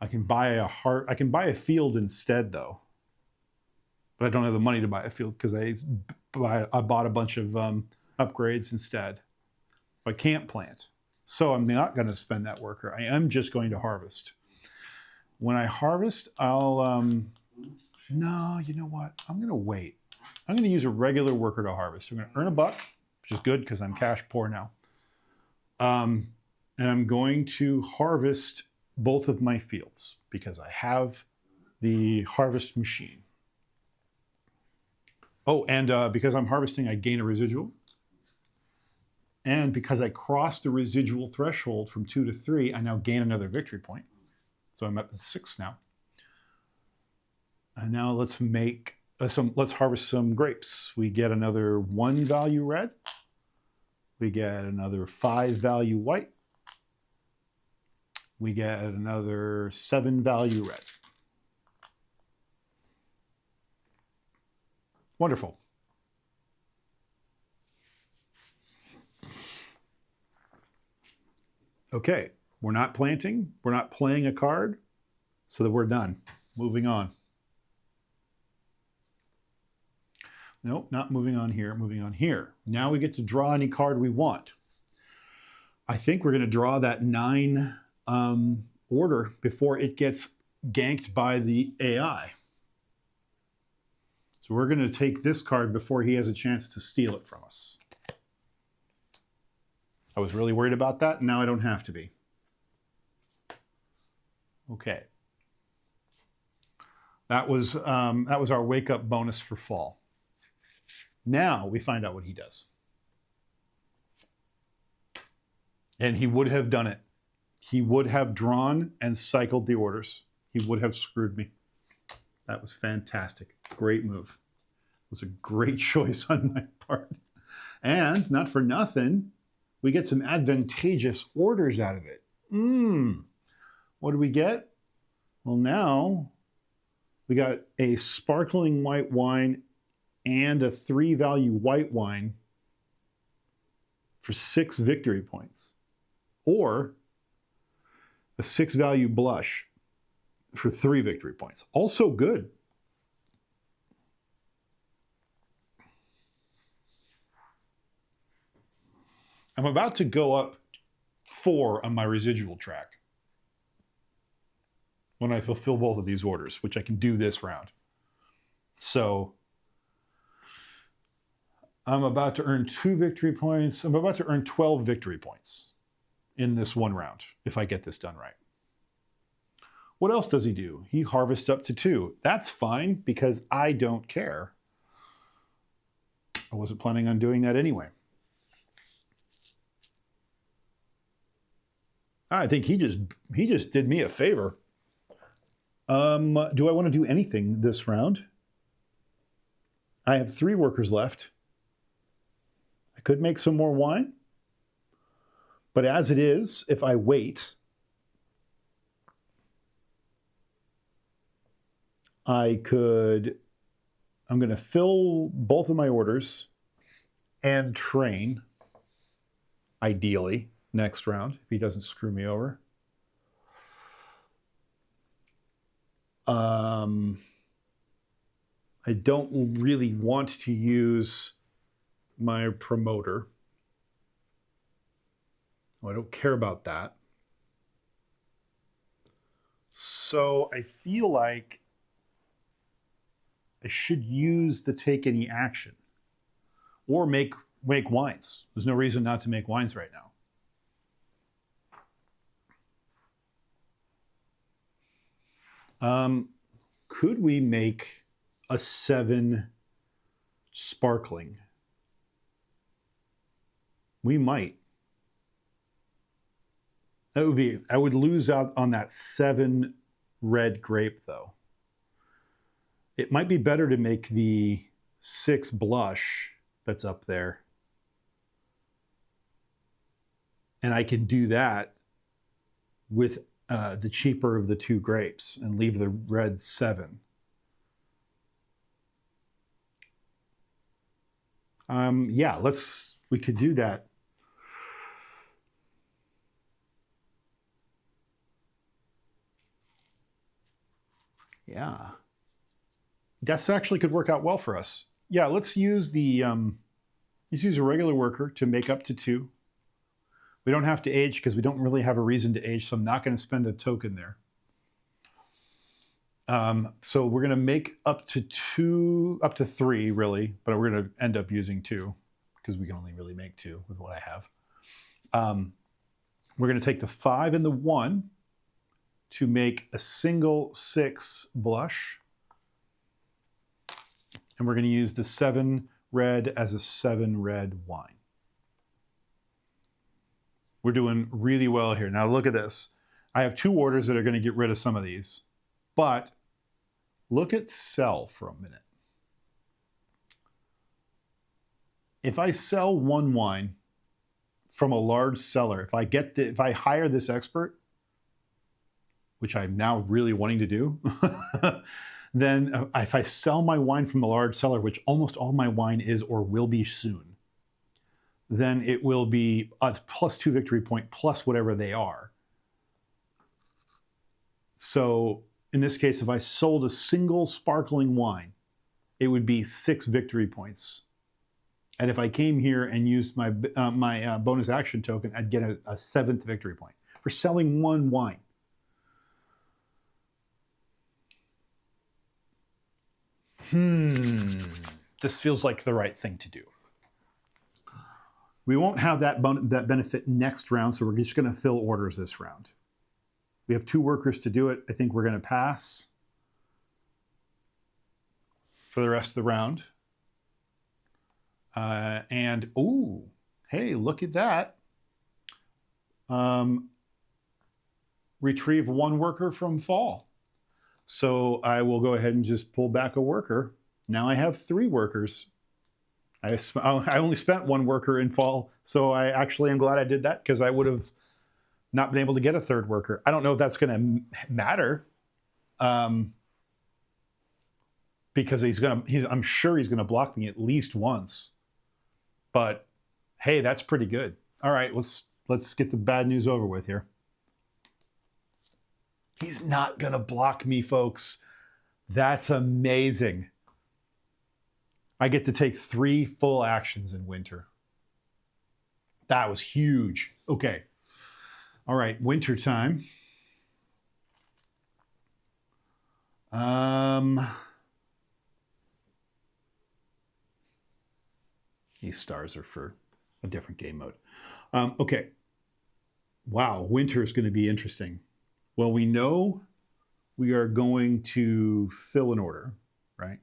I can buy a field instead, though. But I don't have the money to buy a field because I bought a bunch of upgrades instead. I can't plant. So I'm not going to spend that worker. I am just going to harvest. When I harvest, I'll... No, you know what? I'm going to wait. I'm going to use a regular worker to harvest. I'm going to earn $1, which is good because I'm cash poor now. And I'm going to harvest both of my fields because I have the harvest machine. Oh, and because I'm harvesting, I gain a residual. And because I crossed the residual threshold from 2 to 3, I now gain another victory point. So I'm at 6 now. And now let's make let's harvest some grapes. We get another 1 value red. We get another 5 value white. We get another 7 value red. Wonderful. Okay, we're not planting. We're not playing a card. So that we're done. Moving on. Nope, not moving on here, moving on here. Now we get to draw any card we want. I think we're going to draw that 9 order before it gets ganked by the AI. So we're going to take this card before he has a chance to steal it from us. I was really worried about that, and now I don't have to be. Okay. That was our wake-up bonus for fall. Now we find out what he does. And he would have done it. He would have drawn and cycled the orders. He would have screwed me. That was fantastic. Great move. It was a great choice on my part. And not for nothing, we get some advantageous orders out of it. What do we get? Well, now we got a sparkling white wine and a 3 value white wine for 6 victory points. Or a 6 value blush for 3 victory points. Also good. I'm about to go up 4 on my residual track when I fulfill both of these orders, which I can do this round. So I'm about to earn 2 victory points. I'm about to earn 12 victory points in this one round, if I get this done right. What else does he do? He harvests up to 2. That's fine, because I don't care. I wasn't planning on doing that anyway. I think he just did me a favor. Do I want to do anything this round? I have 3 workers left. I could make some more wine. But as it is, if I wait, I'm going to fill both of my orders and train, ideally, next round, if he doesn't screw me over. I don't really want to use my promoter. I don't care about that. So I feel like I should use the take any action or make wines. There's no reason not to make wines right now. Could we make a 7 sparkling? We might. I would lose out on that 7 red grape, though. It might be better to make the 6 blush that's up there. And I can do that with the cheaper of the two grapes and leave the red 7. Yeah, we could do that. Yeah. That actually could work out well for us. Yeah, let's use let's use a regular worker to make up to 2. We don't have to age because we don't really have a reason to age, so I'm not going to spend a token there. So we're going to make up to 3 really, but we're going to end up using 2 because we can only really make 2 with what I have. We're going to take the 5 and the 1 to make a single 6 blush. And we're going to use the 7 red as a 7 red wine. We're doing really well here. Now look at this. I have 2 orders that are going to get rid of some of these. But look at sell for a minute. If I sell 1 wine from a large seller, if I hire this expert, which I'm now really wanting to do, then if I sell my wine from a large seller, which almost all my wine is or will be soon, then it will be a +2 victory point plus whatever they are. So in this case, if I sold a single sparkling wine, it would be 6 victory points. And if I came here and used my bonus action token, I'd get a 7th victory point for selling 1 wine. This feels like the right thing to do. We won't have that benefit next round, so we're just going to fill orders this round. We have 2 workers to do it. I think we're going to pass for the rest of the round. And, ooh, hey, look at that. Retrieve 1 worker from fall. So I will go ahead and just pull back a worker. Now I have 3 workers. I only spent 1 worker in fall, so I actually am glad I did that because I would have not been able to get a 3rd worker. I don't know if that's going to matter, because I'm sure he's gonna block me at least once. But hey, that's pretty good. All right, let's get the bad news over with here. He's not gonna block me, folks. That's amazing. I get to take 3 full actions in winter. That was huge. Okay. All right, winter time. These stars are for a different game mode. Okay. Wow, winter is going to be interesting. Well, we know we are going to fill an order, right?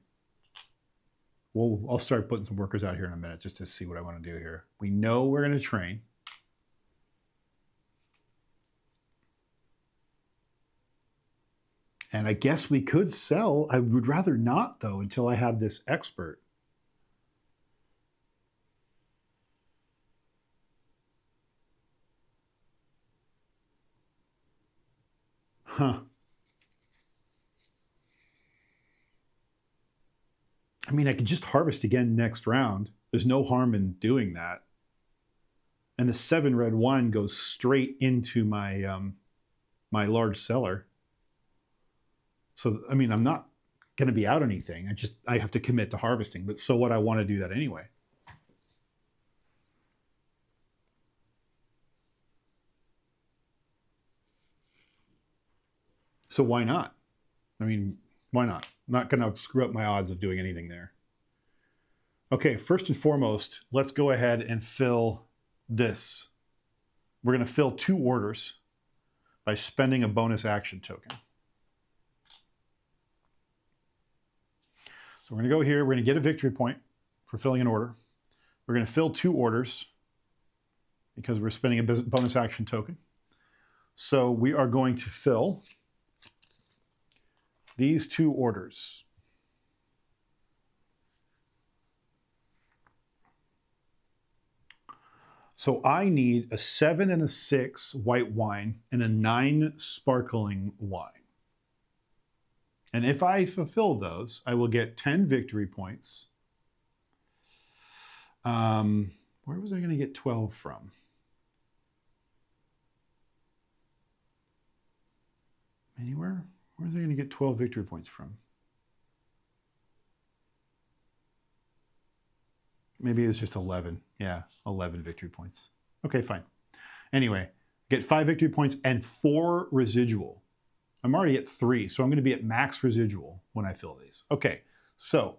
Well, I'll start putting some workers out here in a minute just to see what I want to do here. We know we're going to train. And I guess we could sell. I would rather not, though, until I have this expert. Huh. I mean, I could just harvest again next round. There's no harm in doing that. And the 7 red wine goes straight into my my large cellar. So, I mean, I'm not going to be out anything. I have to commit to harvesting. But so what, I want to do that anyway. So why not? I mean, why not? I'm not going to screw up my odds of doing anything there. Okay, first and foremost, let's go ahead and fill this. We're going to fill 2 orders by spending a bonus action token. So we're going to go here. We're going to get a victory point for filling an order. We're going to fill 2 orders because we're spending a bonus action token. So we are going to fill these 2 orders. So I need a 7 and a 6 white wine and a 9 sparkling wine. And if I fulfill those, I will get 10 victory points. Where was I going to get 12 from? Anywhere? Where was I going to get 12 victory points from? Maybe it's just 11. Yeah, 11 victory points. Okay, fine. Anyway, get 5 victory points and 4 residual. I'm already at 3, so I'm going to be at max residual when I fill these. Okay, so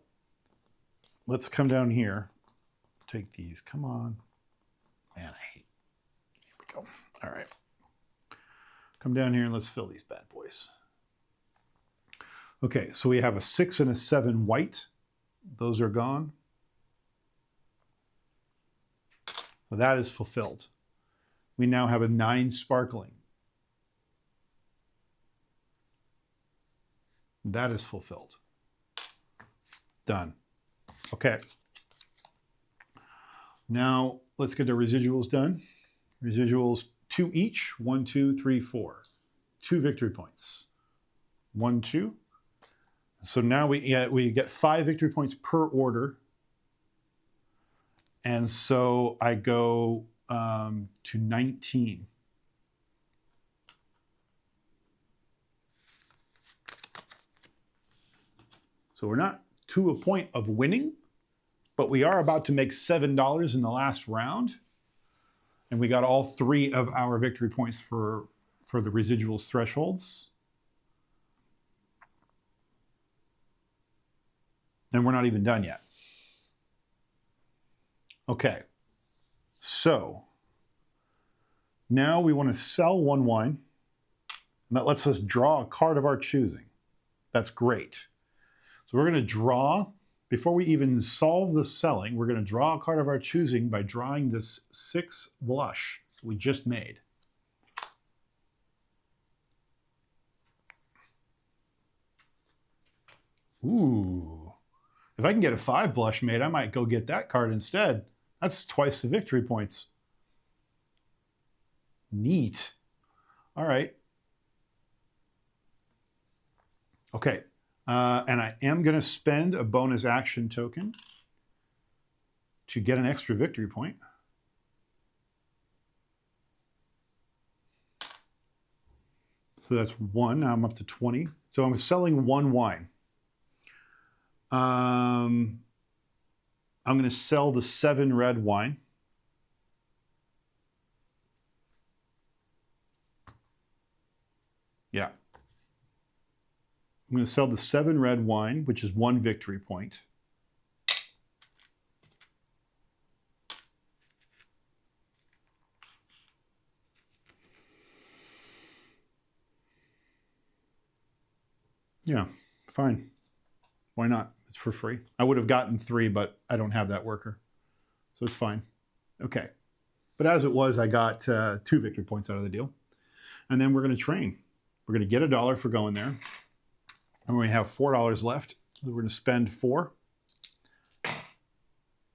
let's come down here. Take these. Come on. Man, I hate. Here we go. All right. Come down here and let's fill these bad boys. Okay, so we have a 6 and a 7 white. Those are gone. So that is fulfilled. We now have a 9 sparkling. That is fulfilled. Done. Okay. Now let's get the residuals done. Residuals 2 each. 1, 2, 3, 4. 2 victory points. 1, 2. So now we get 5 victory points per order. And so I go to 19. So we're not to a point of winning, but we are about to make $7 in the last round. And we got all 3 of our victory points for the residuals thresholds. And we're not even done yet. Okay, so now we want to sell 1 wine. And that lets us draw a card of our choosing. That's great. So we're going to draw, before we even solve the selling, we're going to draw a card of our choosing by drawing this 6 blush we just made. Ooh. If I can get a 5 blush made, I might go get that card instead. That's twice the victory points. Neat. All right. Okay. And I am going to spend a bonus action token to get an extra victory point. So that's 1. Now I'm up to 20. So I'm selling 1 wine. I'm going to sell the 7 red wine. Yeah. I'm going to sell the 7 red wine, which is 1 victory point. Yeah, fine. Why not? It's for free. I would have gotten 3, but I don't have that worker. So it's fine. Okay. But as it was, I got 2 victory points out of the deal. And then we're going to train. We're going to get $1 for going there. And we have $4 left. So we're going to spend 4.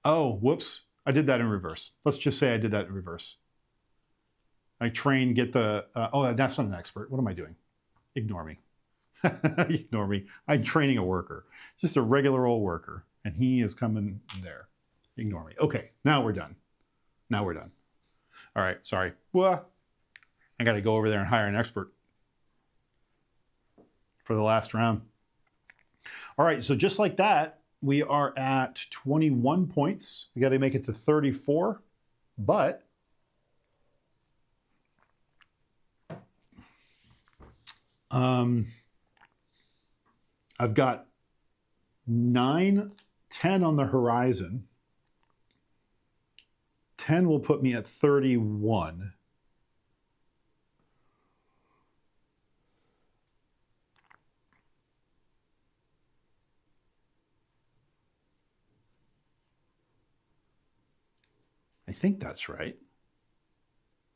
Oh, whoops. I did that in reverse. Let's just say I did that in reverse. I train, get the... oh, that's not an expert. What am I doing? Ignore me. Ignore me. I'm training a worker. Just a regular old worker. And he is coming there. Ignore me. Okay, now we're done. Now we're done. All right, sorry. Well, I got to go over there and hire an expert for the last round. All right, so just like that, we are at 21 points. We got to make it to 34, but I've got 9, 10 on the horizon. 10 will put me at 31. I think that's right.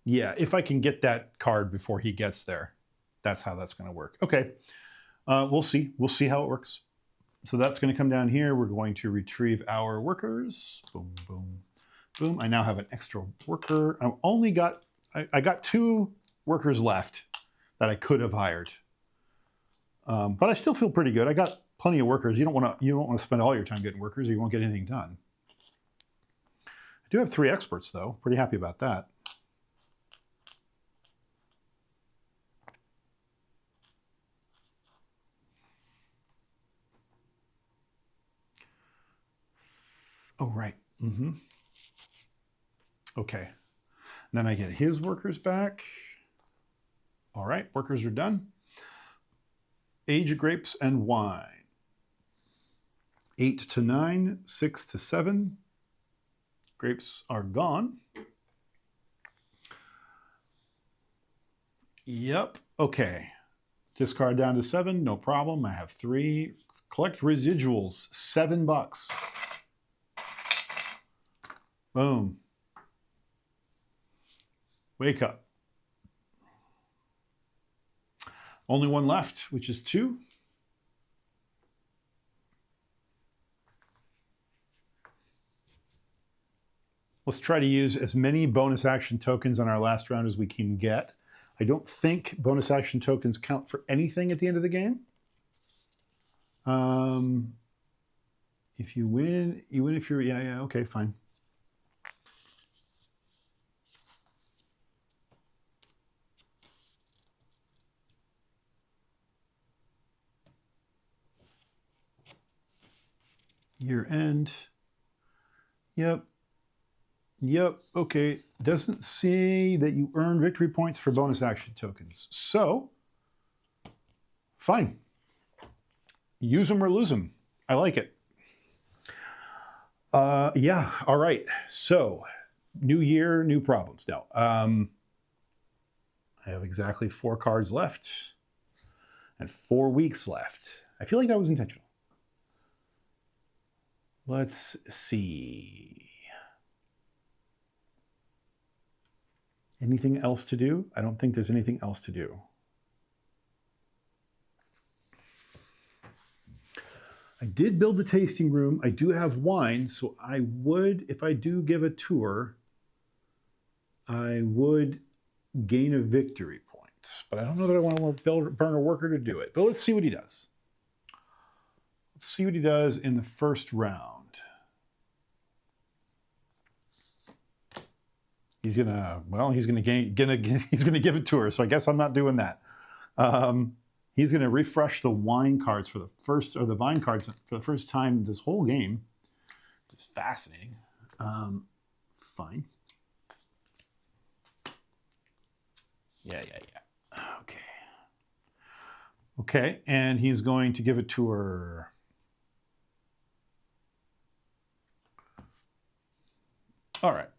Yeah, if I can get that card before he gets there, that's how that's going to work. Okay, we'll see. We'll see how it works. So that's going to come down here. We're going to retrieve our workers. Boom, boom. Boom, I now have an extra worker. I got 2 workers left that I could have hired. But I still feel pretty good. I got plenty of workers. You don't want to spend all your time getting workers or you won't get anything done. I do have 3 experts though. Pretty happy about that. Oh, right. Okay. And then I get his workers back. All right, workers are done. Age of grapes and wine. 8 to 9, 6 to 7. Grapes are gone. Yep, okay. Discard down to 7, no problem. I have 3. Collect residuals, $7. Boom. Wake up. Only one left, which is 2. Let's try to use as many bonus action tokens on our last round as we can get. I don't think bonus action tokens count for anything at the end of the game. If you win, you win if you're, yeah, okay, fine. Year end. Yep. Okay. Doesn't say that you earn victory points for bonus action tokens. So, fine. Use them or lose them. I like it. Yeah. All right. So, new year, new problems. Now, I have exactly 4 cards left and 4 weeks left. I feel like that was intentional. Let's see. Anything else to do? I don't think there's anything else to do. I did build the tasting room. I do have wine, so I would, if I do give a tour, I would gain a victory point. But I don't know that I want to burn a worker to do it. But let's see what he does. Let's see what he does in the first round. He's gonna give it to her. So I guess I'm not doing that. He's gonna refresh the wine cards for the first, or the vine cards for the first time this whole game. It's fascinating. Fine. Yeah. Okay, and he's going to give it to her. All right.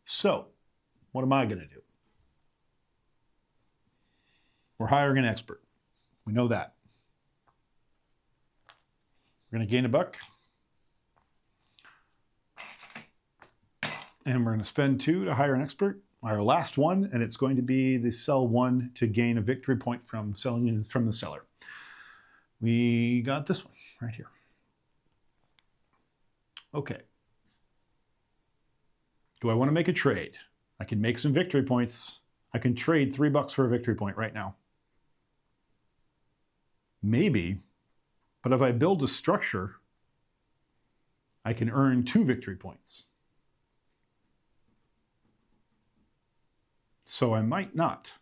So, what am I going to do? We're hiring an expert. We know that. We're going to gain $1. And we're going to spend 2 to hire an expert. Our last one, and it's going to be the sell 1 to gain a victory point from selling in from the seller. We got this one right here. Okay. Do I want to make a trade? I can make some victory points. I can trade $3 for a victory point right now. Maybe, but if I build a structure, I can earn 2 victory points. So I might not.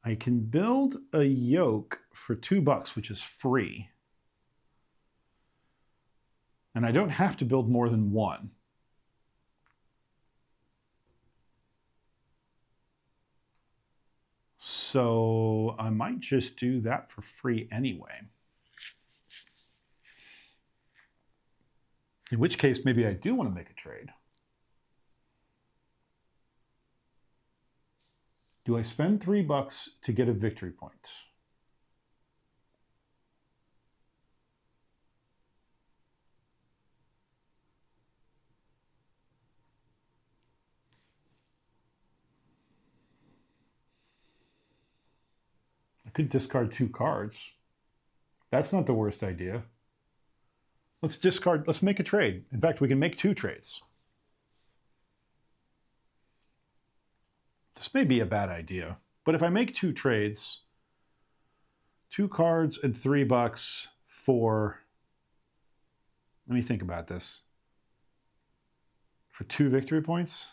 I can build a yoke for $2, which is free. And I don't have to build more than 1. So I might just do that for free anyway. In which case, maybe I do want to make a trade. Do I spend $3 to get a victory point? I could discard 2 cards. That's not the worst idea. Let's discard, let's make a trade. In fact, we can make 2 trades. This may be a bad idea, but if I make 2 trades, 2 cards and $3 for, let me think about this, for 2 victory points.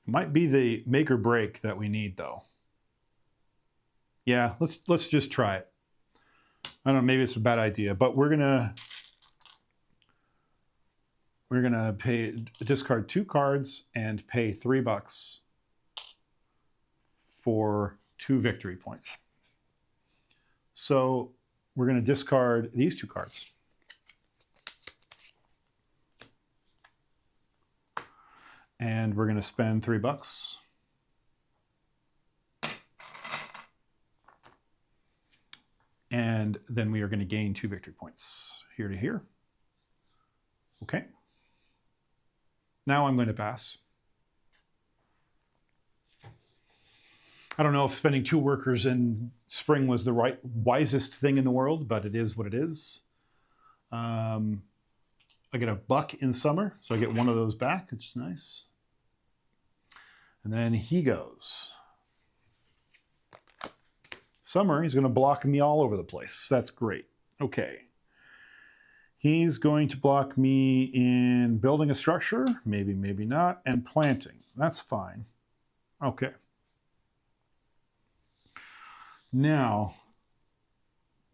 Might be the make or break that we need, though. Yeah, let's just try it. I don't know, maybe it's a bad idea, but we're gonna discard 2 cards and pay $3 for 2 victory points. So we're gonna discard these 2 cards. And we're gonna spend $3. And then we are gonna gain 2 victory points here to here. Okay. Now I'm going to pass. I don't know if spending 2 workers in spring was the wisest thing in the world, but it is what it is. I get a $1 in summer, so I get 1 of those back, which is nice. And then he goes. Summer, he's going to block me all over the place. That's great. Okay. He's going to block me in building a structure, maybe, maybe not, and planting. That's fine. Okay. Now,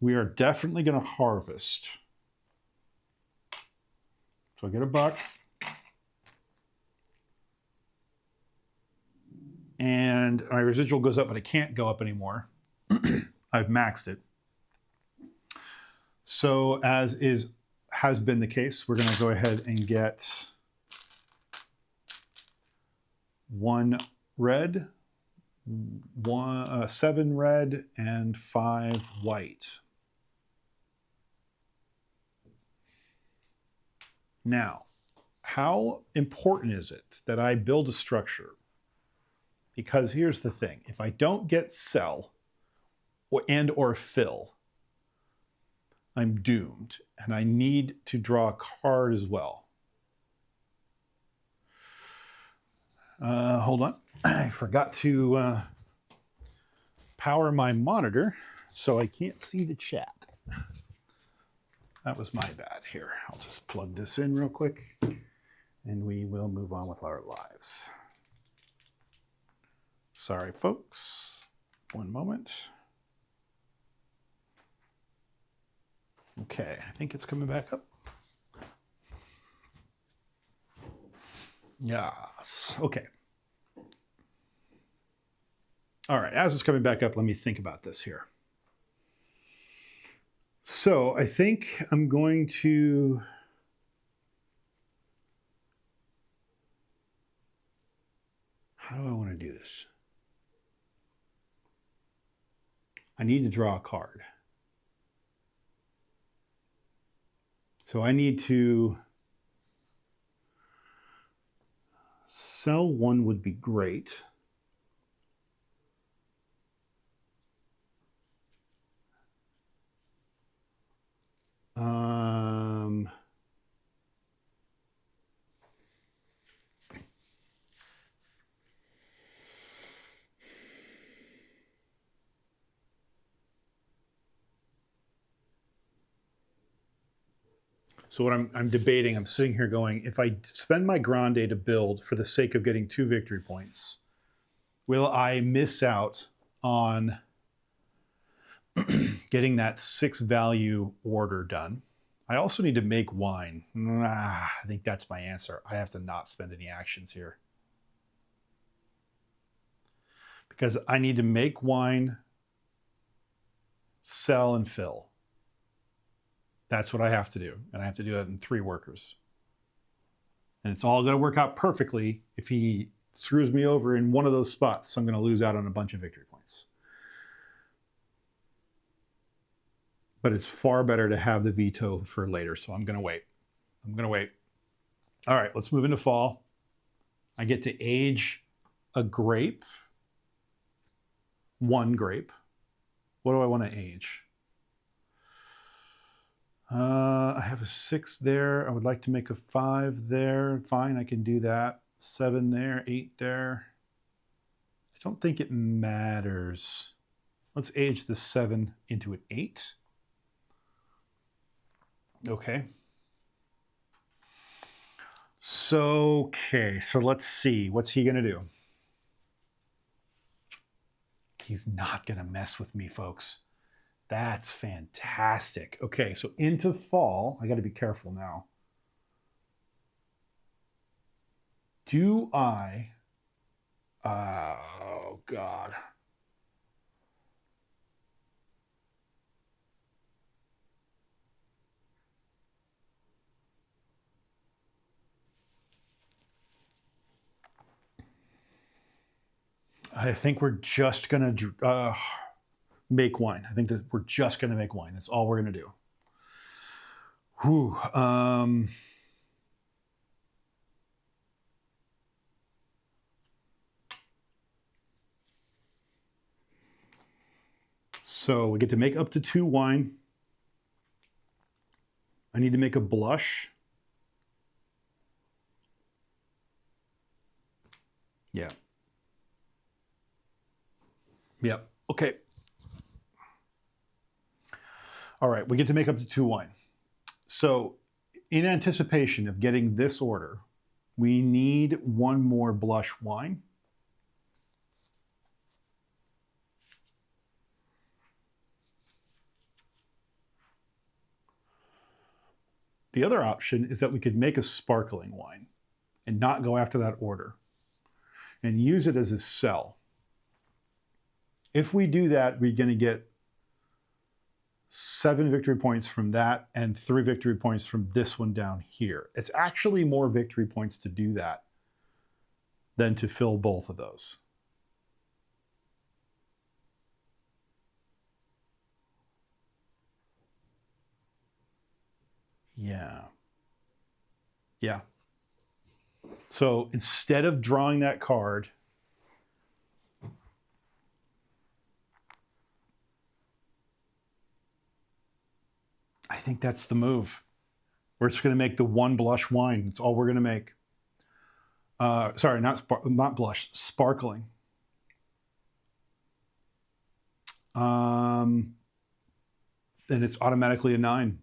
we are definitely going to harvest. So I get a $1. And my residual goes up, but it can't go up anymore. I've maxed it. So as has been the case, we're going to go ahead and get 1 red, 7 red, and 5 white. Now, how important is it that I build a structure? Because here's the thing. If I don't get sell or fill, I'm doomed. And I need to draw a card as well. Hold on. I forgot to power my monitor, so I can't see the chat. That was my bad here. I'll just plug this in real quick, and we will move on with our lives. Sorry, folks. One moment. Okay, I think it's coming back up. Yes, okay. All right, as it's coming back up, let me think about this here. So I think I'm going to how do I want to do this? I need to draw a card. So I need to sell 1 would be great. So what I'm debating, I'm sitting here going, if I spend my grande to build for the sake of getting 2 victory points, will I miss out on getting that 6 value order done? I also need to make wine. I think that's my answer. I have to not spend any actions here. Because I need to make wine, sell, and fill. That's what I have to do. And I have to do that in 3 workers. And it's all going to work out perfectly. If he screws me over in one of those spots, I'm going to lose out on a bunch of victory points. But it's far better to have the veto for later. So I'm going to wait. I'm going to wait. All right, let's move into fall. I get to age a grape, one grape. What do I want to age? I have a 6 there. I would like to make a 5 there. Fine, I can do that. 7 there, 8 there. I don't think it matters. Let's age the 7 into an 8. Okay. So let's see. What's he going to do? He's not going to mess with me, folks. That's fantastic. Okay, so into fall, I got to be careful now. Do I... Oh, God. I think we're just going to make wine. I think that we're just going to make wine. That's all we're going to do. Whew. So we get to make up to 2 wine. I need to make a blush. Yeah. Yep. Okay. All right. We get to make up to 2 wine. So in anticipation of getting this order, we need 1 more blush wine. The other option is that we could make a sparkling wine and not go after that order and use it as a cell. If we do that, we're going to get 7 victory points from that and 3 victory points from this one down here. It's actually more victory points to do that than to fill both of those. Yeah. Yeah. So instead of drawing that card, I think that's the move. We're just going to make the 1 blush wine. That's all we're going to make. Sorry, not blush, sparkling. And it's automatically a 9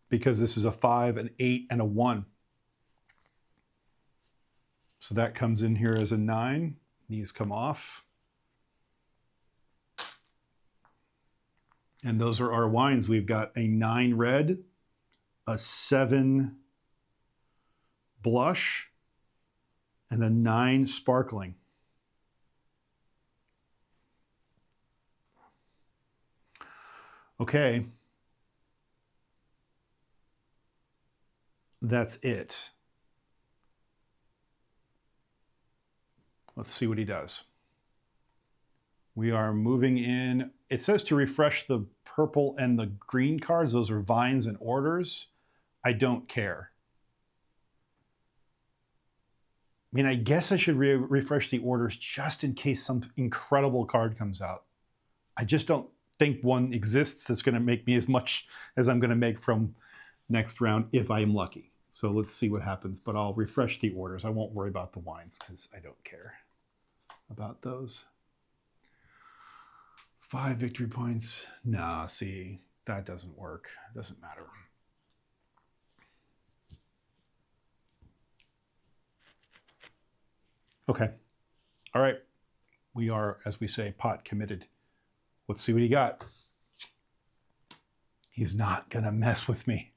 because this is a 5, an 8, and a 1. So that comes in here as a 9. These come off. And those are our wines. We've got a 9 red, a 7 blush, and a 9 sparkling. Okay. That's it. Let's see what he does. We are moving in. It says to refresh the purple and the green cards. Those are vines and orders. I don't care. I mean, I guess I should refresh the orders just in case some incredible card comes out. I just don't think one exists that's going to make me as much as I'm going to make from next round if I am lucky. So let's see what happens, but I'll refresh the orders. I won't worry about the wines because I don't care about those. 5 victory points. Nah, see, that doesn't work. It doesn't matter. Okay. All right. We are, as we say, pot committed. Let's see what he got. He's not going to mess with me.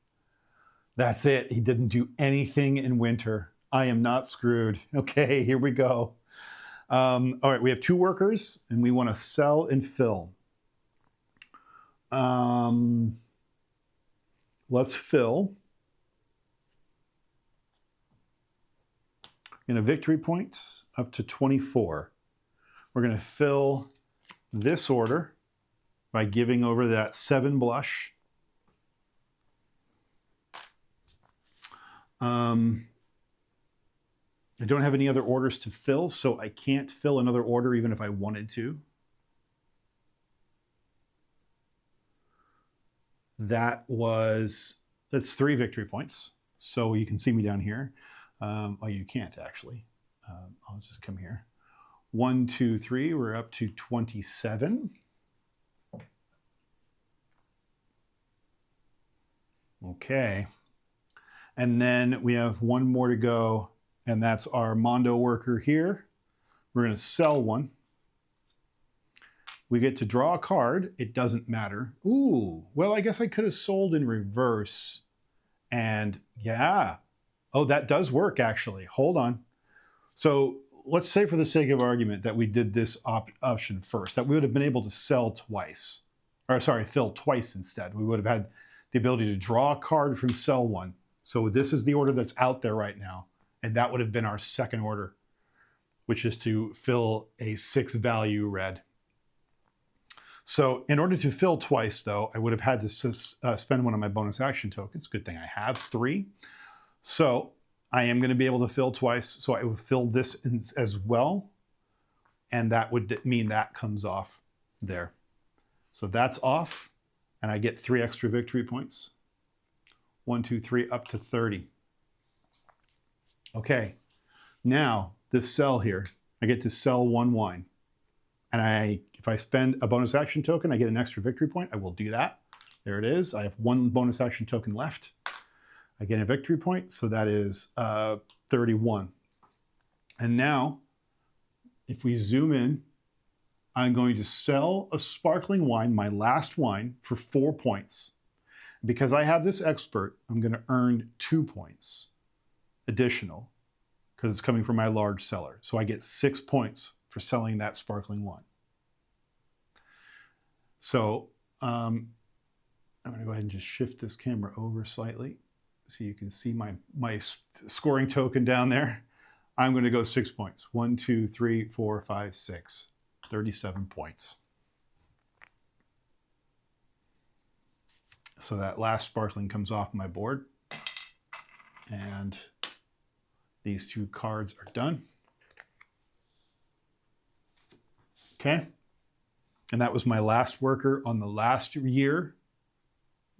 That's it. He didn't do anything in winter. I am not screwed. Okay, here we go. All right, we have 2 workers, and we want to sell and fill. Let's fill. In a victory point up to 24. We're going to fill this order by giving over that 7 blush. I don't have any other orders to fill, so I can't fill another order even if I wanted to. That's 3 victory points. So you can see me down here. Oh, you can't actually. I'll just come here. 1, 2, 3, we're up to 27. Okay. And then we have one more to go, and that's our Mondo worker here. We're going to sell one. We get to draw a card. It doesn't matter. Ooh, well, I guess I could have sold in reverse. And yeah. Oh, that does work, actually. Hold on. So let's say for the sake of argument that we did this option first, that we would have been able to sell twice. Or sorry, fill twice instead. We would have had the ability to draw a card from sell one. So this is the order that's out there right now. And that would have been our second order, which is to fill a 6 value red. So in order to fill twice, though, I would have had to spend one of my bonus action tokens. Good thing I have 3. So I am going to be able to fill twice. So I will fill this as well. And that would mean that comes off there. So that's off. And I get 3 extra victory points. 1, 2, 3, up to 30. Okay. Now, this sell here, I get to sell 1 wine. And if I spend a bonus action token, I get an extra victory point. I will do that. There it is. I have 1 bonus action token left. I get a victory point, so that is 31. And now, if we zoom in, I'm going to sell a sparkling wine, my last wine, for 4 points. Because I have this expert, I'm going to earn 2 points additional because it's coming from my large seller. So I get 6 points for selling that sparkling wine. So I'm going to go ahead and just shift this camera over slightly so you can see my scoring token down there. I'm going to go 6 points. 1, 2, 3, 4, 5, 6. 37 points. So that last sparkling comes off my board. And these 2 cards are done. Okay. And that was my last worker on the last year,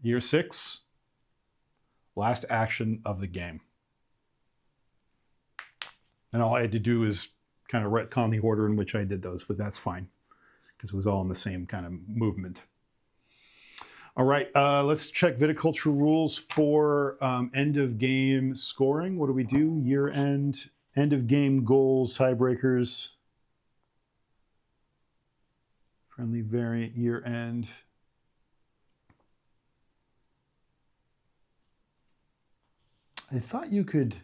year 6, last action of the game. And all I had to do is kind of retcon the order in which I did those, but that's fine because it was all in the same kind of movement. All right, let's check Viticulture rules for end of game scoring. What do we do? Year end, end of game goals, tiebreakers, friendly variant, year end. I thought you could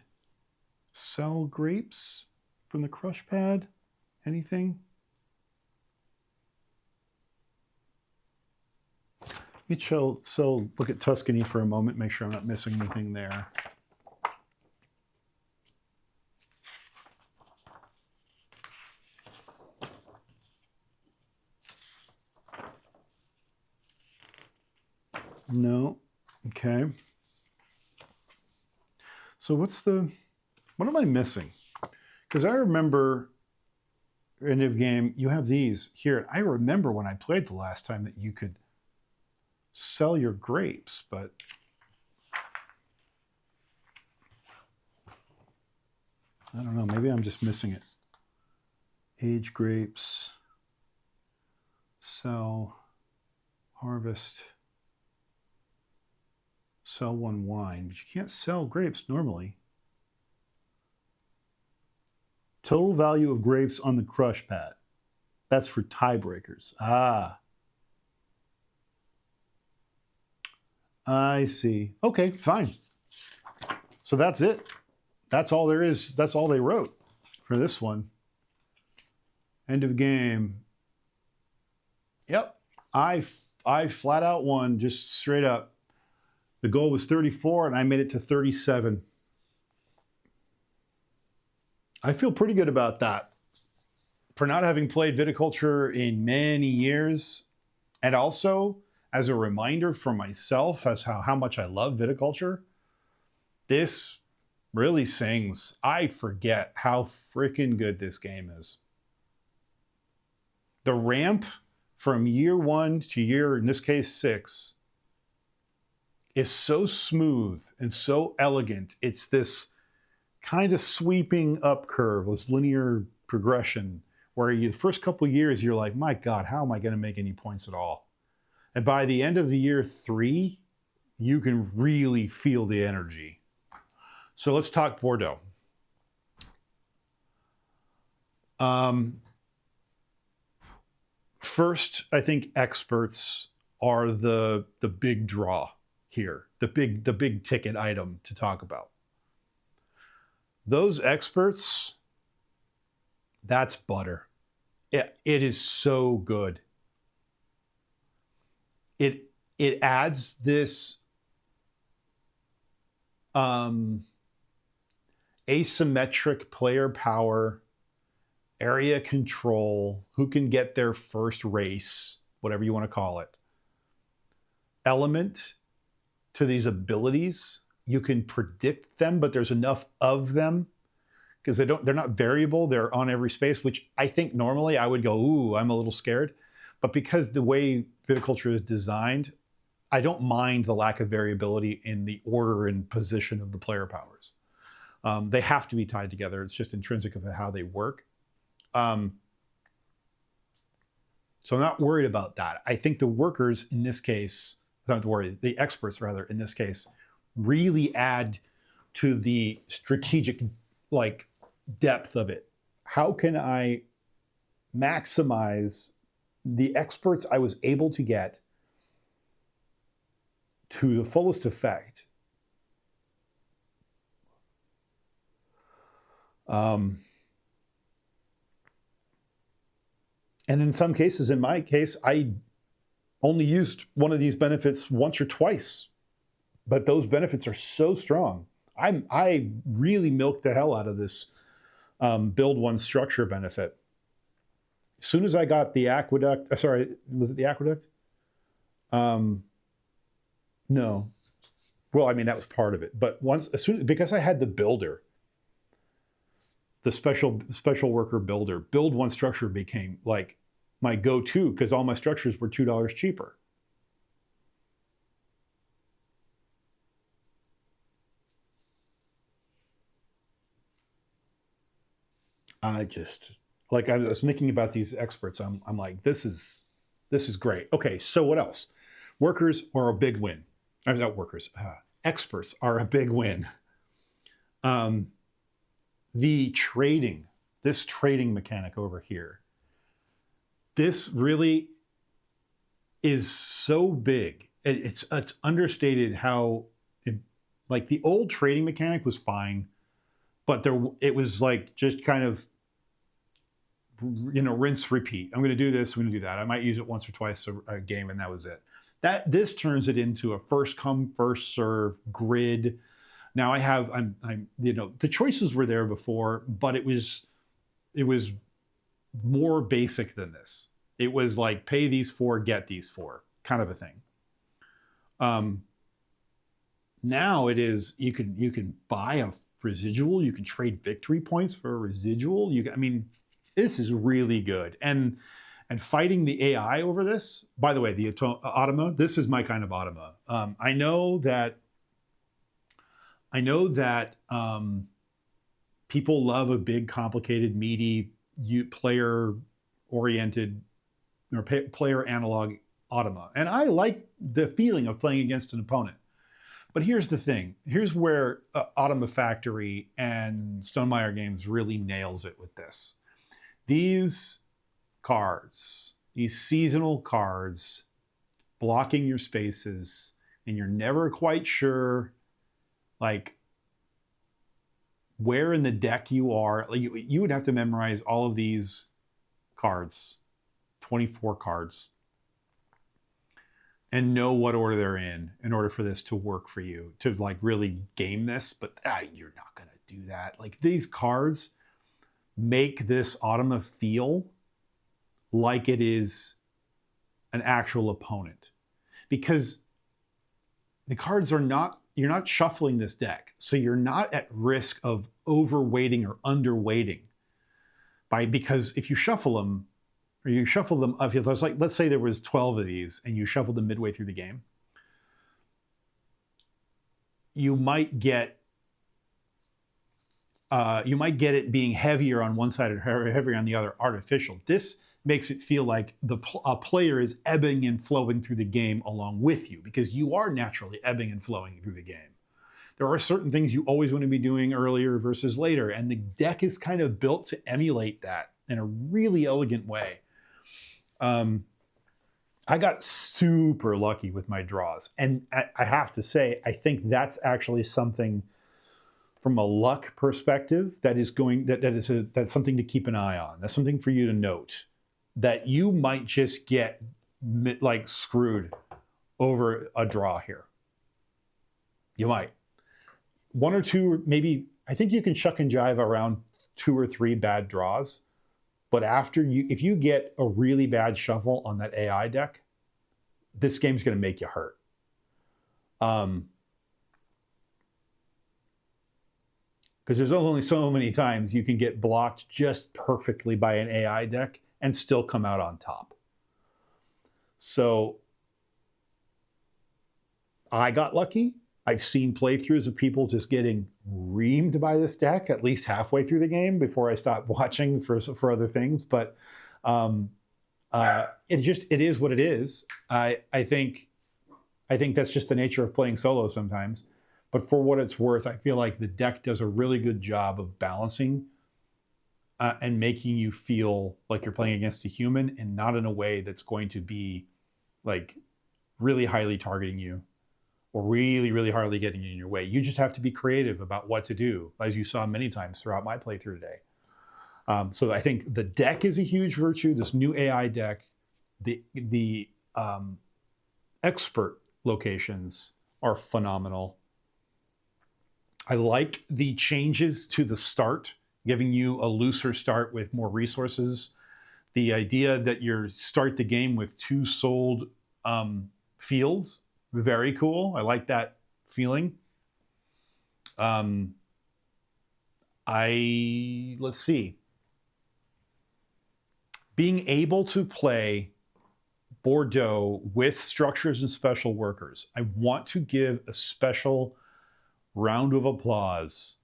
sell grapes from the crush pad. Anything? Let me look at Tuscany for a moment, make sure I'm not missing anything there. No. Okay. So what am I missing? Because I remember end of game, you have these here. I remember when I played the last time that you could sell your grapes, but I don't know, maybe I'm just missing it. Age grapes, sell, harvest, sell 1 wine, but you can't sell grapes normally. Total value of grapes on the crush pad. That's for tiebreakers. Ah. I see. Okay, fine. So that's it. That's all there is. That's all they wrote for this one. End of game. Yep. I flat out won, just straight up. The goal was 34 and I made it to 37. I feel pretty good about that. For not having played Viticulture in many years, and also as a reminder for myself as how much I love Viticulture, this really sings, I forget how freaking good this game is. The ramp from year 1 to year, in this case 6, is so smooth and so elegant. It's this kind of sweeping up curve, this linear progression, where the first couple of years you're like, my God, how am I going to make any points at all? And by the end of the year 3, you can really feel the energy. So let's talk Bordeaux. First, I think experts are the big draw here, the big ticket item to talk about. Those experts, that's butter. It is so good. It adds this asymmetric player power, area control, who can get their first race, whatever you want to call it, element to these abilities. You can predict them, but there's enough of them because they're not variable. They're on every space, which I think normally I would go, ooh, I'm a little scared. But because the way viticulture is designed, I don't mind the lack of variability in the order and position of the player powers. They have to be tied together. It's just intrinsic of how they work. So I'm not worried about that. I think the workers in this case, not to worry, the experts rather in this case, really add to the strategic depth of it. How can I maximize the experts I was able to get to the fullest effect? And in some cases, in my case, I only used one of these benefits once or twice, but those benefits are so strong. I really milked the hell out of this build one structure benefit. As soon as I got the aqueduct, sorry, was it the aqueduct? No. Well, I mean, that was part of it. But because I had the builder, the special worker builder, build one structure became like my go-to because all my structures were $2 cheaper. I was thinking about these experts. I'm like, this is great. Okay, so what else? Workers are a big win. Not workers. Experts are a big win. This trading mechanic over here, this really is so big. It's understated how, like the old trading mechanic was fine, but it was like just kind of, rinse, repeat. I'm going to do this, I'm going to do that. I might use it once or twice a game, and that was it. This turns it into a first come, first serve grid. Now the choices were there before, but it was more basic than this. It was like pay these 4, get these 4 kind of a thing. Now it is you can buy a residual, you can trade victory points for a residual. This is really good. And fighting the AI over this, by the way, the automa, this is my kind of automa. I know that people love a big, complicated, meaty, player-oriented or player analog automa. And I like the feeling of playing against an opponent. But here's the thing. Here's where Automa Factory and Stonemaier Games really nails it with this. These cards, these seasonal cards, blocking your spaces, and you're never quite sure where in the deck you are. You would have to memorize all of these cards, 24 cards, and know what order they're in order for this to work for you, to really game this. But you're not going to do that. These cards make this automa feel like it is an actual opponent, because the cards are not shuffling this deck, so you're not at risk of overweighting or underweighting because if you shuffle them, or you shuffle them, if there's like, let's say there was 12 of these and you shuffled them midway through the game, you might get it being heavier on one side or heavier on the other, artificial. This makes it feel like a player is ebbing and flowing through the game along with you, because you are naturally ebbing and flowing through the game. There are certain things you always want to be doing earlier versus later, and the deck is kind of built to emulate that in a really elegant way. I got super lucky with my draws, and I have to say, I think that's actually something from a luck perspective that's something to keep an eye on. That's something for you to note, that you might just get like screwed over a draw here. You might. One or two, maybe, I think you can shuck and jive around 2 or 3 bad draws. But if you get a really bad shuffle on that AI deck, this game's going to make you hurt. Because there's only so many times you can get blocked just perfectly by an AI deck and still come out on top. So I got lucky. I've seen playthroughs of people just getting reamed by this deck at least halfway through the game before I stopped watching for other things. But it is what it is. I think that's just the nature of playing solo sometimes. But for what it's worth, I feel like the deck does a really good job of balancing and making you feel like you're playing against a human, and not in a way that's going to be like really highly targeting you or really, really hardly getting in your way. You just have to be creative about what to do, as you saw many times throughout my playthrough today. So I think the deck is a huge virtue. This new AI deck, the expert locations are phenomenal. I like the changes to the start, giving you a looser start with more resources. The idea that you start the game with 2 sold fields, very cool. I like that feeling. Let's see. Being able to play Bordeaux with structures and special workers. I want to give a special round of applause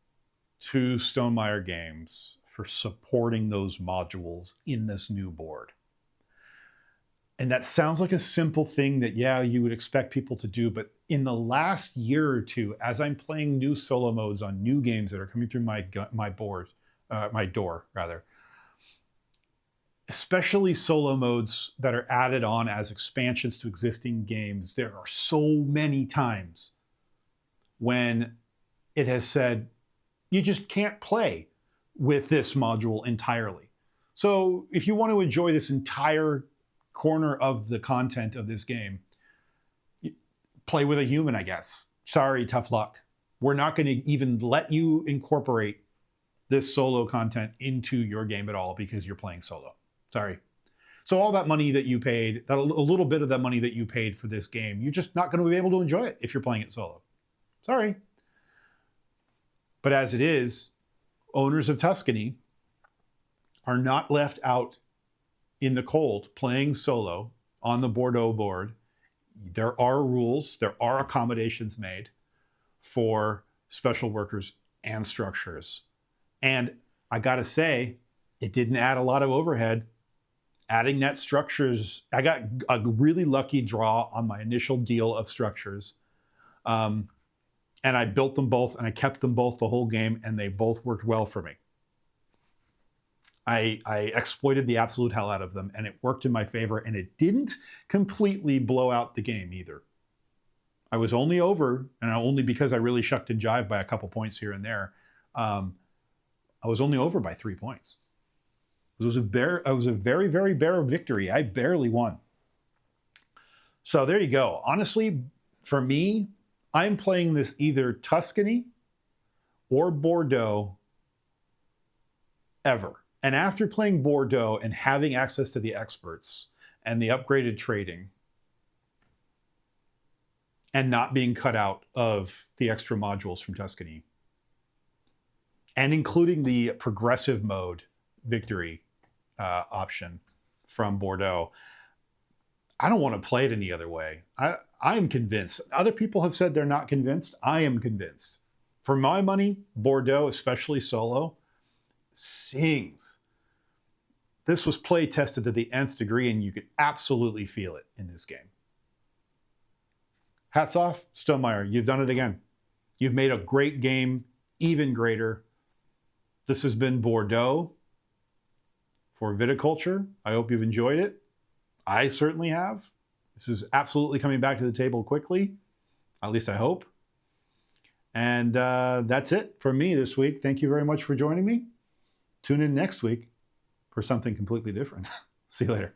to Stonemaier Games for supporting those modules in this new board. And that sounds like a simple thing that, yeah, you would expect people to do. But in the last year or two, as I'm playing new solo modes on new games that are coming through my door, especially solo modes that are added on as expansions to existing games, there are so many times when it has said, you just can't play with this module entirely. So if you want to enjoy this entire corner of the content of this game, play with a human, I guess. Sorry, tough luck. We're not going to even let you incorporate this solo content into your game at all because you're playing solo. Sorry. So all that money that you paid, a little bit of that money that you paid for this game, you're just not going to be able to enjoy it if you're playing it solo. Sorry. But as it is, owners of Tuscany are not left out in the cold playing solo on the Bordeaux board. There are rules, there are accommodations made for special workers and structures. And I gotta say, it didn't add a lot of overhead. Adding that structures, I got a really lucky draw on my initial deal of structures. And I built them both and I kept them both the whole game, and they both worked well for me. I exploited the absolute hell out of them, and it worked in my favor, and it didn't completely blow out the game either. I was only over, and only because I really shucked and jived by a couple points here and there. I was only over by 3 points. It was a very, very bare victory. I barely won. So there you go. Honestly, for me, I'm playing this either Tuscany or Bordeaux ever. And after playing Bordeaux and having access to the experts and the upgraded trading, and not being cut out of the extra modules from Tuscany, and including the progressive mode victory option from Bordeaux. I don't want to play it any other way. I am convinced. Other people have said they're not convinced. I am convinced. For my money, Bordeaux, especially solo, sings. This was play tested to the nth degree, and you could absolutely feel it in this game. Hats off, Stonemaier. You've done it again. You've made a great game even greater. This has been Bordeaux for Viticulture. I hope you've enjoyed it. I certainly have. This is absolutely coming back to the table quickly. At least I hope. And that's it from me this week. Thank you very much for joining me. Tune in next week for something completely different. See you later.